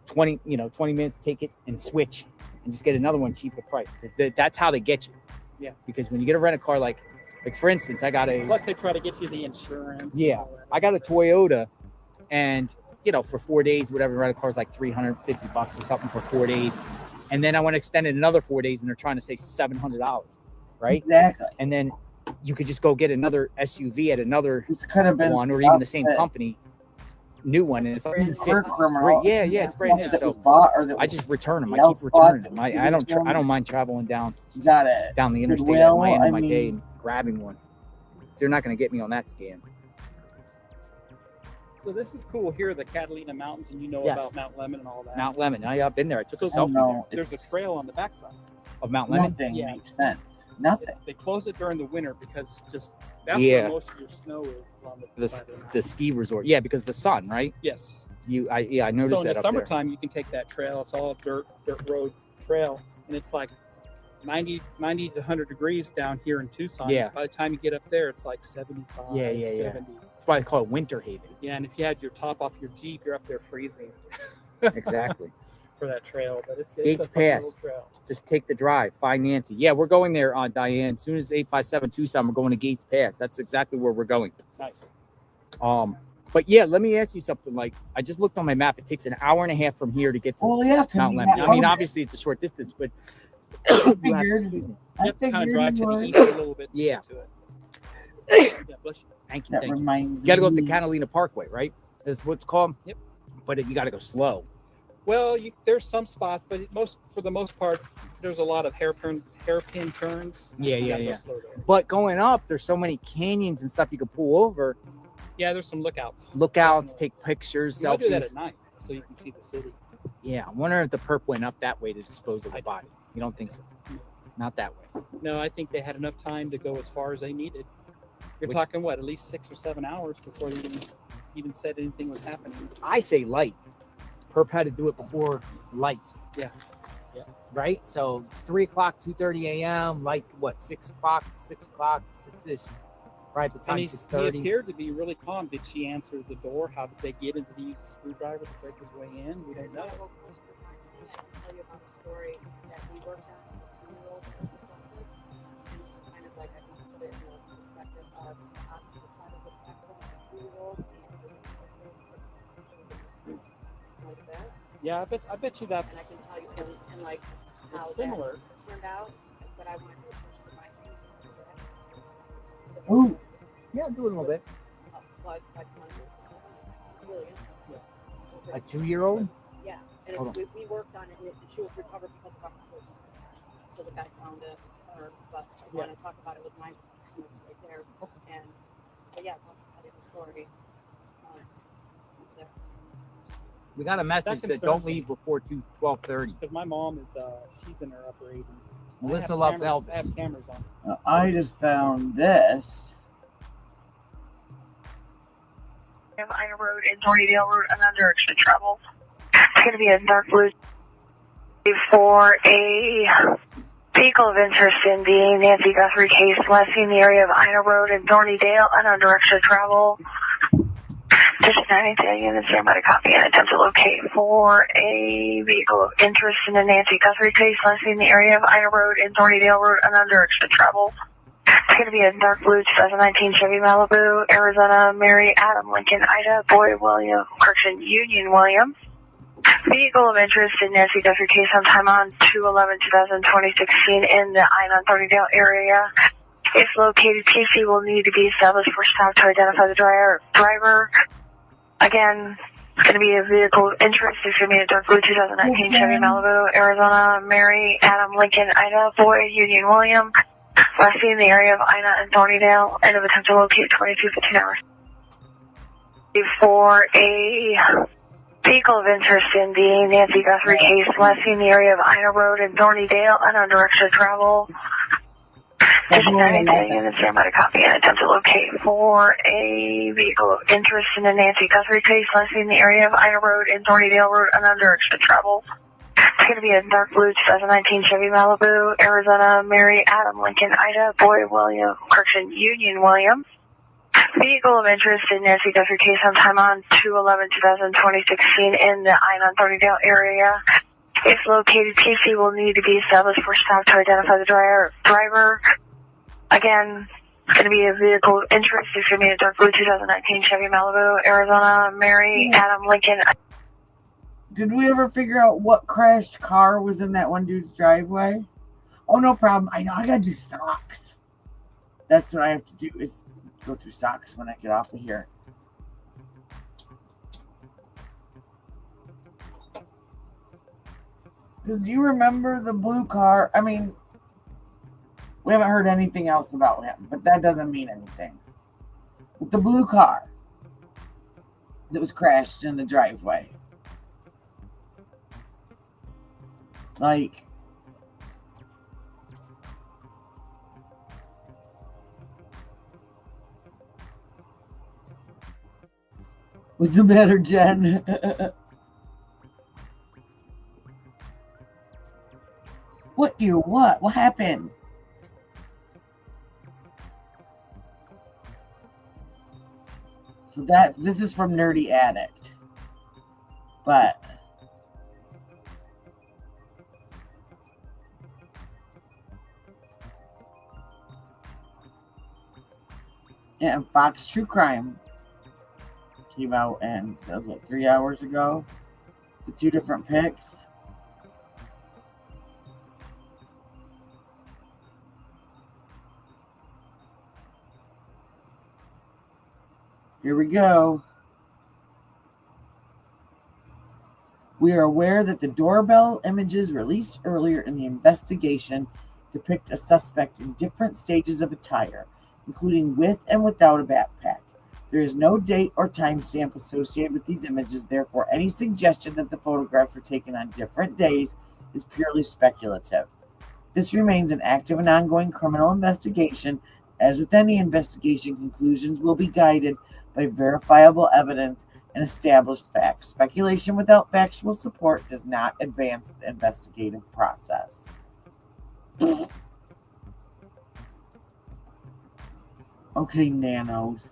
20 minutes, take it and switch and just get another one cheaper price? That's how they get you. Yeah. Because when you get a rental car, like for instance, I got a Plus, they try to get you the insurance. and Yeah. all that. I got a Toyota, and for 4 days, whatever, the rental car is like $350 or something for 4 days, and then I want to extend it another 4 days, and they're trying to say $700, right? Exactly. And then you could just go get another SUV at another This could have been one, or even the stuff same that company, new one, and it's like is 50. for criminal. Yeah, it's brand new. That was So bought or that I was just return them. I else keep bought returning them. that I was don't. I don't mind traveling down you got it. the interstate Goodwill, at my end I of my day mean- and grabbing one. They're not going to get me on that scam. So this is cool here, the Catalina Mountains, and you know Yes. about Mount Lemon and all that. Mount Lemon. I've been there. I took a So selfie no. there There's a trail on the backside. of Mount Lemon. Nothing Yeah. makes sense. Nothing. They close it during the winter because it's just that's Yeah. where most of your snow is on the side of the The ski resort. Yeah, because the sun, right? Yes. I noticed So in that the up summertime, you can take that trail. It's all dirt road trail, and it's like 90 to 100 degrees down here in Tucson. Yeah. By the time you get up there, it's like 75, there. Yeah. 70. That's why they call it Winter Haven. Yeah, and if you had your top off your Jeep, you're up there freezing Exactly. for that trail. But it's Gates a fun little Pass. trail. Just take the drive. Find Nancy. Yeah, we're going there, Diane. As soon as 857 Tucson, we're going to Gates Pass. That's exactly where we're going. Nice. But yeah, let me ask you something. Like, I just looked on my map. It takes an hour and a half from here to get to Well, yeah, because Mount Lemon. I mean, obviously it's a short distance, but I you have, figured. excuse me. I You have to kind of figured drive you to the would. east a little bit. To Yeah. get to it. Yeah, bless you. Thank you. That Thank you. reminds You got to go up the me. Catalina Parkway, right? That's what it's called. Yep. But you got to go slow. Well, there's some spots, but for the most part, there's a lot of hairpin turns. Yeah, You yeah, gotta go yeah. slow there. But going up, there's so many canyons and stuff you can pull over. Yeah, there's some lookouts. Lookouts, Definitely. take pictures, You want to do that selfies. at night so you can see the city. Yeah, I wonder if the perp went up that way to dispose of the body. You don't think so? Not that way. No, I think they had enough time to go as far as they needed. You're Which- talking what, at least 6 or 7 hours before they even said anything was happening. I say light. Perp had to do it before light. Yeah. Yeah. Right? So it's 3 o'clock, 2:30 a.m. Light, what, 6 o'clock, 6-ish. Right, the And time he 6:30. appeared to be really calm. Did she answer the door? How did they get in? Did he use a screwdriver to break his way in? We don't know. I'll tell you about a story that we worked on with a 2-year-old and just kind of like I think put it in the perspective of the opposite side of the spectrum, a 2-year-old and the resources like that. Yeah, I bet you that's And I can tell you and like how it's similar. that turned out, but I want to push the mic. Ooh. Yeah, do it a little bit. Like really interesting. Super A 2-year-old? Yeah, and Hold it's, we worked on it, and she was recovered because of our post. So the guy found it, but I want to talk about it with my right there. And but yeah, I'll tell you the story. There. We got a message that concerns don't me. leave before 12:30. Because my mom is, she's in her upper 80s. Melissa I have loves cameras- Elvis. I have cameras on. I just found this. Ina Road and Tornado Route and under extra travel. It's going to be a dark blue for a vehicle of interest in the Nancy Guthrie case, lessee in the area of Ina Road and Thornydale and under extra travel. Just 90 units there, might copy and attempt to locate for a vehicle of interest in the Nancy Guthrie case, lessee in the area of Ina Road and Thornydale Route and under extra travel. It's going to be a dark blue 2019 Chevy Malibu, Arizona, Mary, Adam, Lincoln, Ida, Boy, William, Correction, Union, William. Vehicle of interest in Nancy Guthrie case sometime on 2/11/2016 in the I-930 area. If located, TC will need to be established for stop to identify the driver. Again, it's going to be a vehicle of interest. It's going to be a dark blue 2019 Chevy Malibu, Arizona, Mary, Adam, Lincoln, Ida, Boy, Union, William. Lastly, in the area of Ina and Thornydale, end of attempt to locate 22:15 hours. For a vehicle of interest in the Nancy Guthrie case, lastly in the area of Ina Road and Thornydale and under extra travel. Just 90 units there, might copy and attempt to locate for a vehicle of interest in the Nancy Guthrie case, lastly in the area of Ina Road and Thornydale Road and under extra travel. It's going to be a dark blue 2019 Chevy Malibu, Arizona, Mary, Adam, Lincoln, Ida, Boy, William, Correction, Union, William. Vehicle of interest in Nancy Guthrie case sometime on 2/11/2016 in the I-930 area. If located, TC will need to be established for stop to identify the driver. Again, it's going to be a vehicle of interest. It's going to be a dark blue 2019 Chevy Malibu, Arizona, Mary, Adam, Lincoln. Did we ever figure out what crashed car was in that one dude's driveway? Oh, no problem. I know. I got to do socks. That's what I have to do is go through socks when I get off of here. Because you remember the blue car? I mean, we haven't heard anything else about him, but that doesn't mean anything. With the blue car that was crashed in the driveway. Like, what's the matter, Jen? What you? What? What happened? So this is from Nerdy Addict. But yeah, and Fox True Crime came out and that was what, 3 hours ago. The 2 different picks. Here we go. We are aware that the doorbell images released earlier in the investigation depict a suspect in different stages of attire, including with and without a backpack. There is no date or timestamp associated with these images, therefore any suggestion that the photographs were taken on different days is purely speculative. This remains an active and ongoing criminal investigation. As with any investigation, conclusions will be guided by verifiable evidence and established facts. Speculation without factual support does not advance the investigative process. Okay, nanos.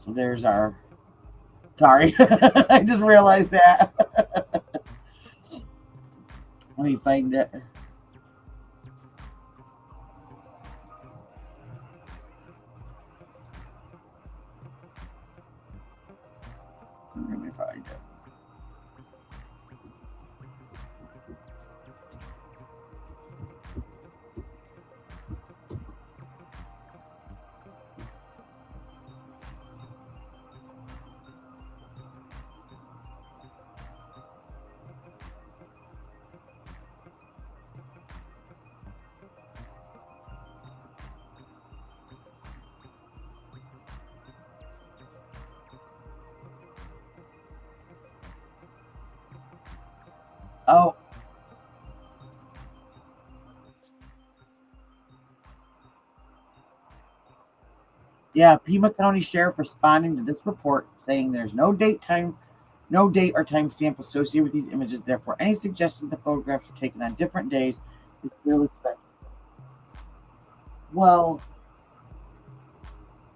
So there's our... Sorry, I just realized that. Let me find it. Let me find it. Oh. Yeah, Pima County Sheriff responding to this report saying there's no date or time stamp associated with these images. Therefore, any suggestion that the photographs were taken on different days is purely speculative. Well,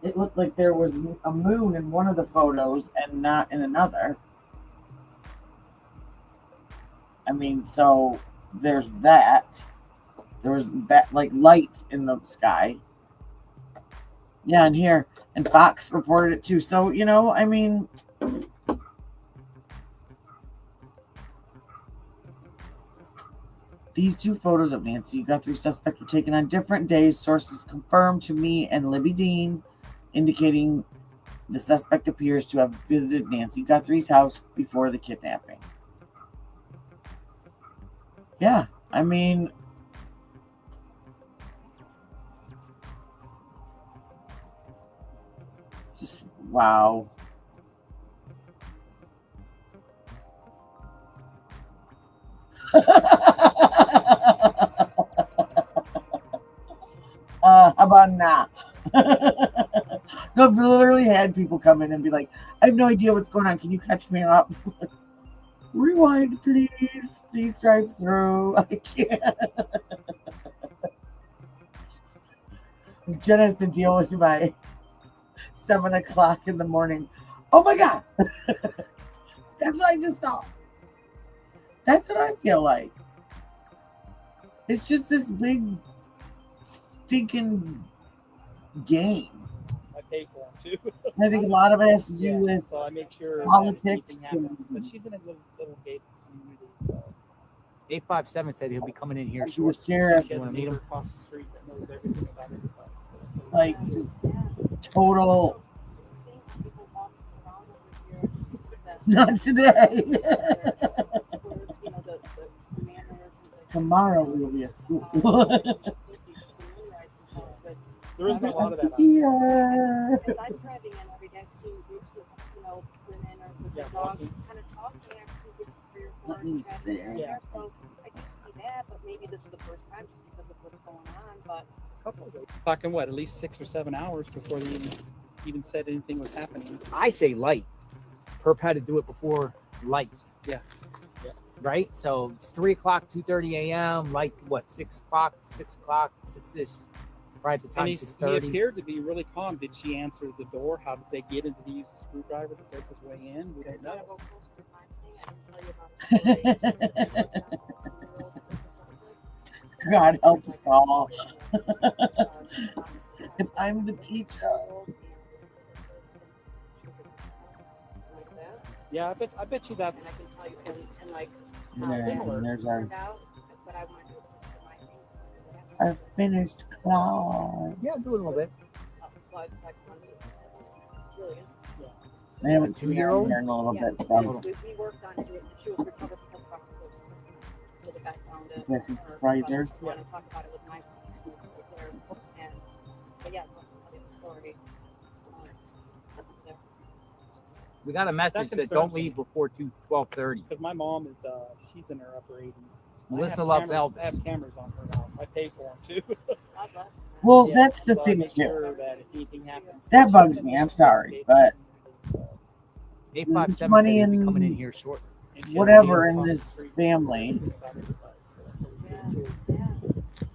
it looked like there was a moon in one of the photos and not in another. I mean, so there's that. There was that, like, light in the sky. Yeah, and here. And Fox reported it too. So, you know, I mean... These 2 photos of Nancy Guthrie suspect were taken on different days. Sources confirmed to me and Libby Dean, indicating the suspect appears to have visited Nancy Guthrie's house before the kidnapping. Yeah, I mean... Just, wow. How about now? No, I've literally had people come in and be like, I have no idea what's going on. Can you catch me up? Rewind, please. Please drive through. I can't. Jen has to deal with my 7 o'clock in the morning. Oh my God. That's what I just saw. That's what I feel like. It's just this big stinking game. I pay for them too. I think a lot of it has to do with so I make sure politics. happens. But she's in a little gated community, so 857 said he'll be coming in here The shortly. sheriff, She has wanna a meet neighbor him? across the street that knows everything about everybody. like, just total. Just seeing how people walk around over here, just seems that Not today. you know, the mannerisms that Tomorrow we'll be at school. There isn't a lot of that out there. Here. As I'm driving in every day, I've seen groups of, you know, women or with their Yeah, dogs walking. kind of talking. I've seen groups of 3 or 4 Let me driving see. in Yeah. there. So I do see that, but maybe this is the first time just because of what's going on. But Talking what, at least 6 or 7 hours before they even said anything was happening. I say light. Perp had to do it before light. Yeah. Yeah. Right? So it's 3 o'clock, 2:30 a.m. Light, what, 6 o'clock, 6-ish. Right at the And time, he 6:30. appeared to be really calm. Did she answer the door? How did they get him? Did he use a screwdriver to break his way in? We don't it's not know. about close to my thing. I can tell you about the story. God help us all. If I'm the teacher. Yeah, I bet you that's And I can tell you, and like, Yeah, similar. and there's our, turned out, but I want to do this for my thing. our finished Clawz. Yeah, do it a little bit. Like, it's really interesting. I haven't seen her Two-year-old? here in a little Yeah, bit, so we worked on it, and she was recovered because of our clothes. So the guy found it. I can surprise her. I want to talk about it with my right there. And, but yeah, I'll tell you the story. Yeah. We got a message that concerns don't me. leave before 12:30. because my mom is she's in her upper 80s. Melissa I have loves cameras, Elvis. I have cameras on her house. I pay for them too. God bless. well, Yeah, that's the so I thing make too. sure that if anything happens, That she's bugs gonna me. be I'm sorry, but so, 857 money said he'll be in coming in here shortly. and she has a whatever neighbor in across the this street family. that knows everything about everybody, so that's really good, too. Yeah.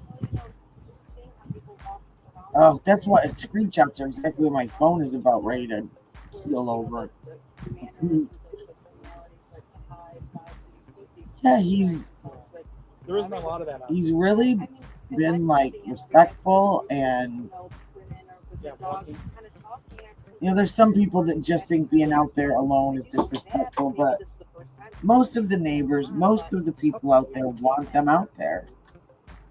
Well, you know, just seeing how people walk around. Oh, that's what screenshots are exactly what my phone is about ready to keel over. Yeah, There isn't a lot of that out there. he's really been like respectful, and Yeah, walking. you know, there's some people that just think being out there alone is disrespectful, but most of the neighbors, most of the people out there want them out there.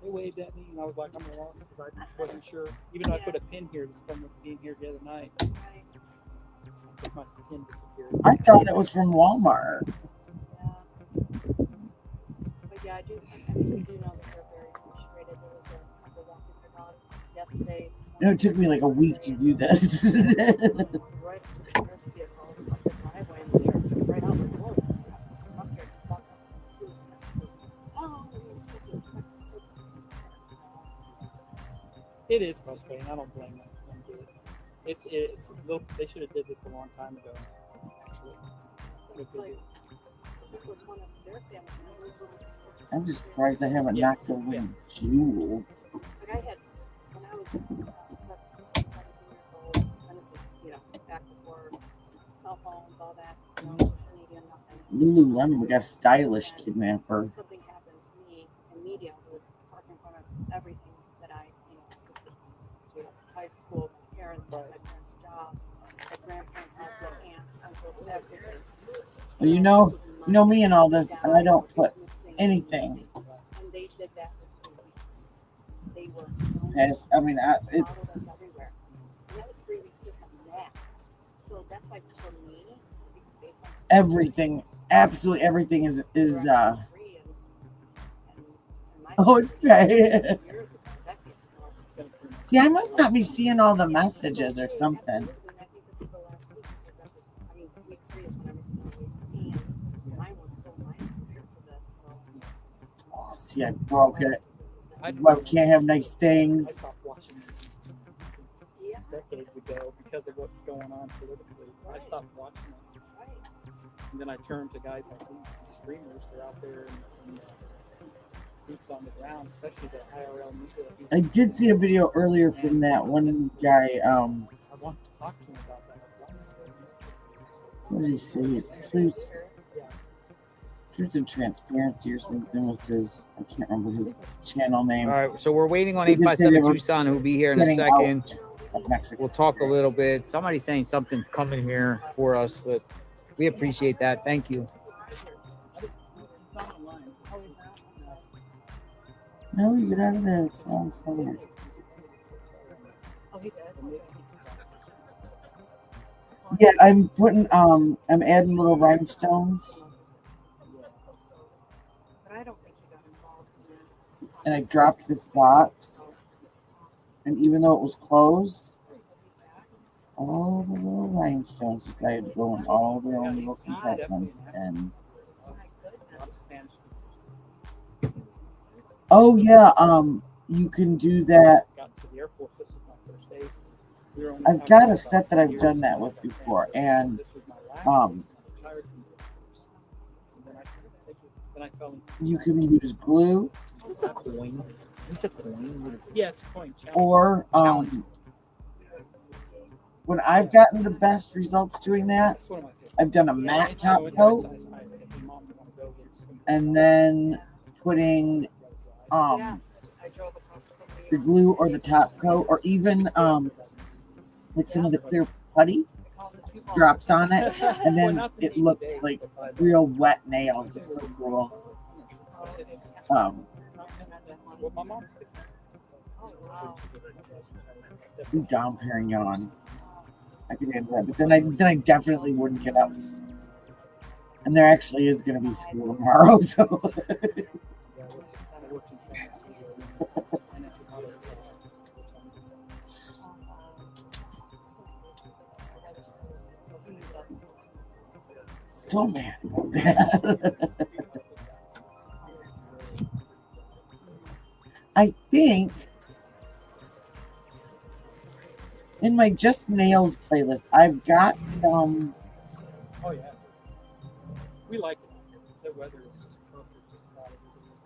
They waved at me, and I was like, I'm lost because I wasn't sure. Even though I put a pin here from being here the other night, my pin disappeared. I thought it was from Walmart. But yeah, I mean, we do know that they're very frustrated. There was a couple walking their dog yesterday. You know, it took me like a week to do this. Right to the first vehicle, up the driveway, and the church right out the door. I was supposed to come here to walk up the crews, and he goes, "Oh, we're supposed to inspect the surface." It is frustrating. I don't blame them. It's they should have did this a long time ago. Actually, It's like, it was one of their family members. I'm just surprised I haven't knocked over jewels. Like I had, when I was 16, 17 years old, and this is, you know, back before cell phones, all that, you know, social media, nothing. Lululemon, we got a stylish kidnapper. Something happened to me, and media was parked in front of everything that I, you know, assisted to high school, my parents, my parents' jobs, my grandparents' house, my aunts, uncles, everything. Well, you know me and all this, and I don't put anything. And they did that for 3 weeks. They were. Yes, I mean, it's followed us everywhere. And that was 3 weeks just on that. So that's why for me, based on everything. Absolutely everything is oh, it's okay. See, I must not be seeing all the messages or something. Oh, see, I broke it. Why we can't have nice I things. stopped watching decades ago because of what's going on politically. So I stopped watching it. And then I turned to guys like these streamers. They're out there and boots on the ground, especially the IRL media. I did see a video earlier from that one guy. I want to talk to him about that. What did he say? Truth and Transparency or something was his. I can't remember his channel name. All right, so we're waiting on He did say they 857 were Tucson, who'll be here in a getting second. out of Mexico. We'll talk a little bit. Somebody's saying something's coming here for us, but we appreciate that. Thank you. No, you get out of there. Sounds funny. Oh, he did. Yeah, I'm putting I'm adding little rhinestones, But I don't think he got involved in that. and I dropped this box, and even though it was closed, all the little rhinestones decided to go in all their own little compartments. And oh yeah, you can do that. Got to the Air Force. This was my first base. We were only I've talking got a about set that I've 5 done years that ago. with before, and This was my last um, base when I retired from the Air Force. And then I fell into you can use glue Is this a coin? Is this a coin? What is it? yeah, it's a coin challenge. or when I've gotten the best results doing that, That's one of my favorites. I've done a Yeah, matte anytime I top went coat there, I said, "Hey, Mom, you wanna go get some-" and then putting Yes, I drove across the country. the glue or the top coat, or even like some of the clear putty drops on it, and Well, then not the it looks day-to-day, like but by the- real wet nails. It's so cool. It's- Well, my mom's the- Oh, wow. I'm down Perignon. I could handle that, but then I definitely wouldn't get up. And there actually is going to be school tomorrow, so I worked in San Francisco, and then took out a- so mad about that. I think in my Just Nails playlist, I've got some. Oh yeah, we like it. The weather is just perfect. Just about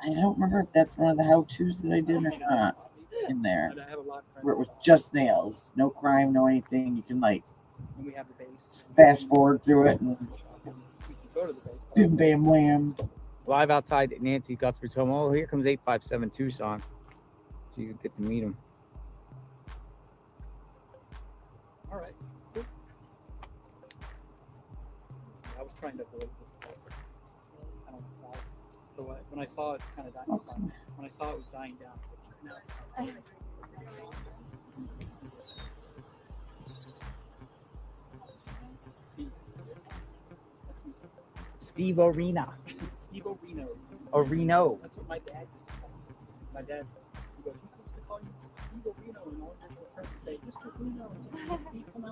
I don't remember if that's one of the how-tos that I did or not in there, and I have a lot of friends. where it was just nails, no crime, no anything. You can like And we have the base. fast forward through it and We can go to the base. bim bam wham. Live outside Nancy Guthrie's home. Oh, here comes 857 Tucson. So you get to meet him. All right. Cool. I was trying to avoid this place. I don't know why. So when I saw it kind of dying down, when I saw it was dying down, I said, no. Steve. That's me. Steve Arena. Steve Orino. Areno. That's what my dad used to call me. My dad, he goes, he used to call you Steve Orino, and all his friends would say, Mr. Orino, Steve, come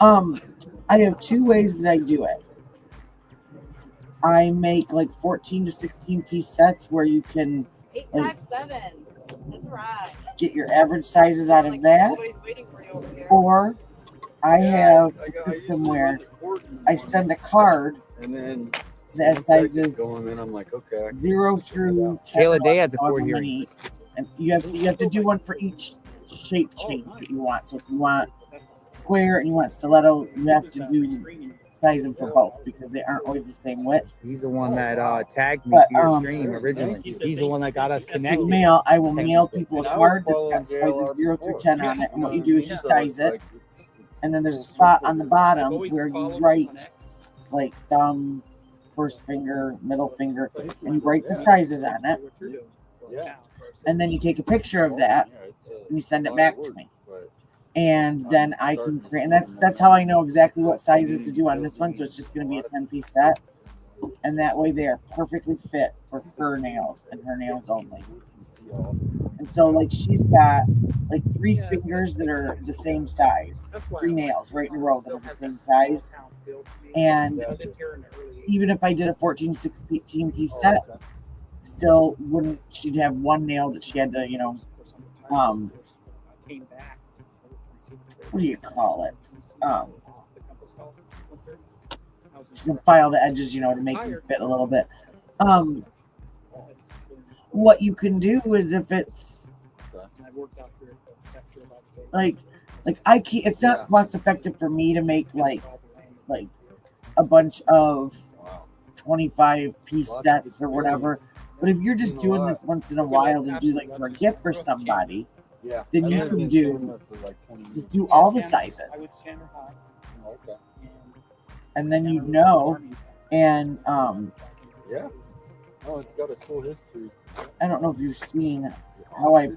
out. I have two ways that I do it. I make like 14 to 16 piece sets where you can 857. That's right. get your average sizes out of Like, that, nobody's waiting for you over here. or I have a system where I send a card and then that has sizes going in, I'm like, okay. 0 through 10. Kayla Day has a however cord here. many, and you have to do one for each shape change that you want. So if you want square and you want stiletto, you have to do size them for both because they aren't always the same width. He's the one that tagged me But, to your stream originally. He's the one that got us connected. I will mail people a card that's got sizes 0 through 10 on it, and what you do is you size it, and then there's a spot on the bottom where you write like thumb, first finger, middle finger, and you write the sizes on it, and then you take a picture of that and you send it back to me. And then I can create, and that's how I know exactly what sizes to do on this one. So it's just going to be a 10-piece set, and that way they are perfectly fit for her nails and her nails only. And so like she's got like 3 fingers that are the same size, 3 nails right in a row that are the same size. And even if I did a 14, 16 piece set, still wouldn't, she'd have one nail that she had to, what do you call it? She can file the edges, to make them fit a little bit. What you can do is if it's like I can't, it's not cost effective for me to make like a bunch of 25-piece sets or whatever. But if you're just doing this once in a while to do like for a gift for somebody, then you can do all the sizes, and then and Oh, it's got a cool history. I don't know if you've seen how I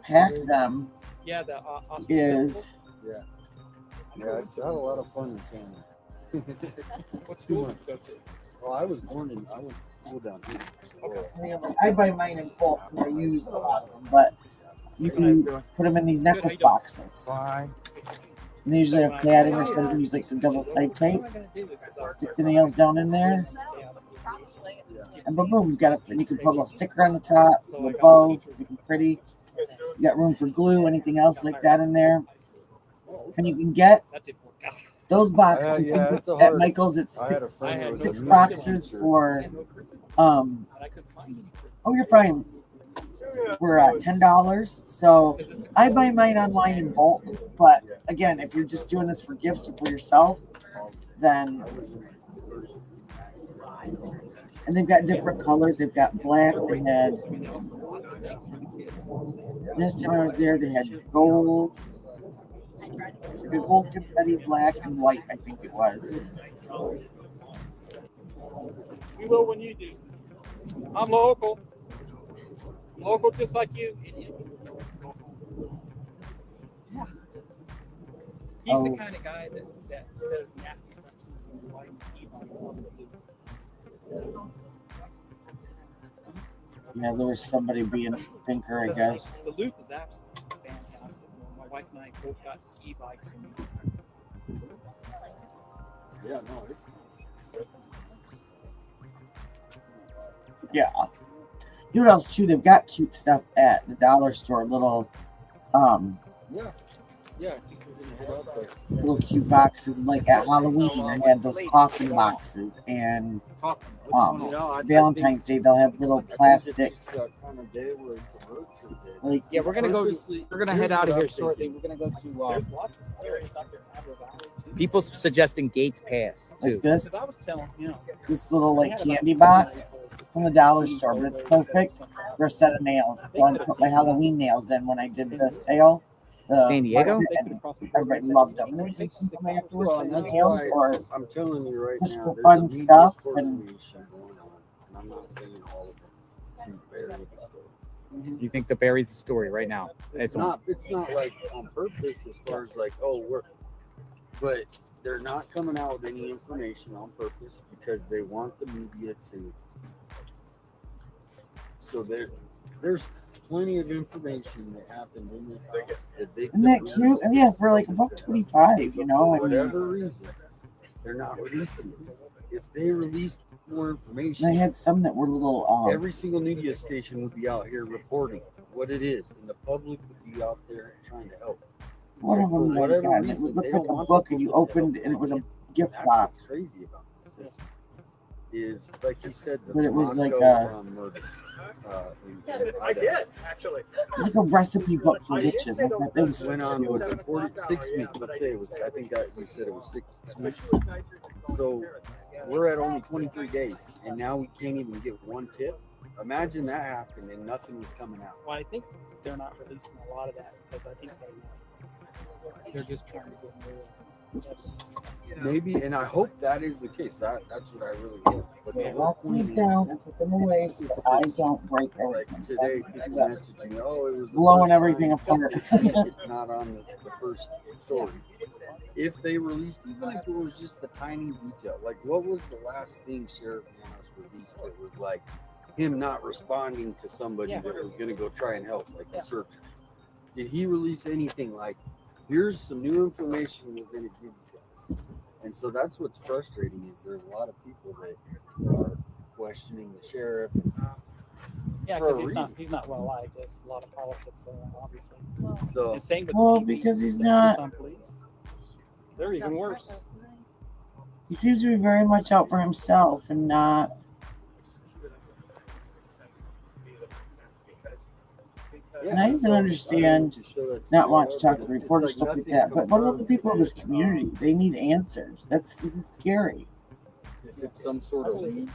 pack them. Yeah, the Is Yeah, it's had a lot of fun in Canada. What school did you go to? Well, I was to school down here. Okay. I buy mine in bulk because I use a lot of them, but you can put them in these necklace boxes. And they usually have padding, or some can use like some double side tape. Stick the nails down in there, and boom, boom, you got it. And you can put a little sticker on the top, a little bow, make it pretty. You got room for glue, anything else like that in there, and you can get those boxes at Michael's. It's 6 boxes for oh, you're fine, for $10. So I buy mine online in bulk, but again, if you're just doing this for gifts or for yourself, then, and they've got different colors. They've got black, they had, this time I was there, they had gold, the gold confetti, black and white, I think it was. We will when you do. I'm local. Local just like you. Yeah. He's the kind of guy that says nasty stuff to his wife. Yeah, there was somebody being a thinker, I guess. The loop is absolutely fantastic. My wife and I both got e-bikes. Yeah, no, it's Yeah. You know what else too? They've got cute stuff at the dollar store. Little, yeah. I think we're gonna head out there. little cute boxes. And like at Halloween, I had those coffin boxes, and Valentine's Day they'll have little plastic. Like, Yeah, we're gonna go. We're gonna head out of here shortly. We're gonna go to. People suggesting Gates Pass too. like this, I was telling him. this little like candy box from the dollar store, but it's perfect for a set of nails. So I put my Halloween nails in when I did the sale. San Diego? And everybody loved them. And then you can come afterwards Well, for and the that's nails why or I'm telling you right just now, for there's fun a media stuff. And coordination going on, and I'm not saying all of them to bury the story. You think the buries the story right now? It's not like on purpose as far as like, oh, but they're not coming out with any information on purpose because they want the media to. So there's plenty of information that happened in this house that they. isn't that cute? And yeah, for like $1.25, you know. For whatever reason, they're not releasing it. If they released more information, And I had some that were little. every single media station would be out here reporting what it is, and the public would be out there trying to help. One of So for them, whatever it reason, looked they like don't a want book, the and you public to opened, and it was a gift That's box. what's crazy about this is like you said, the But it was like Moscow, murder. I did actually. Like a recipe book for witches. I thought that was Went on with 46 weeks. Let's say it was. I think we said it was 6 weeks. So we're at only 23 days, and now we can't even get one tip. Imagine that happened and nothing was coming out. Well, I think they're not releasing a lot of that because I think they're just trying to get more evidence. Maybe, and I hope that is the case. That's what I really hope. But the whole lock point these is, down and put them away so that I don't break like everything. today, people messaging, oh, it was the Blowing first everything time apart. this week. It's not on the first story. If they released, even if it was just the tiny detail, like what was the last thing Sheriff Manos released that was like him not responding to somebody that was going to go try and help, like the searcher? Did he release anything like, here's some new information we're going to give you guys? And so that's what's frustrating is there's a lot of people that are questioning the sheriff. Yeah, for a because he's not well liked. There's a lot of politics there, obviously. So And same with Well, TV, because he's the not. Tucson police. They're even worse. He seems to be very much out for himself and not. And I even understand not wanting to talk to reporters, stuff like that. But what about the people of this community? They need answers. This is scary. if it's some sort of lead,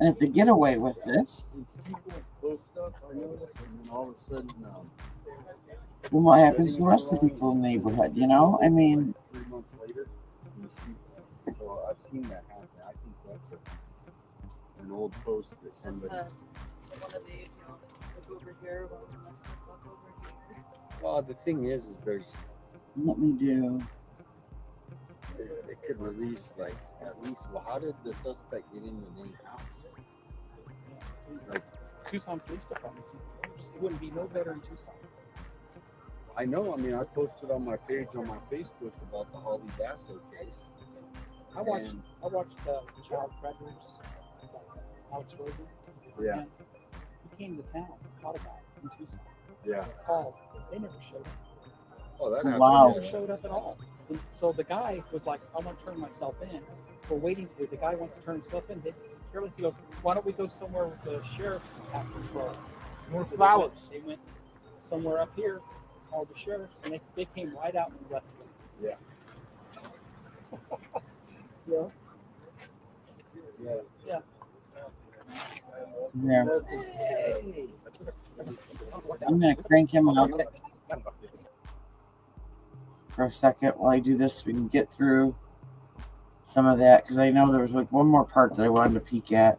And if they get away with this, it's people post stuff I noticed, and then all of a sudden, then what happens to the rest of the people in the neighborhood? You know, I mean, 3 months later, you see. So I've seen that happen. That's an old post that That's somebody. one of these, look over here, one of us look over here. Well, the thing is there's. Let me do. They could release like at least. Well, how did the suspect get into any house? Like Tucson Police Department. It wouldn't be no better in Tucson. I know. I mean, I posted on my page on my Facebook about the Holly Dasso case. I watched Child Predators, Alex Rosen. Yeah. And he came to town, caught a guy in Tucson. Yeah. Called. They never showed up. Oh, that happened. Wow. They never showed up at all. And so the guy was like, I want to turn myself in. We're waiting for the guy wants to turn himself in. He goes, why don't we go somewhere with the sheriff have control? More flowers. They went somewhere up here, called the sheriffs, and they came right out and arrested him. Yeah. Yeah. Yeah. Yeah. Hey. I'm gonna crank him up for a second while I do this so we can get through some of that, because I know there was like one more part that I wanted to peek at.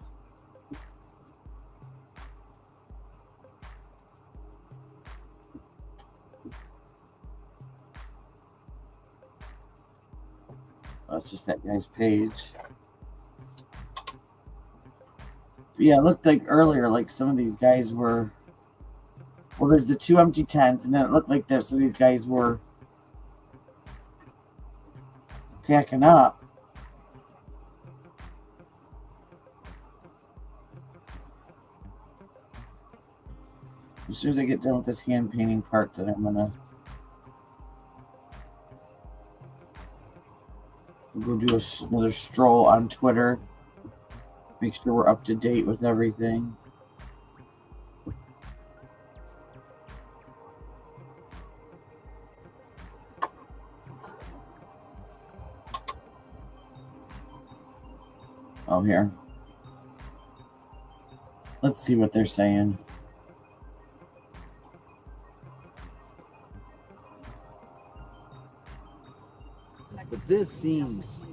Oh, it's just that guy's page. But yeah, it looked like earlier, like some of these guys were. Well, there's the 2 empty tents, and then it looked like there's some of these guys were packing up. As soon as I get done with this hand painting part, then I'm gonna go do another stroll on Twitter. Make sure we're up to date with everything. Oh, here. Let's see what they're saying. But this seems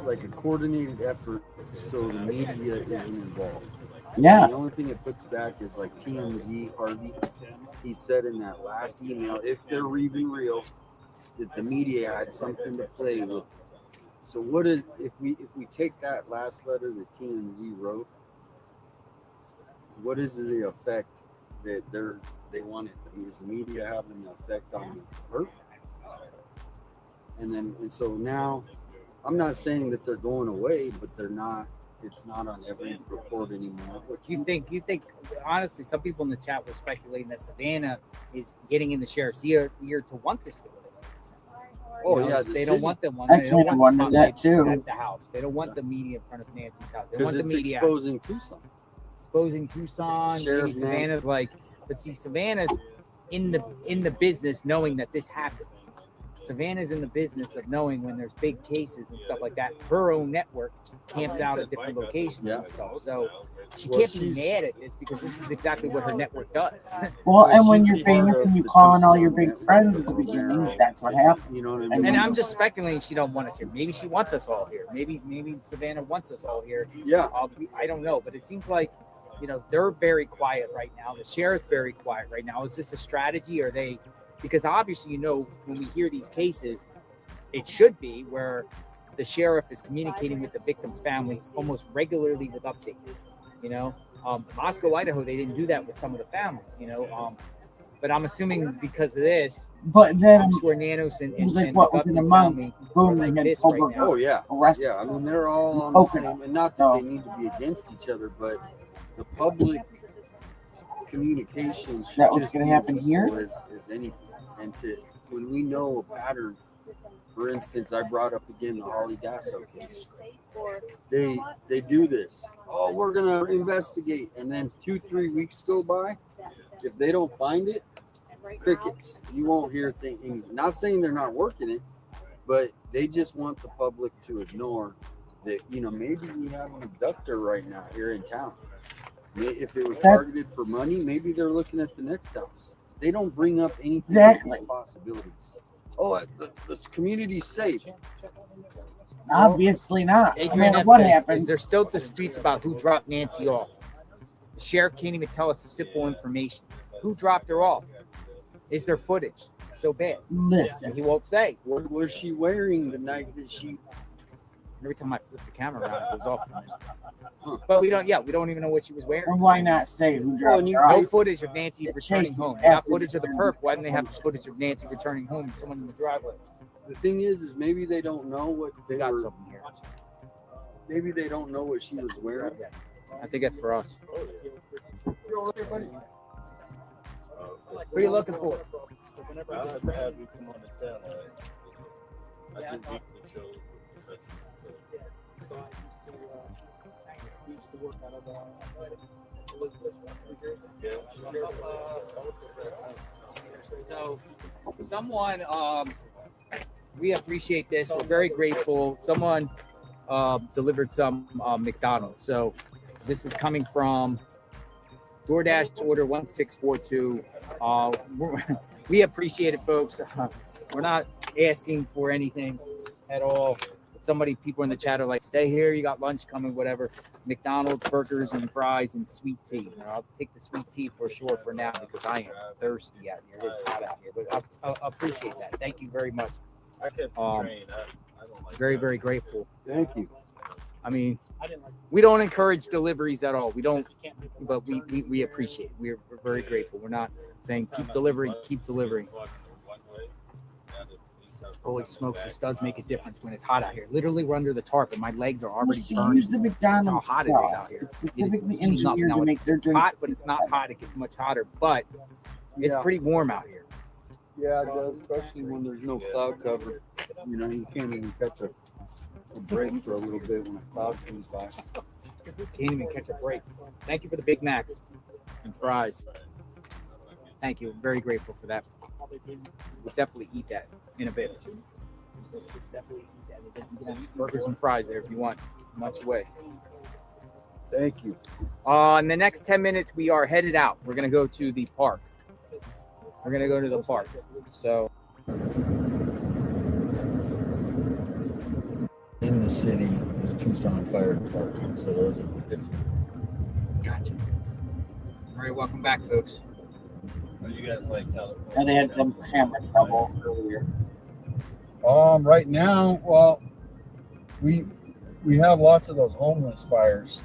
like a coordinated effort so the media isn't involved. Yeah. The only thing it puts back is like TMZ, Harvey. He said in that last email, if they're even real, that the media had something to play with. So what is if we take that last letter that TMZ wrote? What is the effect that they want it? Is the media having an effect on Perp? And so now, I'm not saying that they're going away, but they're not. It's not on every report anymore. What you think? Honestly, some people in the chat were speculating that Savannah is getting in the sheriff's ear to want this to go. Oh, You know, yeah, they the don't city. want them. I They kind don't of want wondered that spotlight too. at the house. They don't want the media in front of Nancy's house. They Because want the it's media exposing Tucson. exposing Tucson. Sheriff Maybe Savannah's like, but see, Savannah's in the business knowing that this happens. Savannah's in the business of knowing when there's big cases and stuff like that. Her own network camped out at different locations and stuff. So she can't be mad at this because this is exactly what her network does. Well, and when you're famous and you call on all your big friends at the beginning, that's what happens. You know what I I mean? mean, And I'm just speculating she don't want us here. Maybe she wants us all here. Maybe Savannah wants us all here. Yeah. I don't know, but it seems like they're very quiet right now. The sheriff's very quiet right now. Is this a strategy? Or are they? Because obviously, when we hear these cases, it should be where the sheriff is communicating with the victim's family almost regularly with updates. Moscow, Idaho, they didn't do that with some of the families. But I'm assuming because of this. But then I'm sure Nanos and it was like and what the within a Guthrie month, family boom, like they had this Cobra right now. Oh yeah, arrested. yeah. I mean, they're all on the Open same, it. and not that So- they need to be against each other, but the public communication should That what's just gonna be happen as here? equal as anything. And when we know a pattern, for instance, I brought up again the Holly Dasso case. They do this. Oh, we're gonna investigate, and then 2-3 weeks go by. If they don't find it, crickets. You won't hear things. Not saying they're not working it, but they just want the public to ignore that. Maybe we have an abductor right now here in town. If it was targeted for money, maybe they're looking at the next house. They don't bring up anything Exactly. possibilities. Oh, the community's safe. Obviously not. No Adrian, matter what is happened. there still disputes about who dropped Nancy off? The sheriff can't even tell us the simple information. Who dropped her off? Is there footage? So bad. Listen. He won't say. What was she wearing the night that she? Every time I flip the camera around, it goes off. But we don't even know what she was wearing. And why not say who dropped her No off? footage of Nancy returning home. They got footage of the perp. Why didn't they have footage of Nancy returning home and someone in the driveway? The thing is maybe they don't know what they got were. something here. Maybe they don't know what she was wearing. I think that's for us. What are you looking for? Used to work out of Elizabeth. So, someone, we appreciate this. We're very grateful. Someone delivered some McDonald's. So, this is coming from DoorDash order 1642. We appreciate it, folks. We're not asking for anything at all. People in the chat are like, stay here, you got lunch coming, whatever. McDonald's, burgers, and fries, and sweet tea. I'll take the sweet tea for sure for now because I am thirsty out here. It's hot out here, but I appreciate that. Thank you very much. Very, very grateful. Thank you. I mean, we don't encourage deliveries at all. We don't, but we appreciate it. We're very grateful. We're not saying keep delivering, keep delivering. Holy smokes, this does make a difference when it's hot out here. Literally, we're under the tarp and my legs are already burning. Use the McDonald's That's how hot it is out here. It's specifically engineered to make their drink hot, but it's not hot. It gets much hotter, but it's pretty warm out here. Yeah, it does, especially when there's no cloud cover. You know, you can't even catch a break for a little bit when a cloud comes by. Can't even catch a break. Thank you for the Big Macs and fries. Thank you. I'm very grateful for that. We'll definitely eat that in a bit. Definitely eat that. You can have burgers and fries there if you want. Much away. Thank you. In the next 10 minutes, we are headed out. We're going to go to the park. We're going to go to the park. So, in the city is Tucson Fire Department, so those are different. Gotcha. All right, welcome back, folks. Are you guys like California? And they had some camera trouble earlier. Right now, well, we have lots of those homeless fires,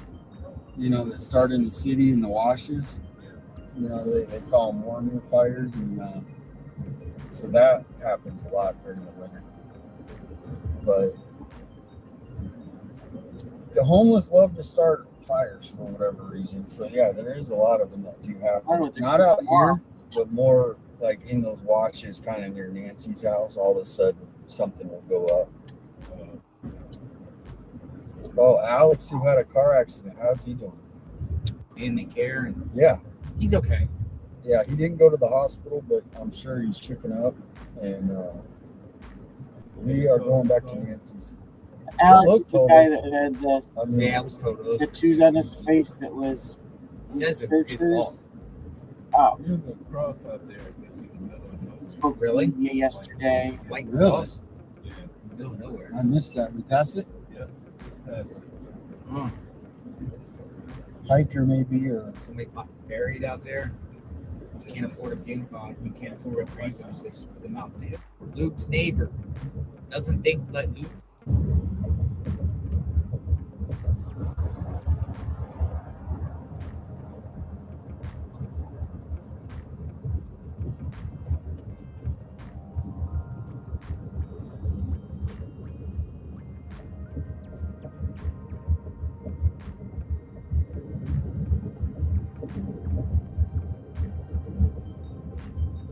you know, that start in the city in the washes. You know, they call them warmer fires, and so that happens a lot during the winter. But the homeless love to start fires for whatever reason. So yeah, there is a lot of them that do happen. Not out here, but more like in those washes, kind of near Nancy's house. All of a sudden, something will go up. Oh, Alex, who had a car accident, how's he doing? And they care. And yeah, he's okay. Yeah, he didn't go to the hospital, but I'm sure he's chicken up. And we are going back to Nancy's. Alex is the guy that had the I was told tattoos on his face that was says it was his fault. Oh. There's a cross out there. Spoke really? Yeah, yesterday. White Really? cross? Yeah. Middle of nowhere. I missed that. We passed it? Yeah. Just passed it. Hiker maybe, or somebody buried out there. You can't afford a funeral. You can't afford a gravestone. They just put them out in the hill. Luke's neighbor doesn't think let Luke.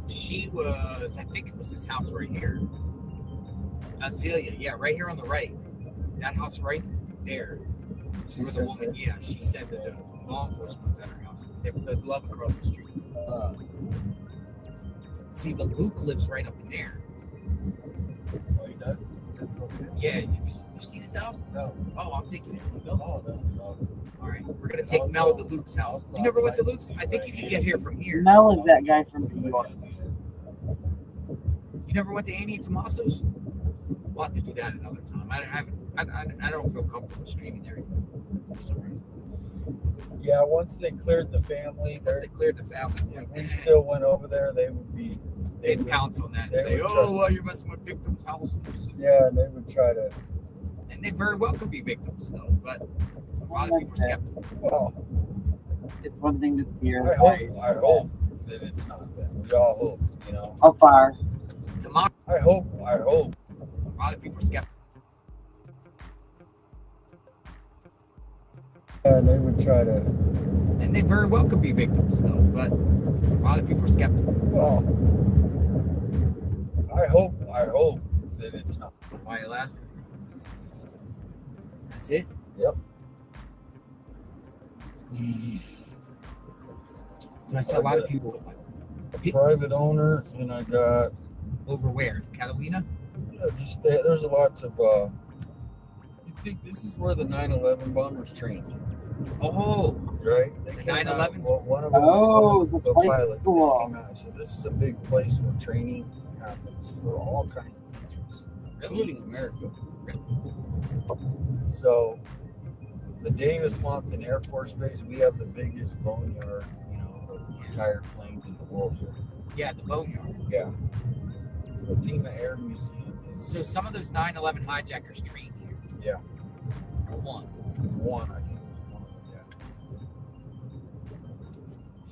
She was, I think it was this house right here. Azalea, yeah, right here on the right. That house right there. She was a woman, yeah. She said that the law enforcement was at her house. They put the glove across the street. See, but Luke lives right up in there. Oh, he does? Yeah, you seen his house? No. Oh, I'll take you there. All right, we're gonna take Mel to Luke's house. You never went to Luke's? I think you can get here from here. Mel is that guy from New York. You never went to Annie and Tommaso's? We'll have to do that another time. I I don't feel comfortable streaming there anymore for some reason. Yeah, once they cleared the family, Once they cleared the family, if we still went over there, they would be. they'd pounce on that and they say, would "Oh, try- well, you're messing with victims' houses." Yeah, and they would try to. And they very well could be victims, though. But a lot of people are skeptical. Well, It's one thing to hear. I hope that it's not them. We all hope, you know. How far? Tomorrow, I hope. a lot of people are skeptical. And they would try to. And they very well could be victims, though. But a lot of people are skeptical. Well, I hope that it's not. Why you last? That's it. Yep. I saw a lot of people Private owner, and I got. over where? Catalina? Yeah, just there's lots of. You think this is where the 9/11 bombers trained? Oh, Right? They the came out- 9/11? well, one of them, Oh, one of the flight pilots. school. Came out. So this is a big place where training happens for all kinds of countries, including America. So, the Davis-Monthan Air Force Base, we have the biggest boneyard, you know, of retired planes in the world here. Yeah, the boneyard. Yeah. The Pima Air Museum So is some of those 9/11 hijackers trained here. Yeah. Or one. one, I think. Was one of them,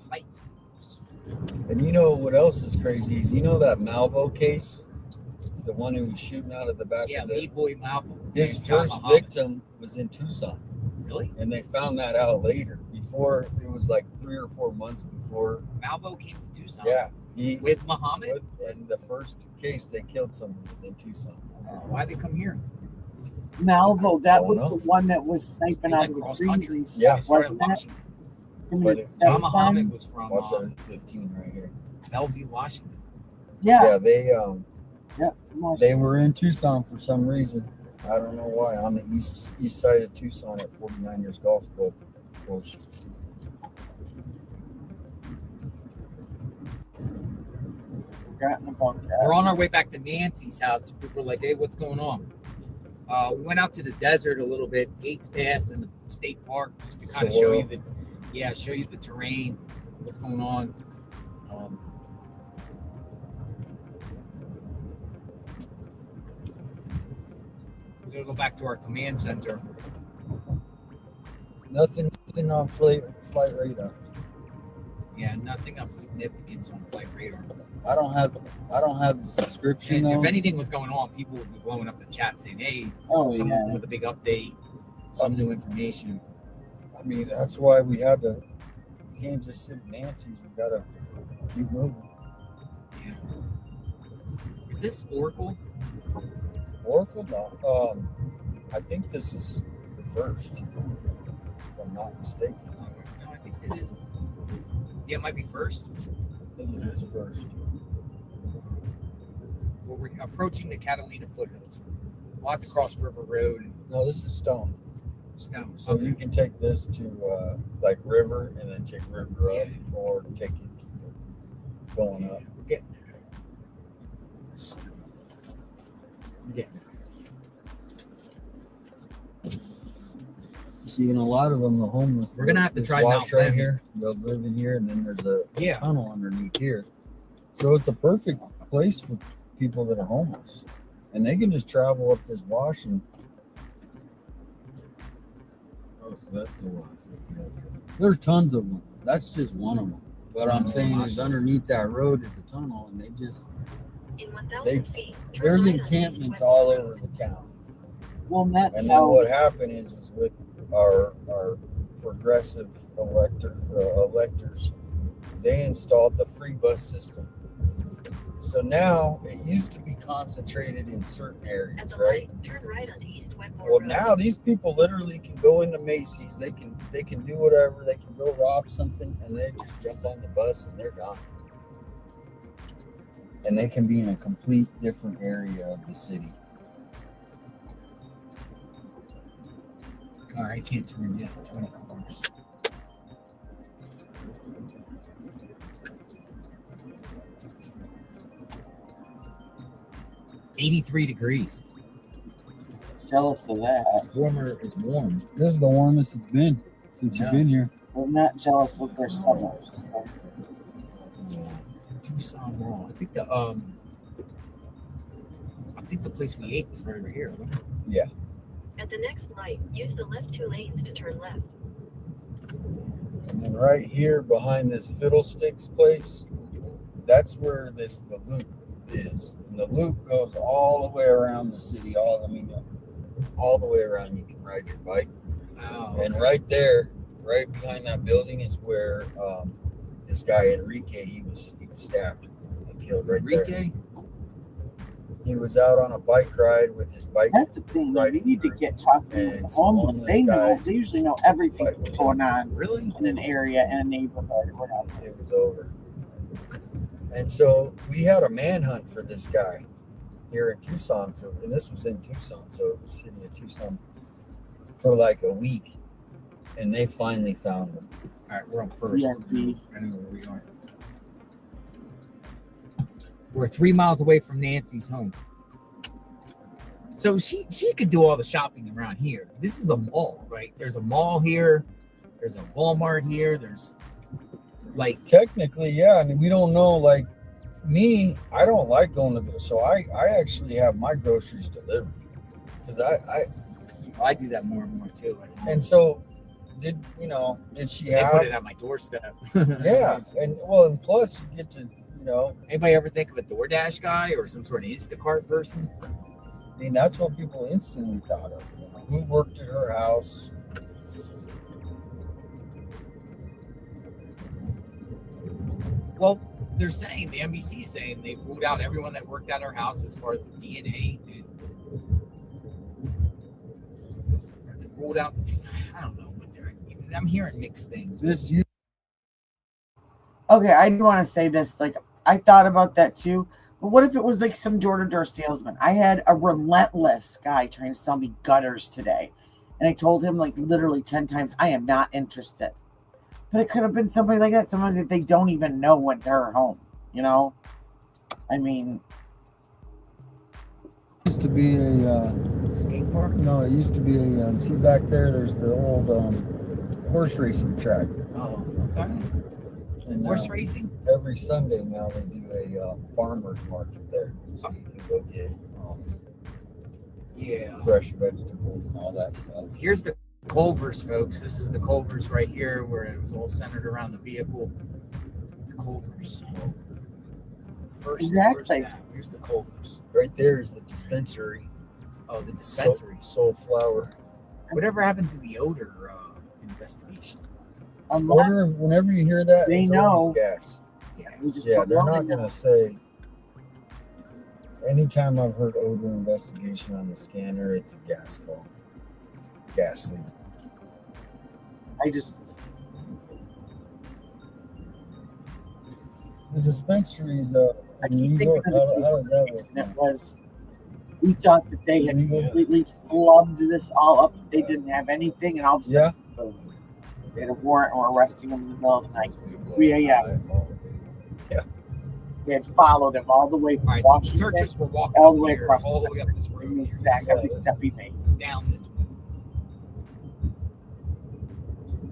Flights. yeah. And you know what else is crazy is that Malvo case, the one who was shooting out of the back Yeah, of the. Lee Boy Malcolm. His John first Muhammad. victim was in Tucson, Really? and they found that out later. Before it was like 3 or 4 months before. Malvo came to Tucson. Yeah, With Muhammad? and the first case they killed someone was in Tucson. Why'd they come here? Malvo, that was Don't the know. one that was sniping They out went of the cross trees country. and They stuff, started wasn't it? Washington. Him But and it's his John son? Muhammad was from Watch that 15 right here. Bellevue, Washington. Yeah, Yeah, they Washington. were in Tucson for some reason. I don't know why. On the east side of Tucson at 49ers Golf Club course. Forgotten about that. We're on our way back to Nancy's house. People were like, "Hey, what's going on?" We went out to the desert a little bit, Gates Pass and the state park, just to kind of show you show you the terrain, what's going on. We're gonna go back to our command center. Nothing on flight radar. Yeah, nothing of significance on flight radar. I don't have the subscription And though. if anything was going on, people would be blowing up the chat saying, "Hey, Oh, someone yeah. with a big update, some new information." I mean, that's why we had to. We can't just sit at Nancy's. We gotta keep moving. Yeah. Is this Oracle? Oracle, no. I think this is the first, if I'm not mistaken. No, I think it is. Yeah, it might be first. I think it is first. Well, we're approaching the Catalina foothills. Walk across River Road No, this is Stone. and Stones. So you can take this to like River, and then take River up, Yeah. or take it, keep it going up. We're getting there. We're getting there. Seeing a lot of them, the homeless. We're gonna have to this try Mount wash right Pleasant. here. They'll live in here, and then there's a Yeah. tunnel underneath here. So it's a perfect place for people that are homeless, and they can just travel up this wash and. Oh, so that's the one. There's tons of them. That's just one of them. What I'm saying is, underneath that road is a tunnel, and they just. In 1,000 feet, There's turn right on encampments East all West over the town. Well, that's And then how what happened is with our progressive electors, they installed the free bus system. So now it used to be concentrated in certain At areas, the right? light, turn right onto East Wetmore Well, Road. now these people literally can go into Macy's. They can do whatever. They can go rob something, and they just jump on the bus and they're gone. And they can be in a complete different area of the city. All right, I can't turn yet. 20 corners. $83 degrees. jealous of that. It's warmer. It's warm. This is the warmest it's been since you've been here. I'm not jealous of their summers. Tucson Mall. I think the place we ate was right over here. Wasn't it? Yeah. At the next light, use the left 2 lanes to turn left. And then right here behind this Fiddlesticks place, that's where the loop is. And the loop goes all the way around the city. All the way around. You can ride your bike. Oh, And right there, right behind that building, is where this guy Enrique he was stabbed and killed right there. Enrique? He was out on a bike ride with his bike. That's the thing. Like, we need to get talking with the homeless. They know. They usually know everything that's going on in an area, in a neighborhood, or whatever. It was over. And so we had a manhunt for this guy here in Tucson, and this was in Tucson, so it was city of Tucson, for like a week, and they finally found him. All right, we're on first. Yeah, I know where we are. We're 3 miles away from Nancy's home. So she could do all the shopping around here. This is the mall, right? There's a mall here. There's a Walmart here. There's like technically, yeah. I mean, we don't know. Like me, I don't like going to so I actually have my groceries delivered because I do that more and more too. And so did she have? They put it on my doorstep. Yeah, and plus you get to. Anybody ever think of a DoorDash guy or some sort of Instacart person? I mean, that's what people instantly thought of. Who worked at her house? Well, they're saying, the NBC is saying they ruled out everyone that worked at her house as far as the DNA. They ruled out, I don't know what I'm hearing mixed things. Okay, I do want to say this. Like, I thought about that too. But what if it was like some door-to-door salesman? I had a relentless guy trying to sell me gutters today. And I told him like literally 10 times, I am not interested. But it could have been somebody like that, somebody that they don't even know went to her home. I mean, Used to be a skate park? No, it used to be a see back there. There's the old horse racing track. Oh, okay. And, horse racing? Every Sunday now they do a farmer's market there. So you can go get fresh vegetables and all that stuff. Here's the Culver's, folks. This is the Culver's right here where it was all centered around the vehicle. The Culver's. Exactly. Here's the Culver's. Right there is the dispensary. Oh, the dispensary. Soul Flower. Whatever happened to the odor investigation? Whenever you hear that, they it's know. always gas. Yeah, they're not going to say. Anytime I've heard odor investigation on the scanner, it's a gas call. Gas leak. The dispensaries I keep thinking of the and it was, we thought that they had completely flubbed this all up. They didn't have anything, and all of a sudden, boom, they had a warrant and were arresting them in the middle of the night. They had followed him all the way from Washington, searchers were walking all the way here, across all the way up this road. Exact every step he made. Down this way.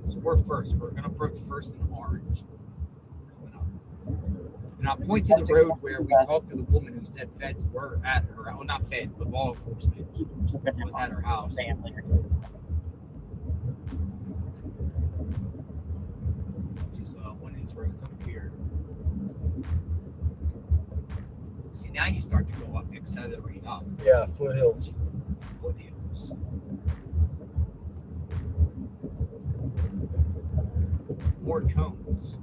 So we're first. We're going to approach first in orange. And I'll point to the road where we talked to the woman who said feds were at her, well, not feds, but law enforcement was at her house. Just one of these roads up here. See, now you start to go up, accelerate up. Yeah, foothills. Foothills. More cones.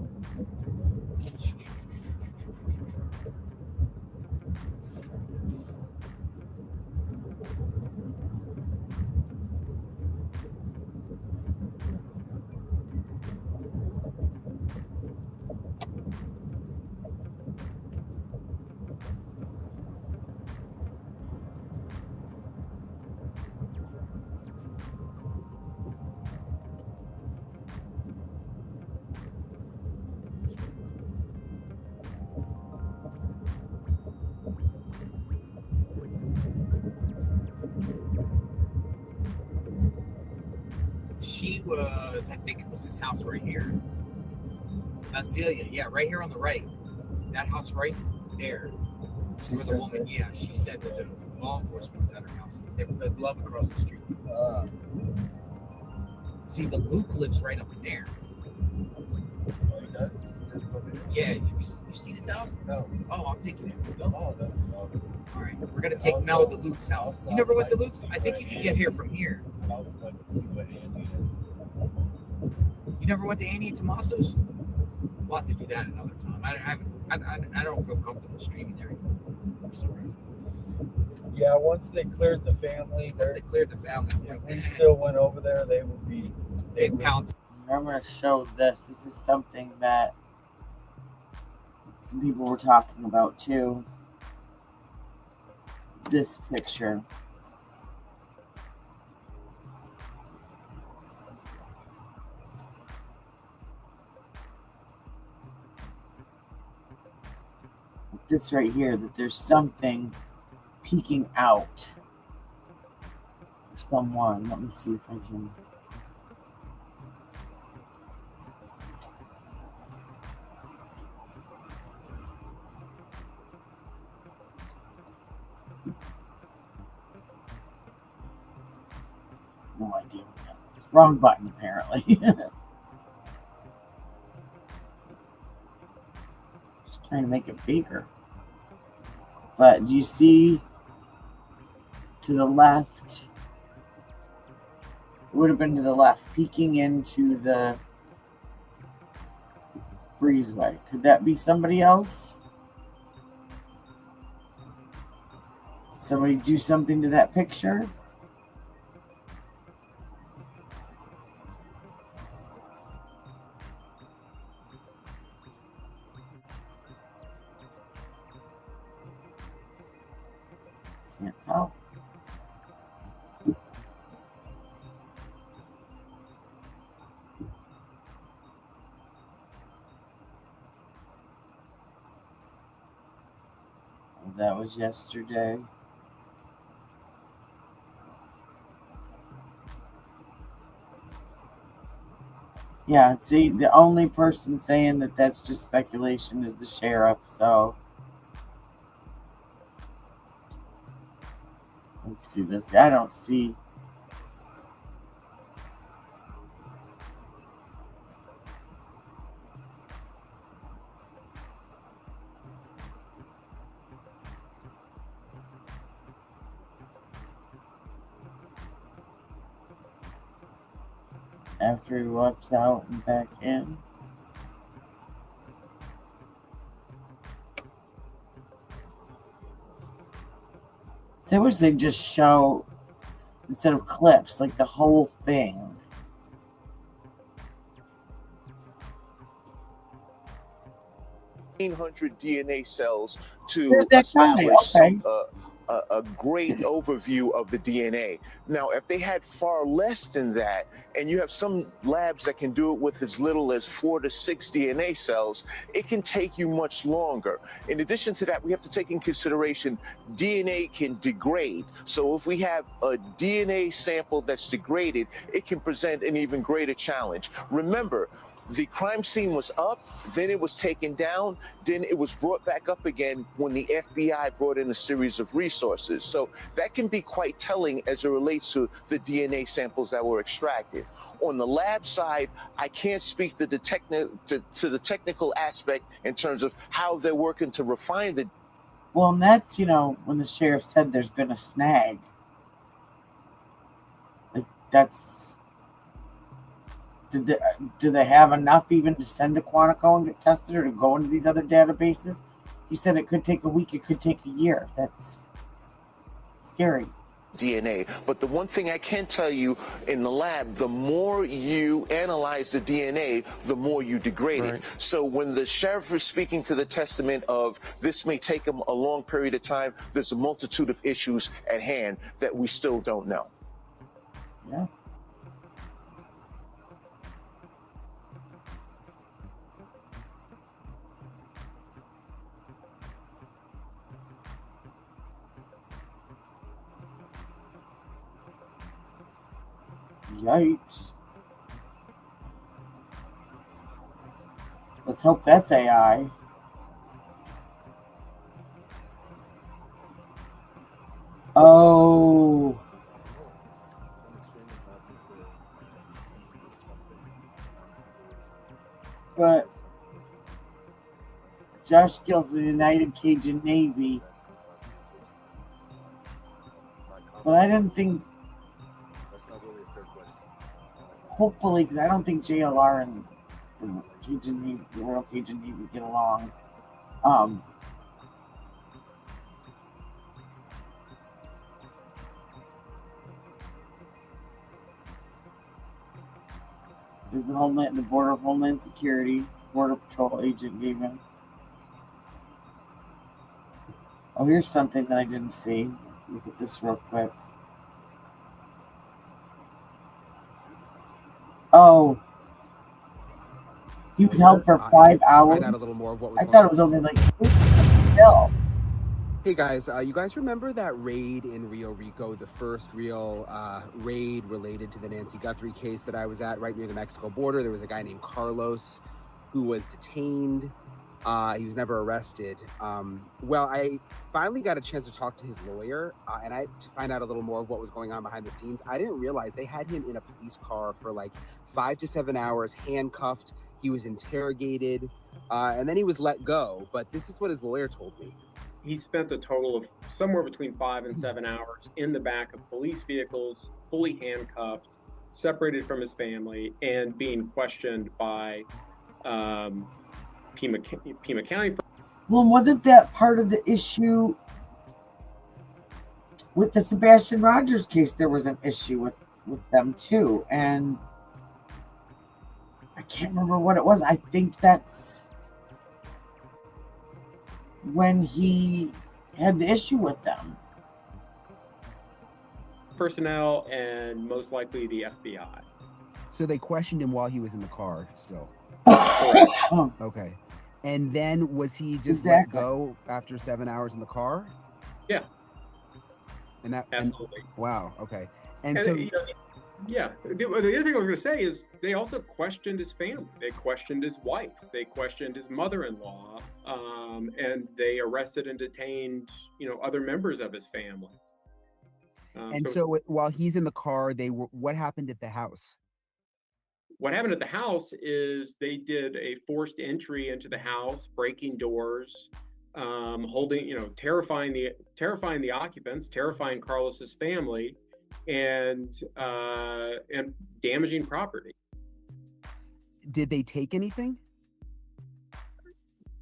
was, I think it was this house right here. Celia, yeah, right here on the right. That house right there. She Where said the woman, yeah, she said that the law enforcement was at her house. They lived across the street. See, but Luke lives right up in there. Yeah, you see this house? No. Oh, I'll take you there. Go. Oh, no. All right, we're gonna take Mel to Luke's house. You never went to Luke's? I think you can get here from here. You never went to Annie and Tommaso's? We'll have to do that another time. I don't feel comfortable streaming there anymore for some reason. Yeah, once they cleared the family, if we still went over there, they would be. They pounce. I'm going to show this. This is something that some people were talking about too. This picture. This right here, that there's something peeking out. Someone. Let me see if I can. No idea. Wrong button, apparently. Just trying to make it bigger. But do you see to the left? It would have been to the left, peeking into the breezeway. Could that be somebody else? Somebody do something to that picture? Can't tell. That was yesterday. Yeah, see, the only person saying that that's just speculation is the sheriff, so. Let's see this. I don't see. After he walks out and back in. So I wish they'd just show, instead of clips, like the whole thing. 1,500 DNA cells to There's that guy, establish okay. a great overview of the DNA. Now, if they had far less than that, and you have some labs that can do it with as little as 4 to 6 DNA cells, it can take you much longer. In addition to that, we have to take in consideration DNA can degrade. So if we have a DNA sample that's degraded, it can present an even greater challenge. Remember, the crime scene was up, then it was taken down, then it was brought back up again when the FBI brought in a series of resources. So that can be quite telling as it relates to the DNA samples that were extracted. On the lab side, I can't speak to the technical aspect in terms of how they're working to refine the. Well, and that's, when the sheriff said there's been a snag. Like, that's. Do they have enough even to send to Quantico and get tested, or to go into these other databases? He said it could take a week, it could take a year. That's scary. DNA. But the one thing I can tell you, in the lab, the more you analyze the DNA, the more you degrade it. So when the sheriff is speaking to the testament of this may take him a long period of time, there's a multitude of issues at hand that we still don't know. Yeah. Yikes. Let's hope that's AI. Oh. But Josh Gill for the United Cajun Navy. But I didn't think, hopefully, because I don't think JLR and the Cajun Navy, the Royal Cajun Navy get along. There's the Border of Homeland Security, Border Patrol agent gave him. Oh, here's something that I didn't see. Look at this real quick. Oh, he was held for 5 hours. Find out a little more of what was I going thought on. it was only like still. Hey guys, you guys remember that raid in Rio Rico, the first real raid related to the Nancy Guthrie case that I was at right near the Mexico border? There was a guy named Carlos who was detained. He was never arrested. Well, I finally got a chance to talk to his lawyer to find out a little more of what was going on behind the scenes. I didn't realize they had him in a police car for like 5 to 7 hours, handcuffed. He was interrogated, and then he was let go. But this is what his lawyer told me. He spent a total of somewhere between 5 and 7 hours in the back of police vehicles, fully handcuffed, separated from his family, and being questioned by Pima County. Well, wasn't that part of the issue with the Sebastian Rogers case? There was an issue with them too, and I can't remember what it was. I think that's when he had the issue with them. Personnel and most likely the FBI. So they questioned him while he was in the car still. Okay. And then was he just let go after 7 hours in the car? Yeah. And that absolutely. Wow. Okay. And so you know, yeah. The other thing I was going to say is they also questioned his family. They questioned his wife. They questioned his mother-in-law, and they arrested and detained, other members of his family. So while he's in the car, what happened at the house? What happened at the house is they did a forced entry into the house, breaking doors, terrifying the occupants, terrifying Carlos's family, and damaging property. Did they take anything?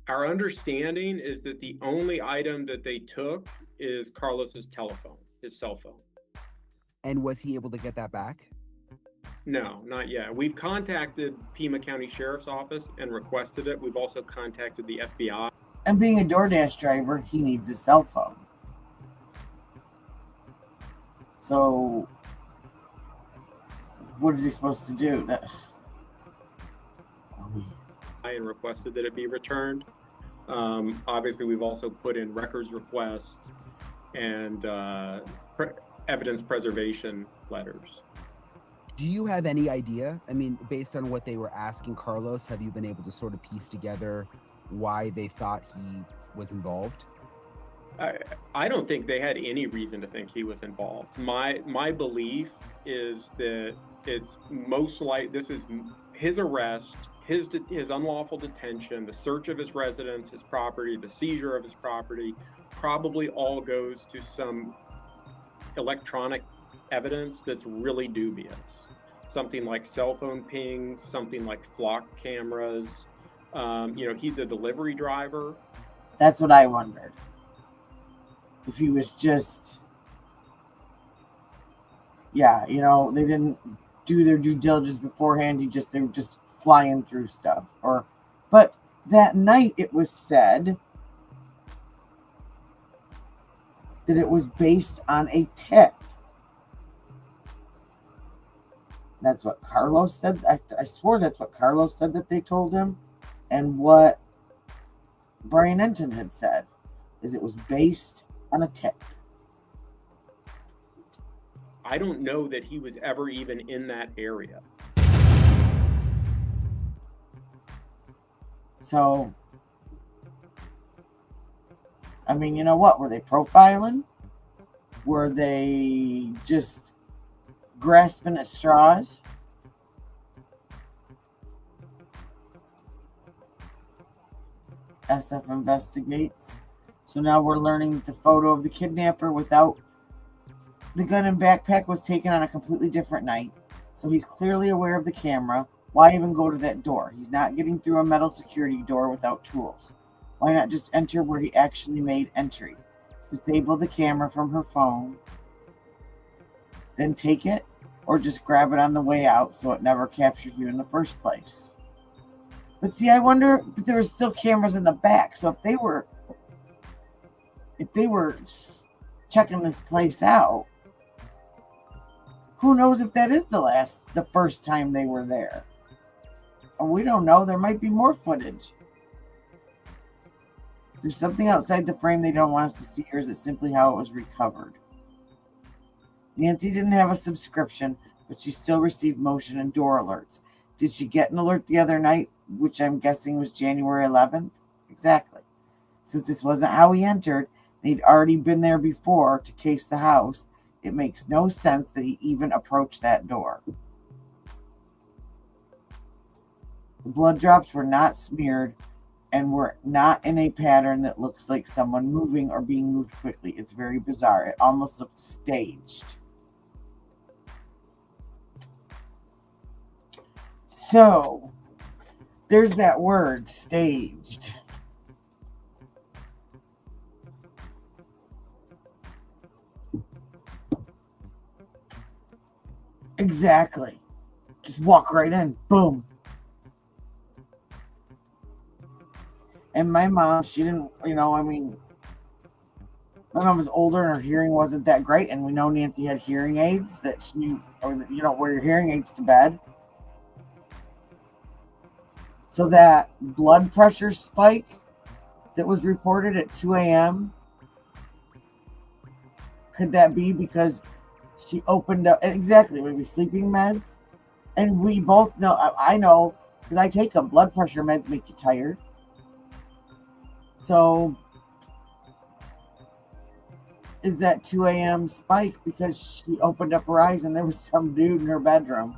Our understanding is that the only item that they took is Carlos's telephone, his cell phone. And was he able to get that back? No, not yet. We've contacted Pima County Sheriff's Office and requested it. We've also contacted the FBI. And being a DoorDash driver, he needs a cell phone. So, what is he supposed to do? And requested that it be returned. Obviously, we've also put in records requests and evidence preservation letters. Do you have any idea? I mean, based on what they were asking Carlos, have you been able to sort of piece together why they thought he was involved? I don't think they had any reason to think he was involved. My belief is that it's most like this is his arrest, his unlawful detention, the search of his residence, his property, the seizure of his property, probably all goes to some electronic evidence that's really dubious. Something like cell phone pings, something like flock cameras. He's a delivery driver. That's what I wondered. If he was just, they didn't do their due diligence beforehand. They were just flying through stuff. But that night it was said that it was based on a tip. That's what Carlos said. I swore that's what Carlos said that they told him. And what Brian Enton had said is it was based on a tip. I don't know that he was ever even in that area. So, I mean, you know what? Were they profiling? Were they just grasping at straws? SF investigates. So now we're learning that the photo of the kidnapper without the gun and backpack was taken on a completely different night. So he's clearly aware of the camera. Why even go to that door? He's not getting through a metal security door without tools. Why not just enter where he actually made entry? Disable the camera from her phone, then take it, or just grab it on the way out so it never captures you in the first place. But see, I wonder if there were still cameras in the back. So if they were checking this place out, who knows if that is the first time they were there? Or we don't know. There might be more footage. Is there something outside the frame they don't want us to see, or is it simply how it was recovered? Nancy didn't have a subscription, but she still received motion and door alerts. Did she get an alert the other night, which I'm guessing was January 11th? Exactly. Since this wasn't how he entered, and he'd already been there before to case the house, it makes no sense that he even approached that door. The blood drops were not smeared and were not in a pattern that looks like someone moving or being moved quickly. It's very bizarre. It almost looked staged. So, there's that word, staged. Exactly. Just walk right in. Boom. And my mom, she didn't, my mom was older and her hearing wasn't that great. And we know Nancy had hearing aids that you don't wear your hearing aids to bed. So that blood pressure spike that was reported at 2 a.m., could that be because she opened up, exactly, maybe sleeping meds? And we both know, I know, because I take them, blood pressure meds make you tired. So, is that 2 a.m. spike because she opened up her eyes and there was some dude in her bedroom?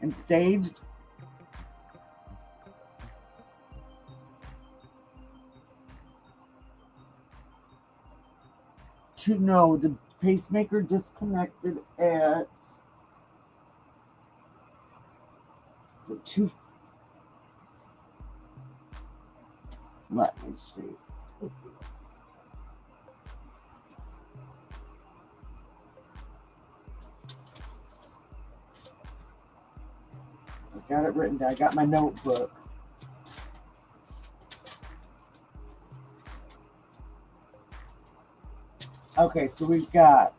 And staged? To know the pacemaker disconnected at let me see. Let's see. I got it written down. I got my notebook. Okay, so we've got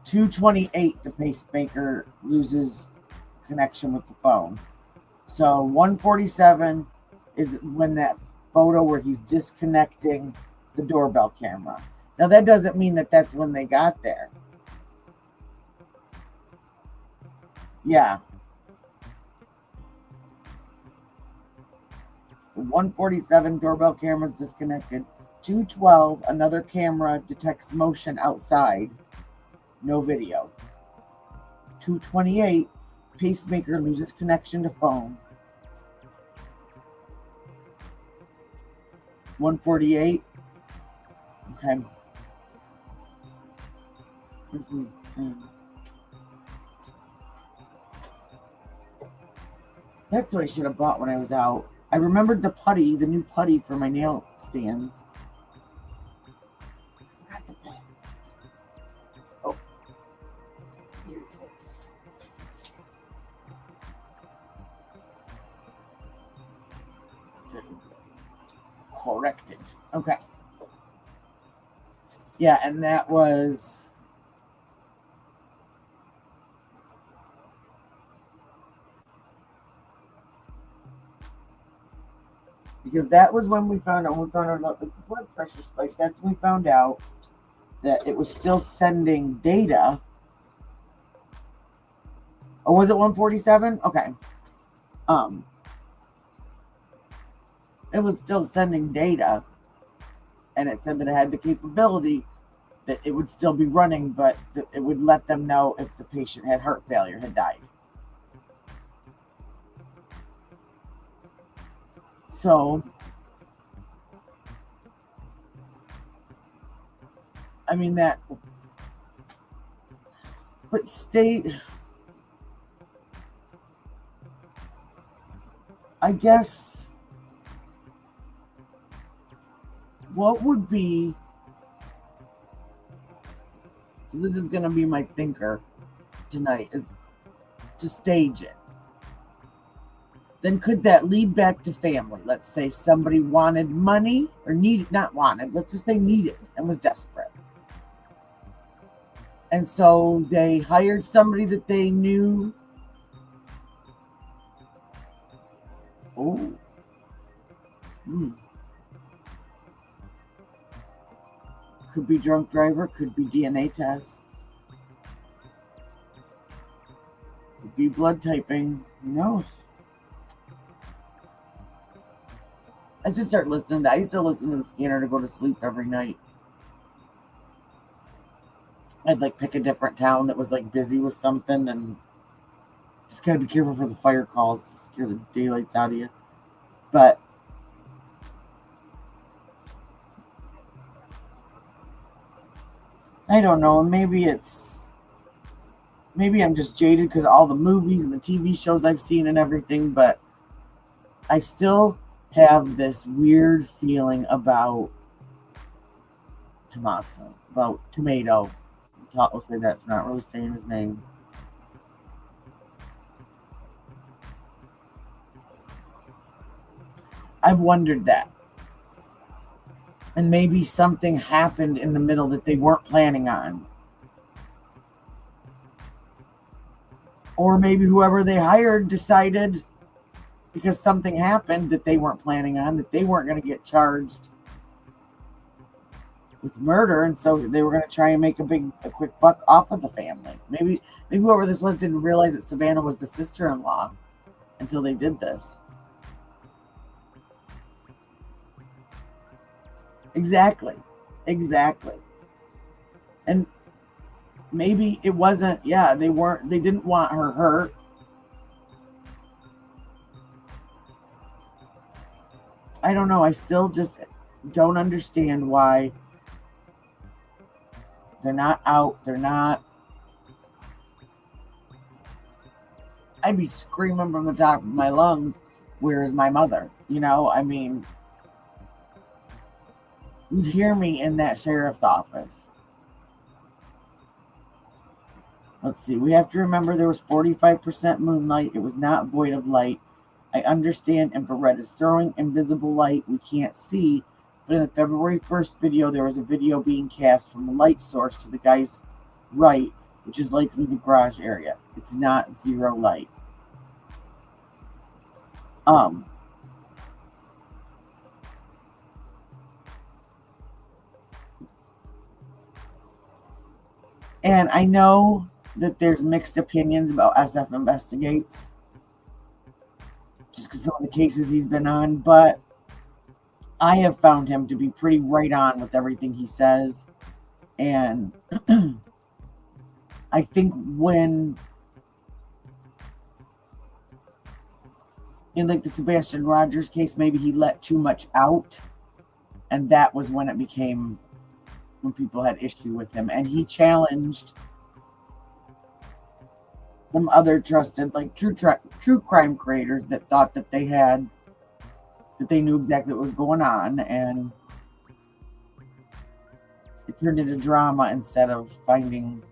2:28, the pacemaker loses connection with the phone. So 1:47 is when that photo where he's disconnecting the doorbell camera. Now that doesn't mean that that's when they got there. Yeah. 1:47, doorbell camera's disconnected. 2:12, another camera detects motion outside. No video. 2:28, pacemaker loses connection to phone. 1:48. Okay. That's what I should have bought when I was out. I remembered the putty, the new putty for my nail stands. Forgot the pen. Oh. Here it is. Corrected. Okay. Yeah, and that was because that was when we found out about the blood pressure spike. That's when we found out that it was still sending data. Or was it 147? Okay. It was still sending data, and it said that it had the capability that it would still be running, but that it would let them know if the patient had heart failure, had died. So, I mean that, but state, I guess, what would be, so this is going to be my thinker tonight, is to stage it. Then could that lead back to family? Let's say somebody wanted money, or needed, not wanted, let's just say needed and was desperate. And so they hired somebody that they knew. Oh. Could be drunk driver, could be DNA tests, could be blood typing, who knows? I just start listening to, I used to listen to the scanner to go to sleep every night. I'd like pick a different town that was like busy with something, and just gotta be careful for the fire calls, scare the daylights out of you. But I don't know, maybe I'm just jaded because of all the movies and the TV shows I've seen and everything, but I still have this weird feeling about Tomato. I'll say that's not really saying his name. I've wondered that. And maybe something happened in the middle that they weren't planning on. Or maybe whoever they hired decided, because something happened that they weren't planning on, that they weren't going to get charged with murder, and so they were going to try and make a quick buck off of the family. Maybe whoever this was didn't realize that Savannah was the sister-in-law until they did this. Exactly. And maybe it wasn't, they didn't want her hurt. I don't know. I still just don't understand why they're not out. I'd be screaming from the top of my lungs, where is my mother? I mean, you'd hear me in that sheriff's office. Let's see. We have to remember there was 45% moonlight. It was not void of light. I understand infrared is throwing invisible light we can't see, but in the February 1st video, there was a video being cast from a light source to the guy's right, which is likely the garage area. It's not zero light. And I know that there's mixed opinions about SF Investigates, just because some of the cases he's been on, but I have found him to be pretty right on with everything he says. And I think when, in like the Sebastian Rogers case, maybe he let too much out, and that was when it became, when people had issue with him, and he challenged some other trusted, like true crime creators that thought that they knew exactly what was going on, and it turned into drama instead of finding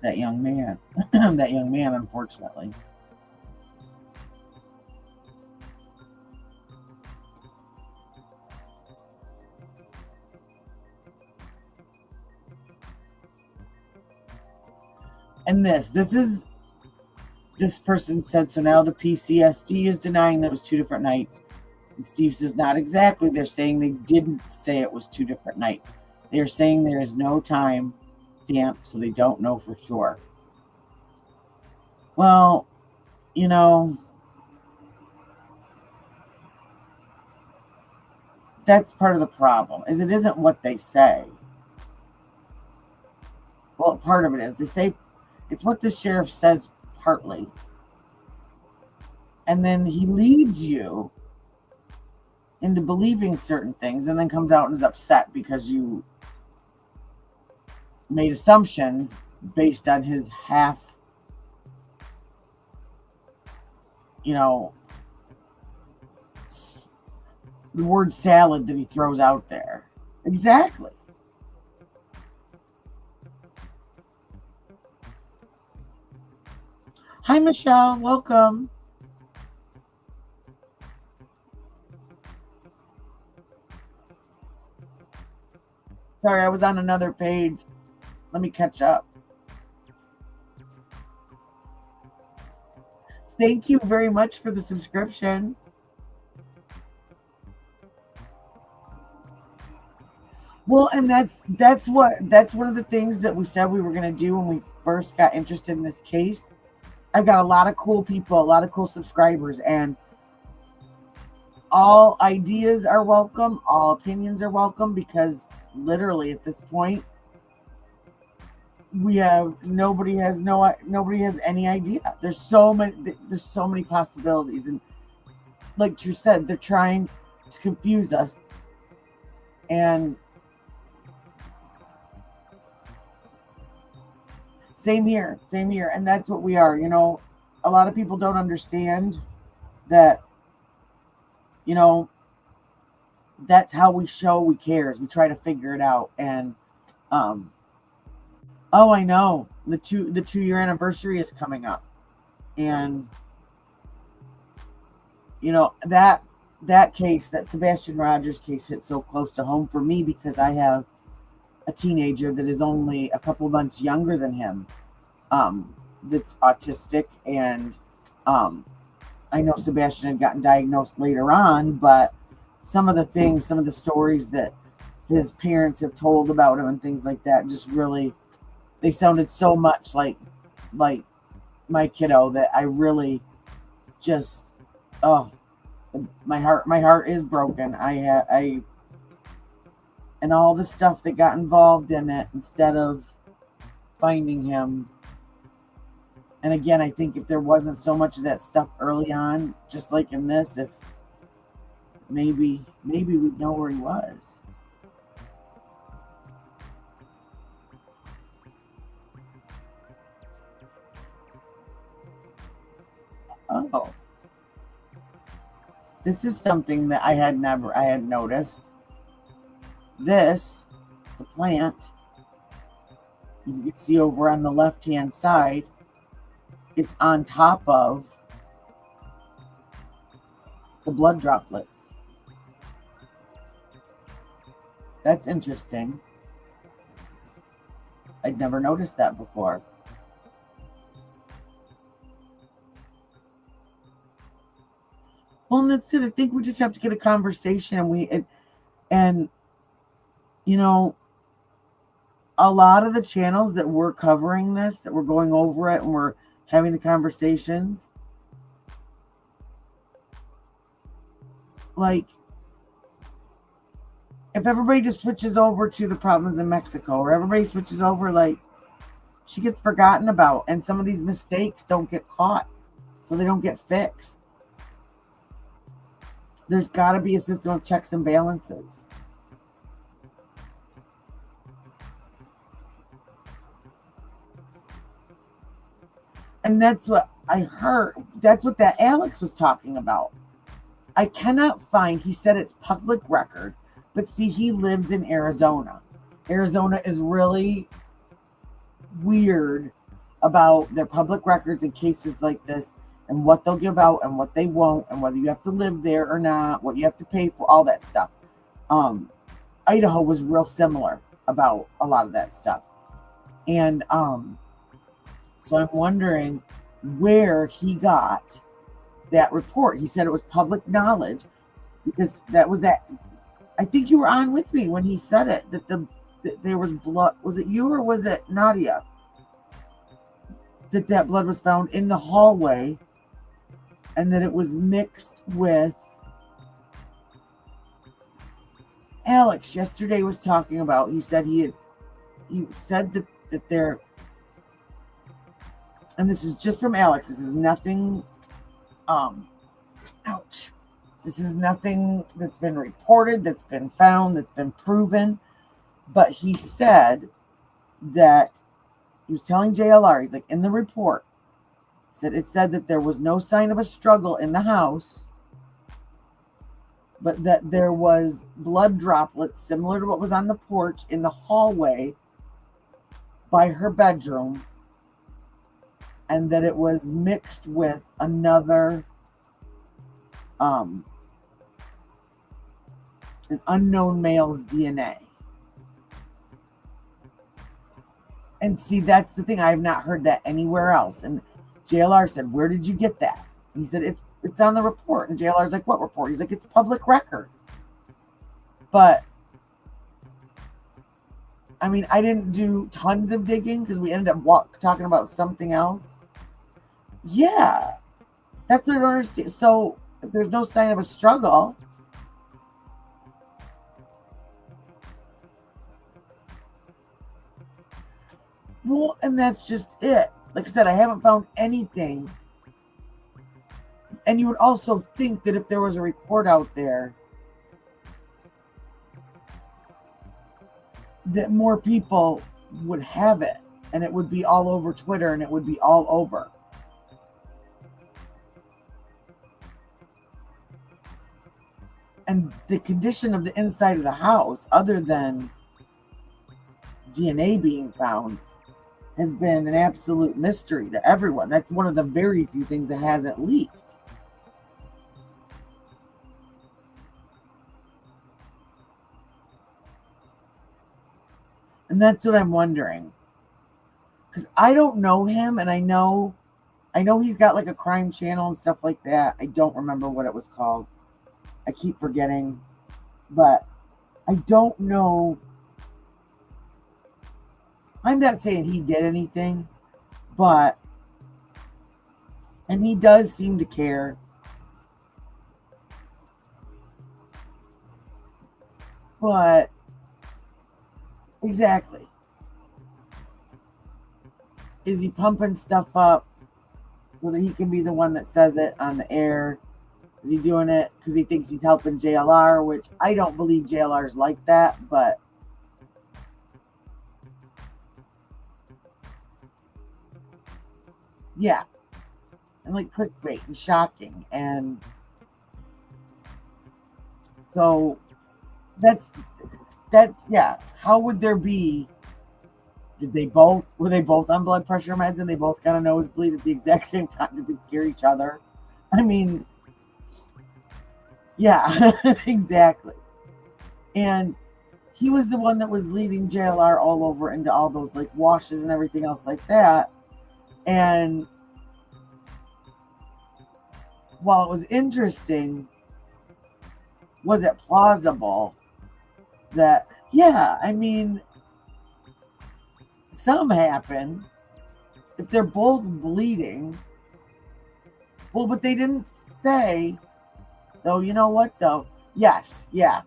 that young man. That young man, unfortunately. And this person said, so now the PCSD is denying that it was 2 different nights. And Steve says, not exactly. They're saying they didn't say it was 2 different nights. They're saying there is no time stamp, so they don't know for sure. Well, you know, that's part of the problem, is it isn't what they say. Well, part of it is. They say it's what the sheriff says partly. And then he leads you into believing certain things and then comes out and is upset because you made assumptions based on his half, you know, the word salad that he throws out there. Exactly. Hi, Michelle. Welcome. Sorry, I was on another page. Let me catch up. Thank you very much for the subscription. Well, and that's one of the things that we said we were going to do when we first got interested in this case. I've got a lot of cool people, a lot of cool subscribers, and all ideas are welcome, all opinions are welcome, because literally at this point nobody has any idea. There's so many possibilities, and like Drew said, they're trying to confuse us. And same here, and that's what we are. You know, a lot of people don't understand that, you know, that's how we show we cares. We try to figure it out. And oh, I know, the 2-year anniversary is coming up, and you know, that case, that Sebastian Rogers case, hit so close to home for me because I have a teenager that is only a couple months younger than him, that's autistic, and I know Sebastian had gotten diagnosed later on, but some of the stories that his parents have told about him and things like that just really, they sounded so much like my kiddo that I really just, oh, my heart is broken. I and all the stuff that got involved in it instead of finding him. And again, I think if there wasn't so much of that stuff early on, just like in this, if maybe we'd know where he was. Oh, this is something that I had noticed. This, the plant, you can see over on the left-hand side, it's on top of the blood droplets. That's interesting. I'd never noticed that before. Well, and that's it. I think we just have to get a conversation, and you know, a lot of the channels that we're covering this, that we're going over it and we're having the conversations, like, if everybody just switches over to the problems in Mexico, or everybody switches over, like, she gets forgotten about, and some of these mistakes don't get caught, so they don't get fixed. There's got to be a system of checks and balances. And that's what I heard. That's what that Alex was talking about. I cannot find, he said it's public record, but see, he lives in Arizona. Arizona is really weird about their public records in cases like this, and what they'll give out and what they won't, and whether you have to live there or not, what you have to pay for, all that stuff. Idaho was real similar about a lot of that stuff. And so I'm wondering where he got that report. He said it was public knowledge. because that was that. I think you were on with me when he said it, that there was blood. Was it you or was it Nadia? That blood was found in the hallway, and that it was mixed with. Alex yesterday was talking about. He said he said that there. And this is just from Alex. This is nothing. Ouch. This is nothing that's been reported, that's been found, that's been proven. But he said that he was telling JLR, he's like, in the report, it said that there was no sign of a struggle in the house, but that there was blood droplets similar to what was on the porch in the hallway by her bedroom, and that it was mixed with another an unknown male's DNA. And see, that's the thing. I have not heard that anywhere else. And JLR said, where did you get that? And he said, it's on the report. And JLR's like, what report? He's like, it's public record. But I mean, I didn't do tons of digging because we ended up talking about something else. Yeah, that's what I don't understand. So if there's no sign of a struggle, well, and that's just it. Like I said, I haven't found anything. And you would also think that if there was a report out there, that more people would have it, and it would be all over Twitter, and it would be all over. And the condition of the inside of the house, other than DNA being found, has been an absolute mystery to everyone. That's one of the very few things that hasn't leaked. And that's what I'm wondering. Because I don't know him, and I know he's got like a crime channel and stuff like that. I don't remember what it was called. I keep forgetting. But I don't know. I'm not saying he did anything, but, and he does seem to care. But, exactly. Is he pumping stuff up so that he can be the one that says it on the air? Is he doing it because he thinks he's helping JLR, which I don't believe JLR's like that, but yeah. And like clickbait and shocking. And so that's yeah. How would there be? Were they both on blood pressure meds and they both got a nosebleed at the exact same time? Did they scare each other? I mean, yeah, exactly. And he was the one that was leading JLR all over into all those like washes and everything else like that. And while it was interesting, was it plausible that, yeah, I mean, some happen if they're both bleeding. Well, but they didn't say, though, you know what, though? Yes, yeah.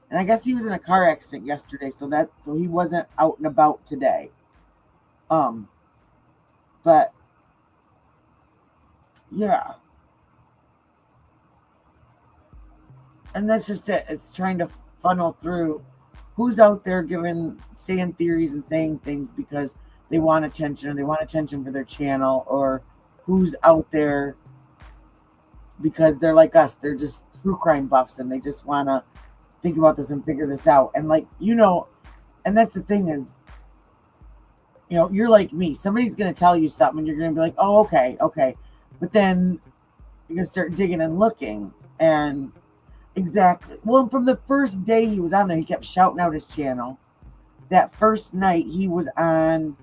And I guess he was in a car accident yesterday, so he wasn't out and about today. But yeah. And that's just it. It's trying to funnel through who's out there saying theories and saying things because they want attention, or they want attention for their channel, or who's out there because they're like us. They're just true crime buffs and they just want to think about this and figure this out. And like, and that's the thing is, you're like me. Somebody's going to tell you something and you're going to be like, oh, okay. But then you're going to start digging and looking. And exactly. Well, from the first day he was on there, he kept shouting out his channel. That first night he was on,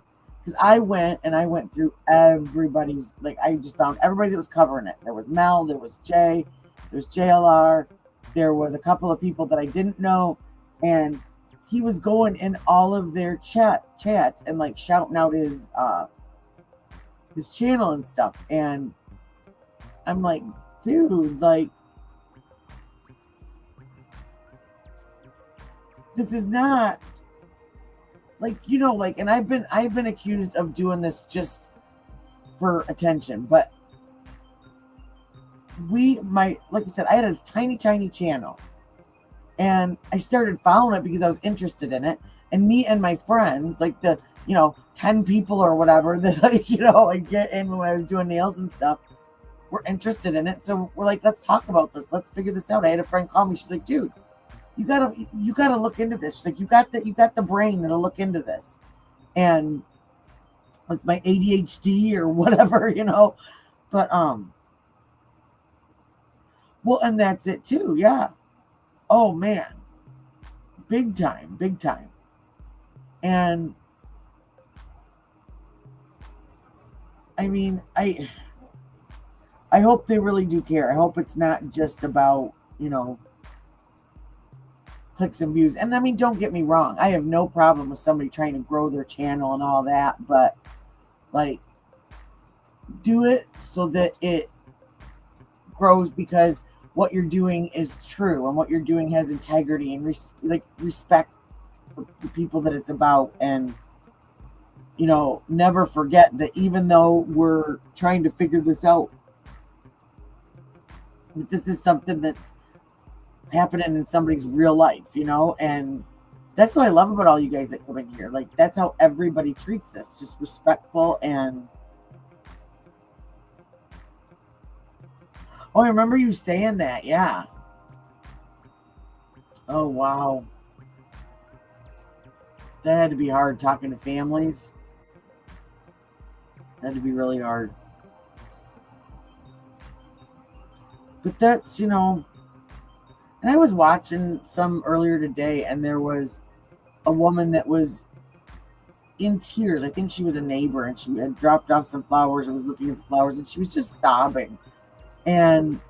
because I went through everybody's, like, I just found everybody that was covering it. There was Mel, there was Jay, there was JLR, there was a couple of people that I didn't know, and he was going in all of their chats and like shouting out his channel and stuff. And I'm like, dude, like, this is not like, you know, like, and I've been accused of doing this just for attention, but like I said, I had this tiny channel, and I started following it because I was interested in it. And me and my friends, like the, 10 people or whatever that, like, I get in when I was doing nails and stuff, were interested in it. So we're like, let's talk about this. Let's figure this out. I had a friend call me. She's like, dude, you gotta look into this. She's like, you got the brain to look into this. And it's my ADHD or whatever, but, well, and that's it too. Yeah. Oh man. Big time. And I mean, I hope they really do care. I hope it's not just about, clicks and views. And I mean, don't get me wrong. I have no problem with somebody trying to grow their channel and all that, but like, do it so that it grows, because what you're doing is true and what you're doing has integrity and respect the people that it's about. And never forget that even though we're trying to figure this out, this is something that's happening in somebody's real life, and that's what I love about all you guys that come in here. Like, that's how everybody treats this, just respectful. And oh, I remember you saying that. Yeah. Oh, wow. That had to be hard, talking to families. That had to be really hard. But that's, and I was watching some earlier today, and there was a woman that was in tears. I think she was a neighbor, and she had dropped off some flowers and was looking at the flowers, and she was just sobbing. And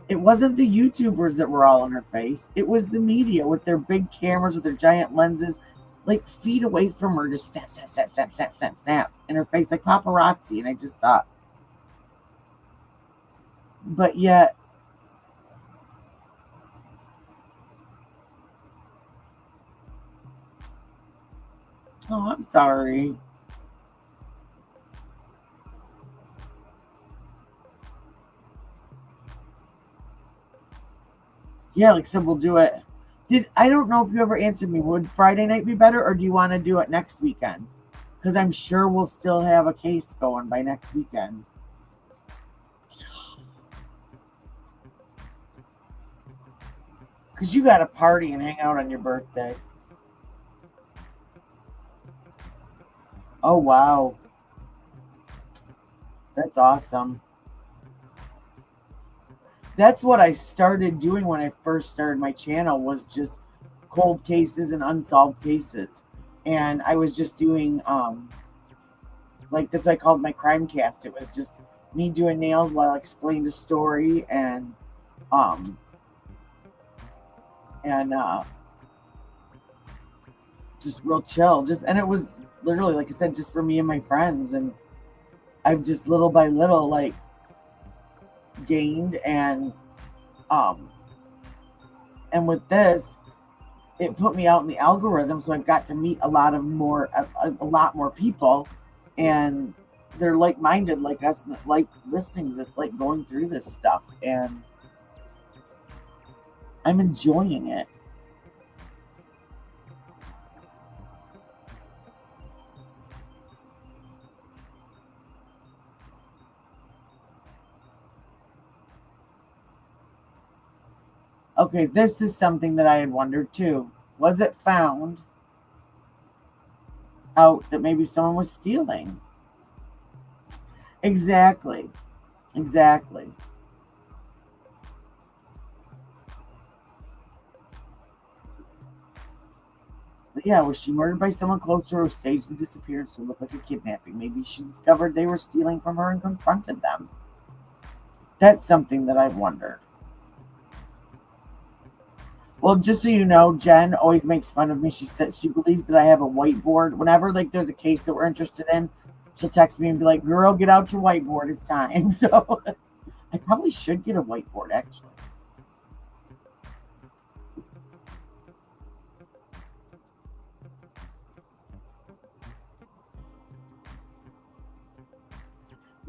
it wasn't the YouTubers that were all in her face. It was the media with their big cameras, with their giant lenses, like feet away from her, just snap in her face, like paparazzi. And I just thought, but yet, oh, I'm sorry. Yeah, like I said, we'll do it. I don't know if you ever answered me. Would Friday night be better, or do you want to do it next weekend? Because I'm sure we'll still have a case going by next weekend. Because you got to party and hang out on your birthday. Oh, wow. That's awesome. That's what I started doing when I first started my channel, was just cold cases and unsolved cases. And I was just doing, like, that's what I called my crime cast. It was just me doing nails while I explained a story, and just real chill. And it was literally, like I said, just for me and my friends. And I've just little by little, like, gained, and with this, it put me out in the algorithm, so I've got to meet a lot more people, and they're like-minded like us, like listening to this, like going through this stuff, and I'm enjoying it. Okay, this is something that I had wondered too. Was it found out that maybe someone was stealing? Exactly. But yeah, was she murdered by someone close to her who staged the disappearance to look like a kidnapping? Maybe she discovered they were stealing from her and confronted them. That's something that I've wondered. Well, just so you know, Jen always makes fun of me. She said she believes that I have a whiteboard. Whenever like there's a case that we're interested in, she'll text me and be like, "Girl, get out your whiteboard. It's time." So I probably should get a whiteboard, actually.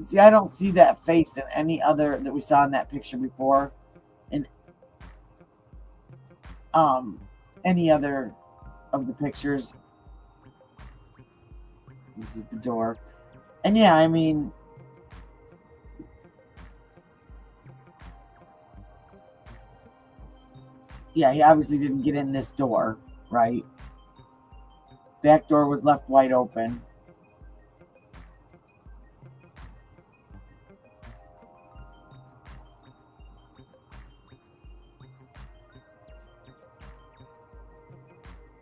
See, I don't see that face in any other that we saw in that picture before. In any other of the pictures. This is the door. And yeah, I mean, yeah, he obviously didn't get in this door, right? Back door was left wide open.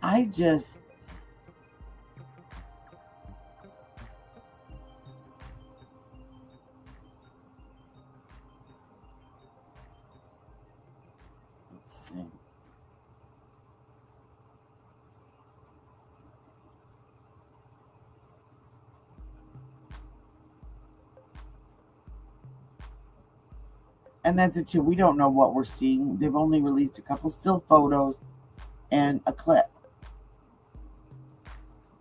I just... Let's see. And that's it too. We don't know what we're seeing. They've only released a couple still photos and a clip,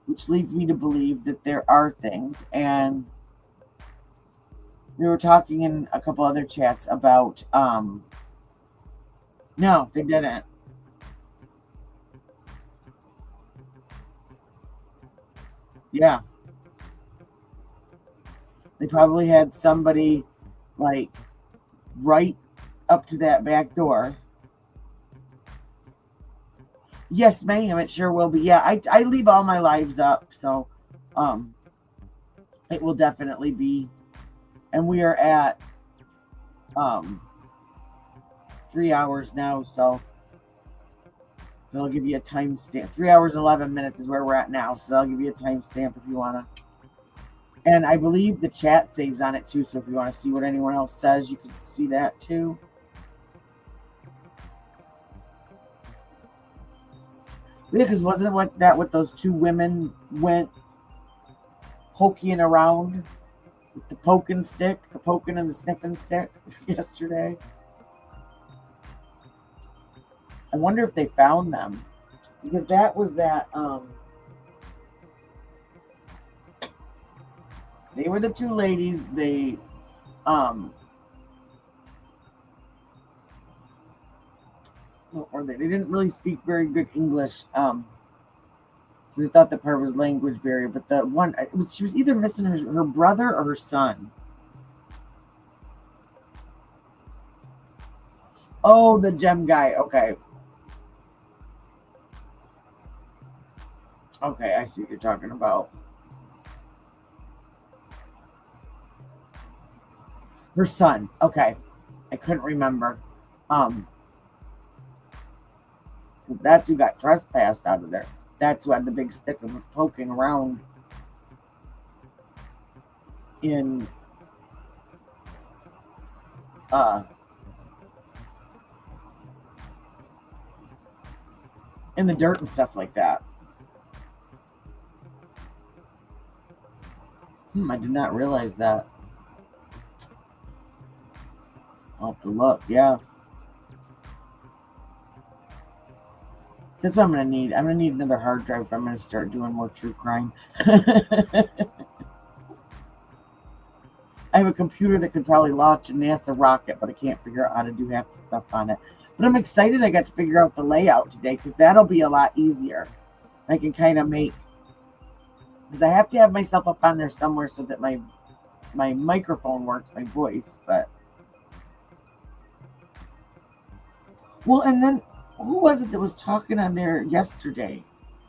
which leads me to believe that there are things. And we were talking in a couple other chats about no, they didn't. Yeah, they probably had somebody like right up to that back door. Yes, ma'am, it sure will be. Yeah, I leave all my lives up, so it will definitely be. And we are at 3 hours now, so they'll give you a timestamp. 3 hours 11 minutes is where we're at now, so they'll give you a timestamp if you want to. And I believe the chat saves on it too, so if you want to see what anyone else says, you can see that too. Yeah, because wasn't what those two women went poking around with the poking stick, the poking and the sniffing stick yesterday? I wonder if they found them, because that was that they were the two ladies. They what were they? They didn't really speak very good English. So they thought that part was language barrier. But the one, she was either missing her brother or her son. Oh, the gem guy. Okay. Okay, I see what you're talking about. Her son. Okay. I couldn't remember. That's who got trespassed out of there. That's who had the big stick and was poking around in the dirt and stuff like that. I did not realize that. I'll have to look, yeah. So that's what I'm gonna need. I'm gonna need another hard drive if I'm gonna start doing more true crime. I have a computer that could probably launch a NASA rocket, but I can't figure out how to do half the stuff on it. But I'm excited I got to figure out the layout today, because that'll be a lot easier. I can kind of make, because I have to have myself up on there somewhere so that my microphone works, my voice. But well, and then who was it that was talking on there yesterday?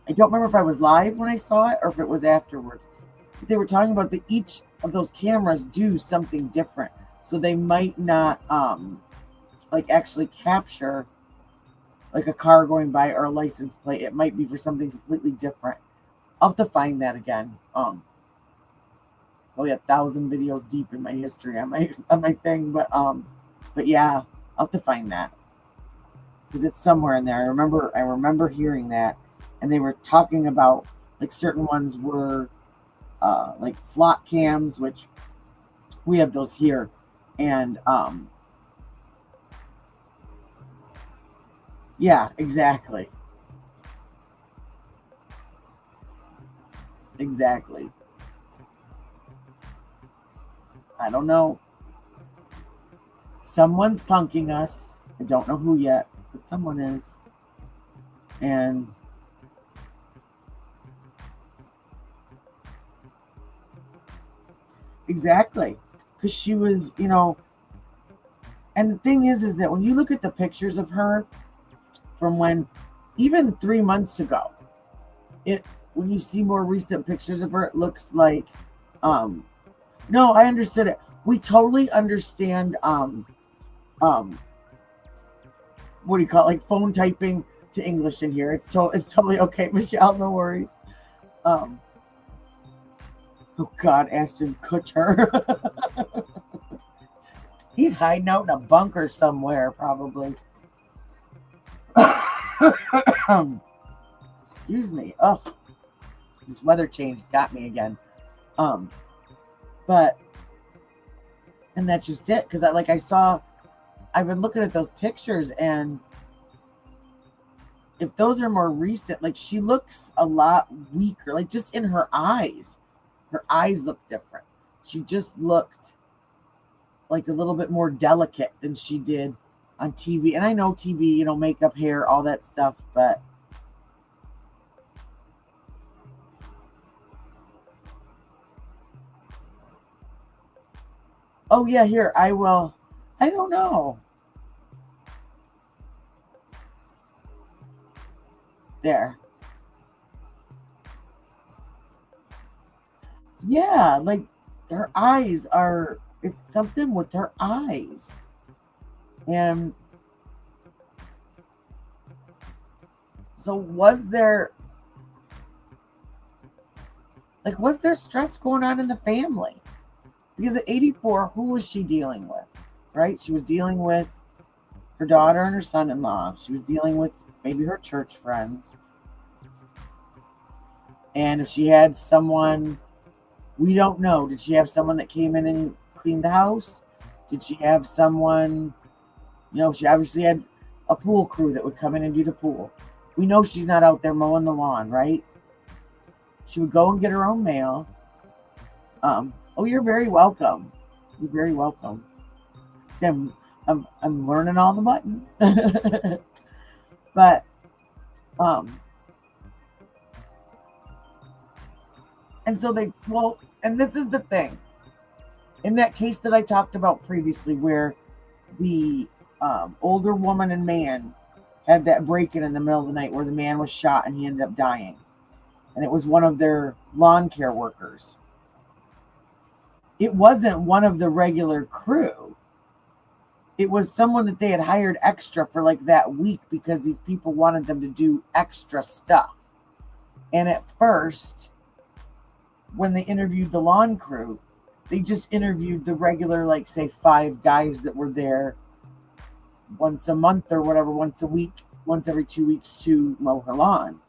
I don't remember if I was live when I saw it or if it was afterwards. But they were talking about that each of those cameras do something different, so they might not like actually capture like a car going by or a license plate. It might be for something completely different. I'll have to find that again. Probably 1,000 videos deep in my history on my thing, but yeah, I'll have to find that. because it's somewhere in there. I remember hearing that, and they were talking about like certain ones were like flock cams, which we have those here, and yeah, exactly. I don't know. Someone's punking us. I don't know who yet, but someone is. And exactly, because she was, and the thing is that when you look at the pictures of her from when, even 3 months ago, when you see more recent pictures of her, it looks like, no, I understood it. We totally understand, what do you call it? Like phone typing to English in here. It's totally okay, Michelle. No worries. Oh God, Ashton Kutcher. He's hiding out in a bunker somewhere, probably. Excuse me. Oh, this weather change got me again. But, and that's just it. Because I've been looking at those pictures, and if those are more recent, like she looks a lot weaker, like just in her eyes look different. She just looked like a little bit more delicate than she did on TV. And I know TV, makeup, hair, all that stuff, but oh yeah, here, I will. I don't know. There. Yeah, like her eyes are, it's something with her eyes. And so was there stress going on in the family? Because at 84, who was she dealing with? Right? She was dealing with her daughter and her son-in-law. She was dealing with maybe her church friends. And if she had someone, we don't know. Did she have someone that came in and cleaned the house? Did she have someone, she obviously had a pool crew that would come in and do the pool. We know she's not out there mowing the lawn, right? She would go and get her own mail. Oh, you're very welcome. You're very welcome. See, I'm learning all the buttons. But and so and this is the thing. In that case that I talked about previously, where the older woman and man had that break-in the middle of the night where the man was shot and he ended up dying. And it was one of their lawn care workers. It wasn't one of the regular crew. It was someone that they had hired extra for like that week because these people wanted them to do extra stuff. And at first, when they interviewed the lawn crew, they just interviewed the regular, like, say, 5 guys that were there once a month or whatever, once a week, once every 2 weeks to mow her lawn.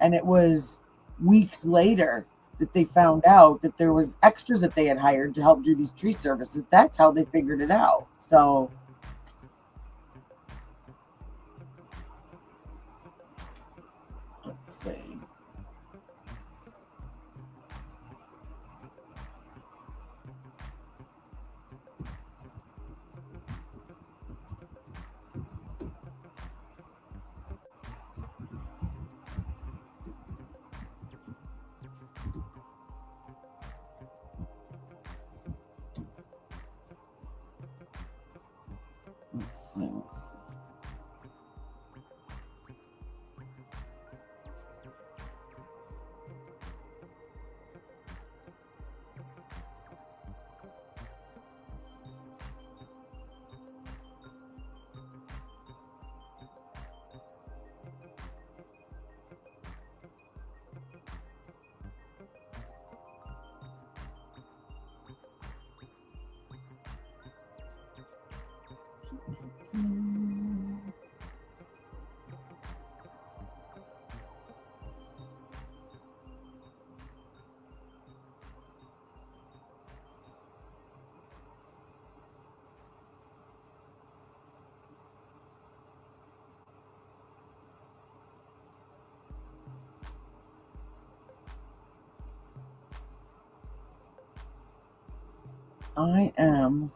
And it was weeks later that they found out that there was extras that they had hired to help do these tree services. That's how they figured it out. So let's see. Let's see. I am.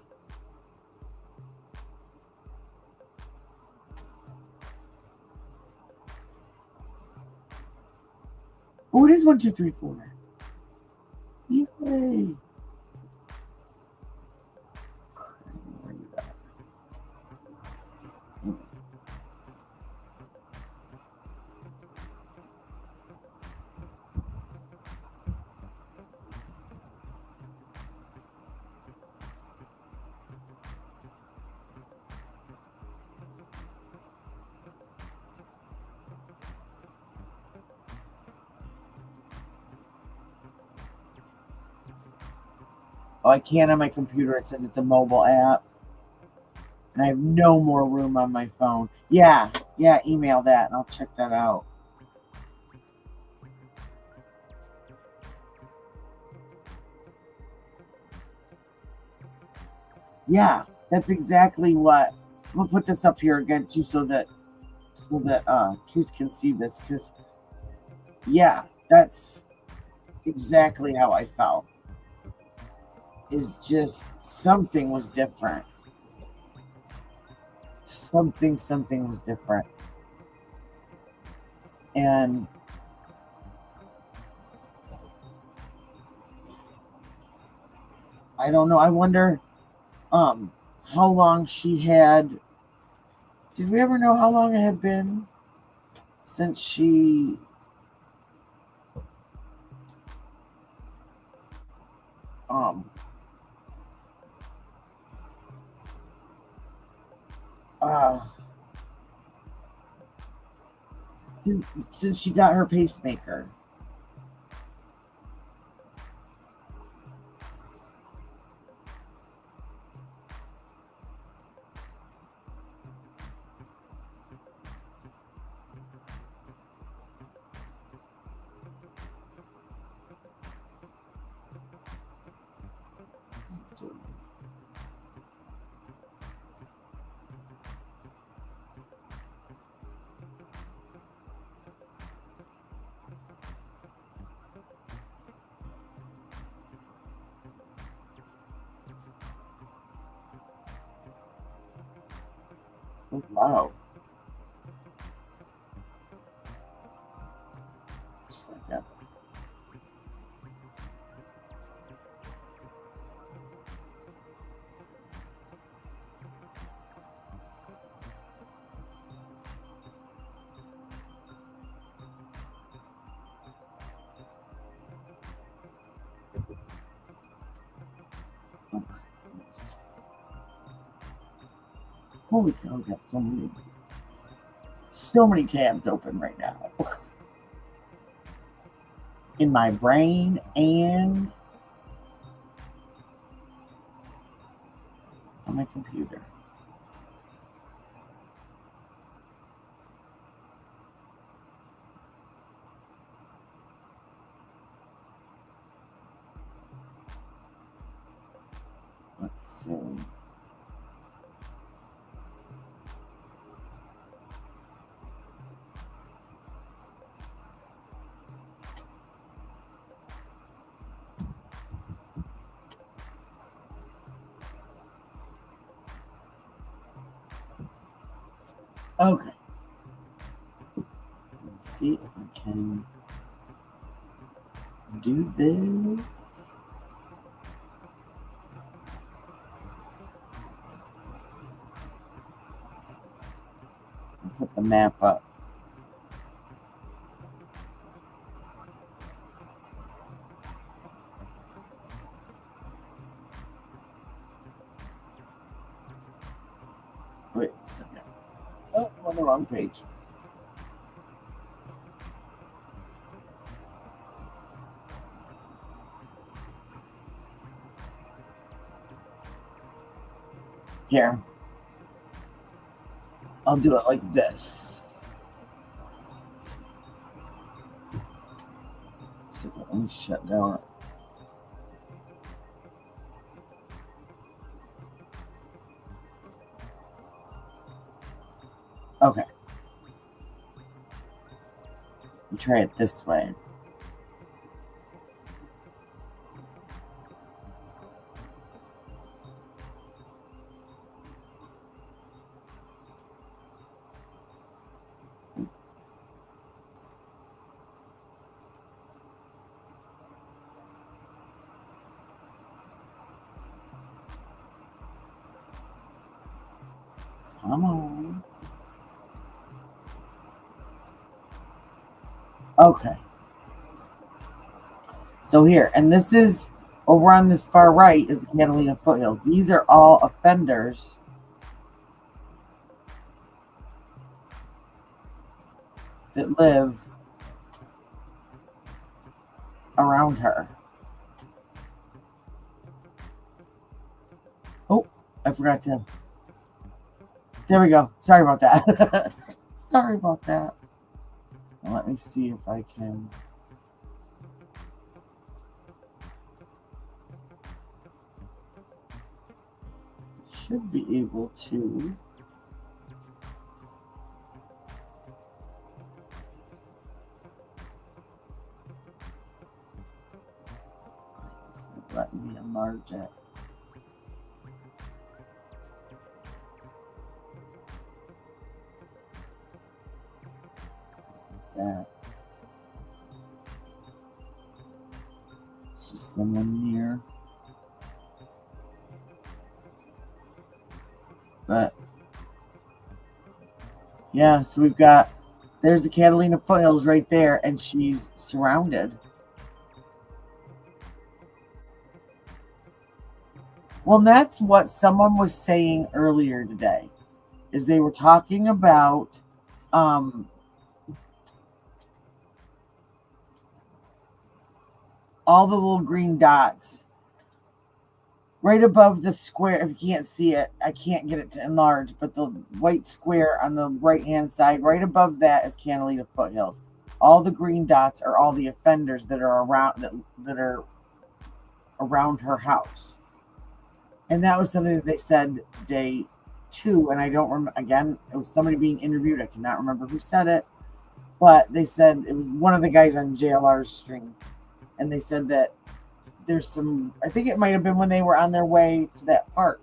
Oh, it is 1, 2, 3, 4. Yay! Oh, I can't on my computer. It says it's a mobile app. And I have no more room on my phone. Yeah, email that and I'll check that out. Yeah, that's exactly what. I'm gonna put this up here again too so that Truth can see this, because yeah, that's exactly how I felt. Is just something was different. Something was different. And I don't know. I wonder how long she had. Did we ever know how long it had been since she since she got her pacemaker? Oh, wow. Just like that. Holy cow, I got so many tabs open right now. In my brain and on my computer. Let's see. Okay. Let's see if I can do this. Put the map up. Wait a second. Oh, on the wrong page. Here. I'll do it like this. So let me shut down. Okay. We'll try it this way. Come on. Okay. So here, and this is over on this far right is the Catalina foothills. These are all offenders that live around her. Oh, I forgot to. There we go. Sorry about that. Sorry about that. Well, let me see if I can. Should be able to. Let me enlarge it. That. It's just someone near. But yeah, so we've got, there's the Catalina foothills right there, and she's surrounded. Well, that's what someone was saying earlier today, is they were talking about all the little green dots right above the square. If you can't see it, I can't get it to enlarge, but the white square on the right-hand side, right above that is Catalina foothills. All the green dots are all the offenders that are around that are around her house. And that was something that they said today too. And I don't remember, again, it was somebody being interviewed. I cannot remember who said it, but they said it was one of the guys on JLR's stream. And they said that there's some, I think it might have been when they were on their way to that park,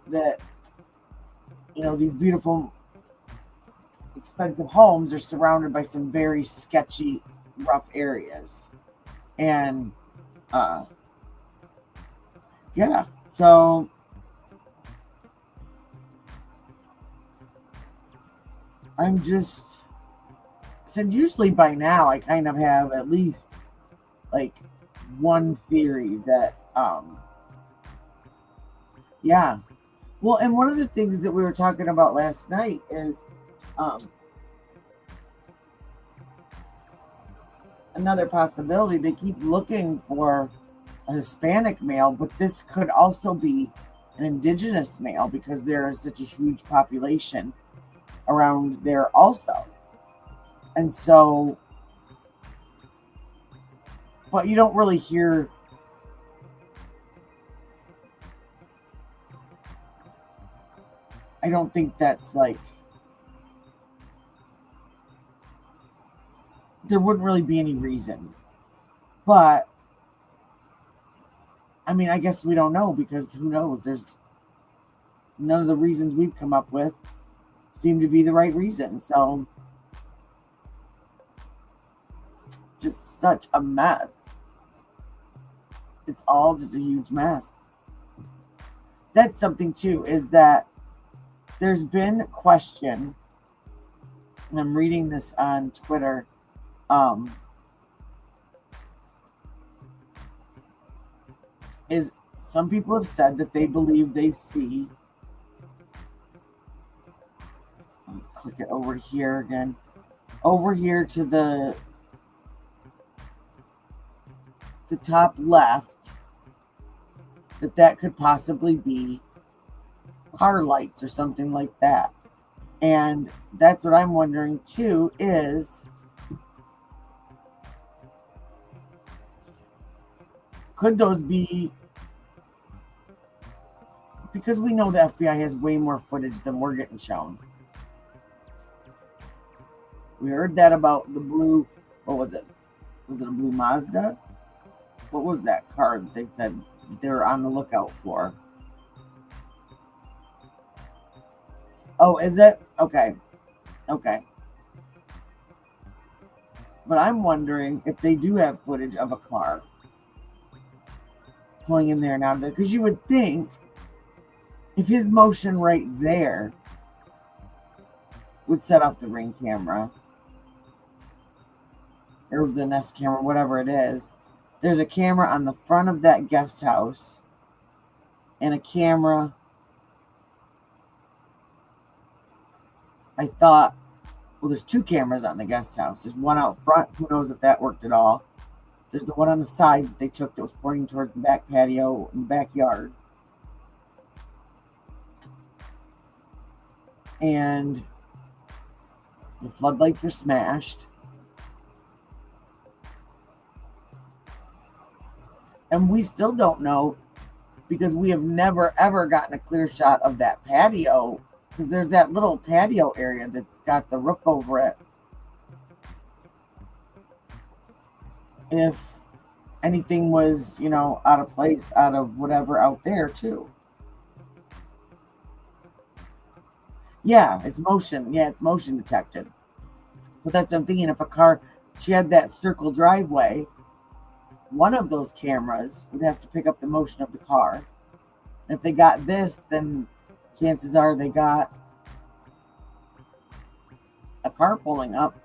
that, you know, these beautiful, expensive homes are surrounded by some very sketchy, rough areas. And, yeah, so I'm just, said usually by now I kind of have at least like one theory that, yeah. Well, and one of the things that we were talking about last night is, another possibility. They keep looking for a Hispanic male, but this could also be an indigenous male because there is such a huge population around there also. And so, but you don't really hear I don't think that's like, there wouldn't really be any reason. But I mean, I guess we don't know, because who knows? There's none of the reasons we've come up with seem to be the right reason. So just such a mess. It's all just a huge mess. That's something too, is that there's been question, and I'm reading this on Twitter, is some people have said that they believe they see, let me click it over here again, over here to the top left, that could possibly be car lights or something like that. And that's what I'm wondering too, is could those be, because we know the FBI has way more footage than we're getting shown. We heard that about the blue, what was it? Was it a blue Mazda? What was that car that they said they were on the lookout for? Oh, is it? Okay. Okay. But I'm wondering if they do have footage of a car pulling in there and out of there. Because you would think if his motion right there would set off the Ring camera or the Nest camera, whatever it is, there's a camera on the front of that guest house and a camera, I thought, well, there's 2 cameras on the guest house. There's one out front. Who knows if that worked at all. There's the one on the side that they took that was pointing towards the back patio and backyard. And the floodlights were smashed. And we still don't know, because we have never, ever gotten a clear shot of that patio, because there's that little patio area that's got the roof over it. If anything was, out of place, out of whatever out there, too. Yeah, it's motion. Yeah, it's motion detected. So that's what I'm thinking. If a car, she had that circle driveway, one of those cameras would have to pick up the motion of the car. And if they got this, then chances are they got a car pulling up.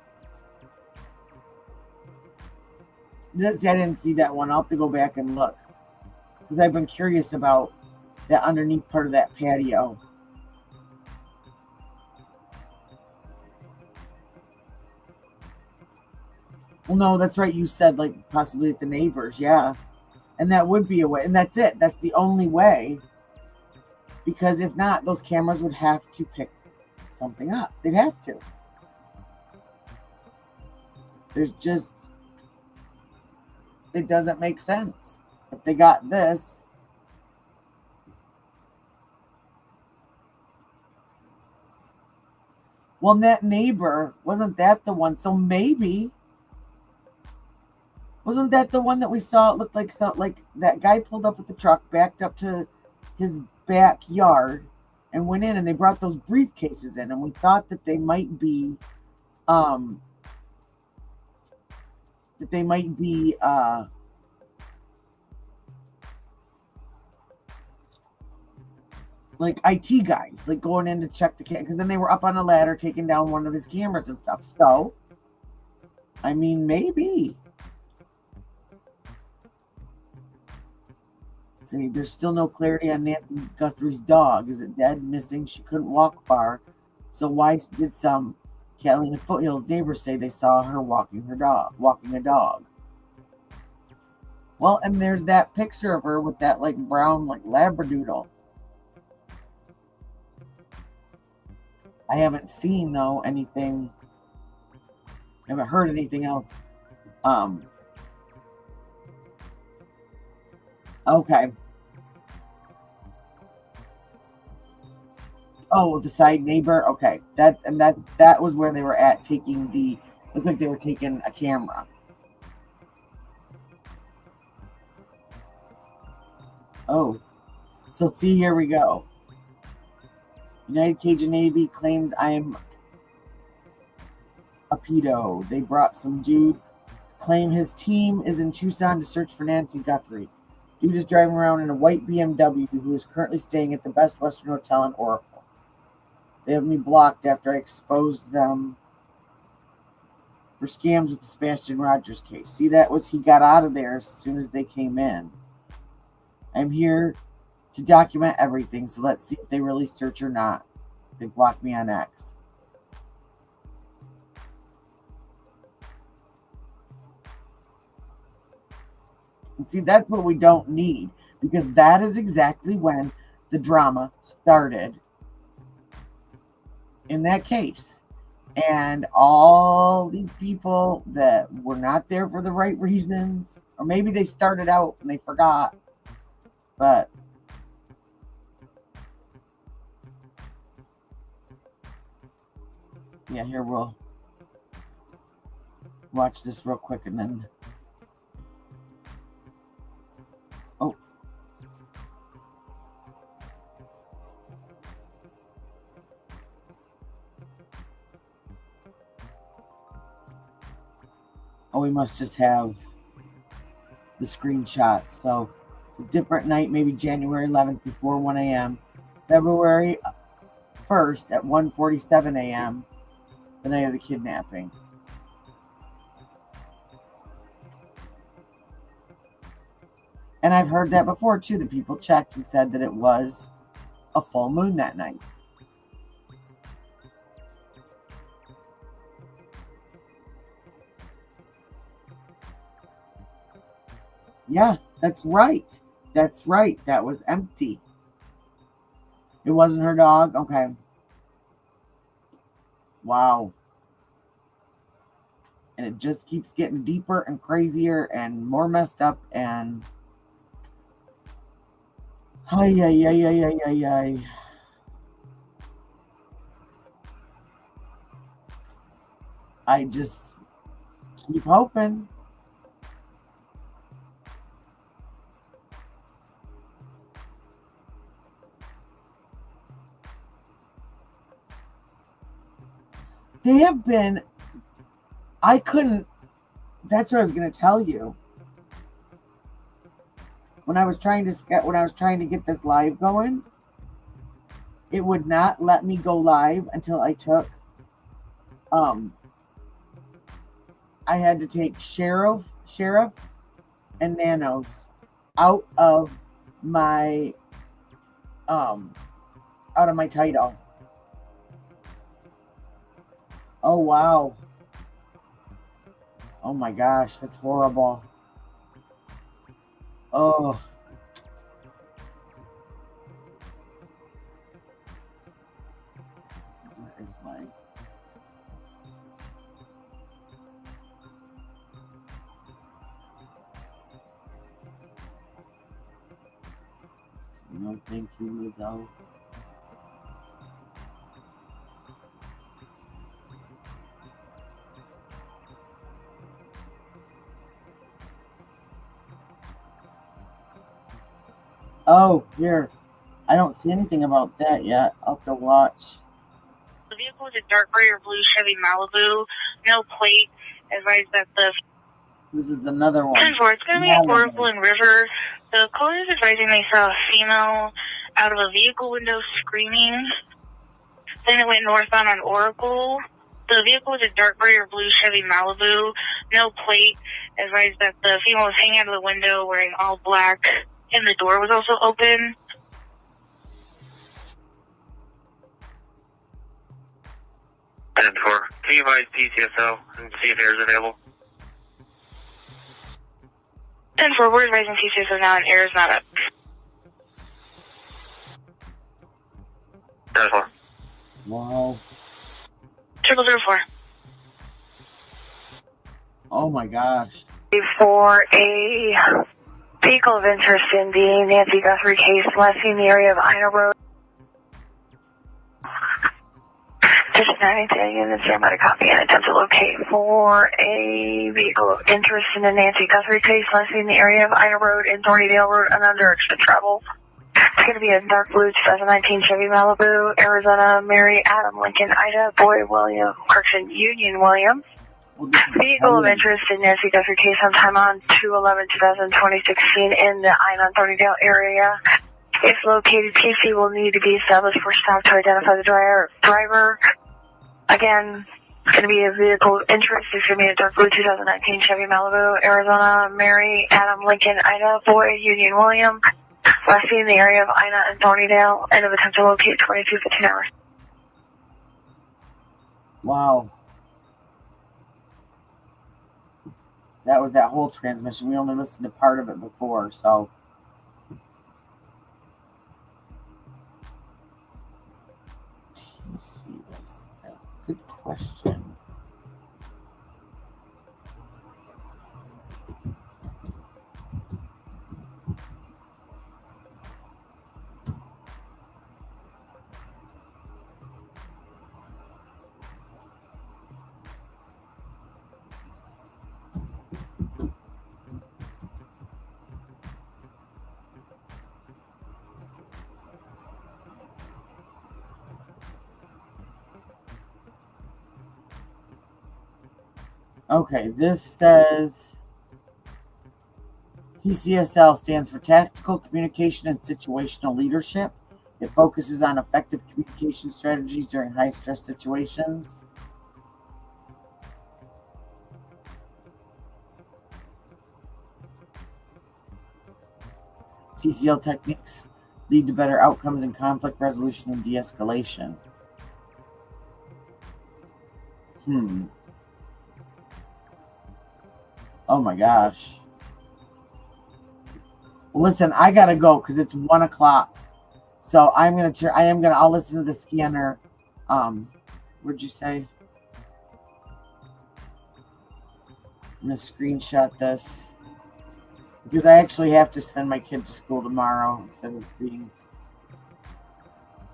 I didn't see that one. I'll have to go back and look, because I've been curious about that underneath part of that patio. Well, no, that's right. You said like possibly at the neighbors. Yeah. And that would be a way. And that's it. That's the only way. Because if not, those cameras would have to pick something up. They'd have to. There's just, it doesn't make sense. If they got this, well, that neighbor, wasn't that the one? So maybe, wasn't that the one that we saw? It looked like that guy pulled up with the truck, backed up to his backyard, and went in, and they brought those briefcases in, and we thought that they might be, like IT guys, like going in to check the camera, because then they were up on a ladder taking down one of his cameras and stuff. So, I mean, maybe. See, there's still no clarity on Nancy Guthrie's dog. Is it dead, missing? She couldn't walk far. So why did some Catalina Foothills neighbors say they saw her walking a dog? Well, and there's that picture of her with that like brown like Labradoodle. I haven't seen though anything. I haven't heard anything else. Okay. Oh, the side neighbor. Okay, that was where they were at taking the. Looked like they were taking a camera. Oh, so see, here we go. United Cajun Navy claims I'm a pedo. They brought some dude. Claim his team is in Tucson to search for Nancy Guthrie. Dude is driving around in a white BMW who is currently staying at the Best Western Hotel in Oracle. They have me blocked after I exposed them for scams with the Sebastian Rogers case. See, that was, he got out of there as soon as they came in. I'm here to document everything, so let's see if they really search or not. They blocked me on X. And see, that's what we don't need, because that is exactly when the drama started in that case. And all these people that were not there for the right reasons, or maybe they started out and they forgot, but yeah, here we'll watch this real quick and then. Oh. Oh, we must just have the screenshots. So it's a different night, maybe January 11th before 1 a.m. February 1st at 1:47 a.m., the night of the kidnapping. And I've heard that before, too, that people checked and said that it was a full moon that night. Yeah, that's right. That's right. That was empty. It wasn't her dog? Okay. Wow. And it just keeps getting deeper and crazier and more messed up and... Ay, ay, ay, ay, ay, ay, ay. I just keep hoping. They have been... I couldn't... That's what I was going to tell you. When I was trying to get this live going, it would not let me go live until I took I had to take sheriff and nanos out of my title. Oh wow. Oh my gosh, that's horrible. Oh. Where is my... No, thank you, Lizzo. Oh, here. I don't see anything about that yet. I'll have to watch. The vehicle is a dark gray or blue Chevy Malibu. No plate. Advised that the... This is another one. It's going to be in Oracle and River. The caller is advising they saw a female out of a vehicle window screaming. Then it went northbound on Oracle. The vehicle is a dark gray or blue Chevy Malibu. No plate. Advised that the female was hanging out of the window wearing all black. And the door was also open. Can you advise PCSO and see if air is available? 10-4, we're advising PCSO now and air is not up. 10-4. Wow. 0004. Oh my gosh. For a vehicle of interest in the Nancy Guthrie case, last seen in the area of Ina Road. Just 90 units, I'm going to copy and attempt to locate for a vehicle of interest in the Nancy Guthrie case, last seen in the area of Ina Road and Thornydale Road and under extra travel. It's going to be a dark blue 2019 Chevy Malibu, Arizona, Mary, Adam, Lincoln, Ida, Boy, William, Correction, Union, William. Vehicle of interest in Nancy Guthrie case sometime on 2/11/2016 in the Ina Thornydale area. If located, PC will need to be established for stop to identify the driver. Again, it's going to be a vehicle of interest. It's going to be a dark blue 2019 Chevy Malibu, Arizona, Mary, Adam, Lincoln, Ida, Boy, Union, William. Last seen in the area of Ina and Thornydale. End of attempt to locate 22:15 hours. Wow. That was that whole transmission. We only listened to part of it before, so. Let's see this. Good question. Okay, this says TCSL stands for Tactical Communication and Situational Leadership. It focuses on effective communication strategies during high-stress situations. TCL techniques lead to better outcomes in conflict resolution and de-escalation. Oh my gosh. Listen, I gotta go because it's 1 o'clock. So I'll listen to the scanner. What'd you say? I'm gonna screenshot this because I actually have to send my kid to school tomorrow instead of being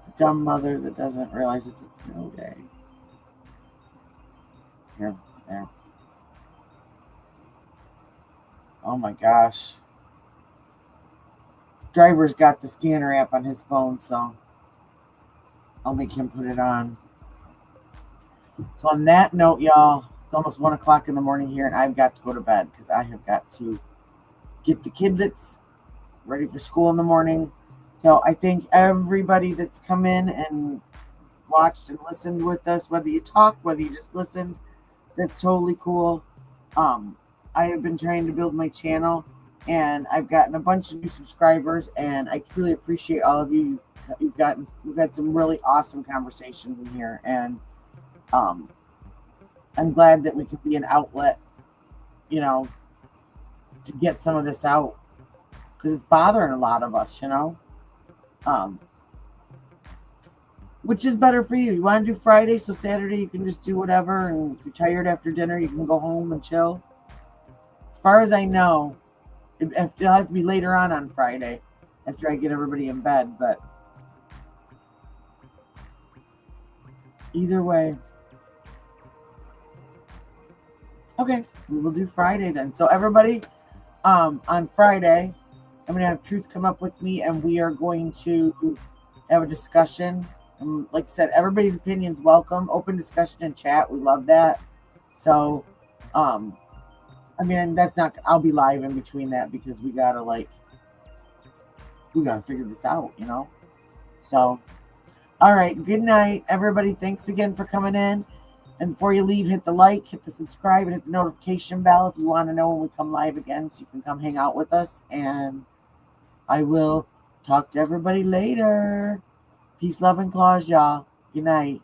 a dumb mother that doesn't realize it's a snow day. Here, there. Oh my gosh. Driver's got the scanner app on his phone, so I'll make him put it on. So on that note, y'all, it's almost 1 o'clock in the morning here, and I've got to go to bed because I have got to get the kidlets ready for school in the morning. So I thank everybody that's come in and watched and listened with us, whether you talked, whether you just listened. That's totally cool. I have been trying to build my channel, and I've gotten a bunch of new subscribers, and I truly appreciate all of you. We've had some really awesome conversations in here, and I'm glad that we could be an outlet, to get some of this out, because it's bothering a lot of us, which is better for you. You want to do Friday, so Saturday you can just do whatever, and if you're tired after dinner, you can go home and chill. As far as I know, it'll have to be later on Friday after I get everybody in bed, but either way. Okay, we will do Friday then. So everybody, on Friday, I'm going to have Truth come up with me, and we are going to have a discussion. And like I said, everybody's opinion's welcome. Open discussion and chat. We love that. So, that's not, I'll be live in between that because we got to figure this out, So, all right. Good night, everybody. Thanks again for coming in. And before you leave, hit the like, hit the subscribe, and hit the notification bell if you want to know when we come live again, so you can come hang out with us. And I will talk to everybody later. Peace, love, and Clawz, y'all. Good night.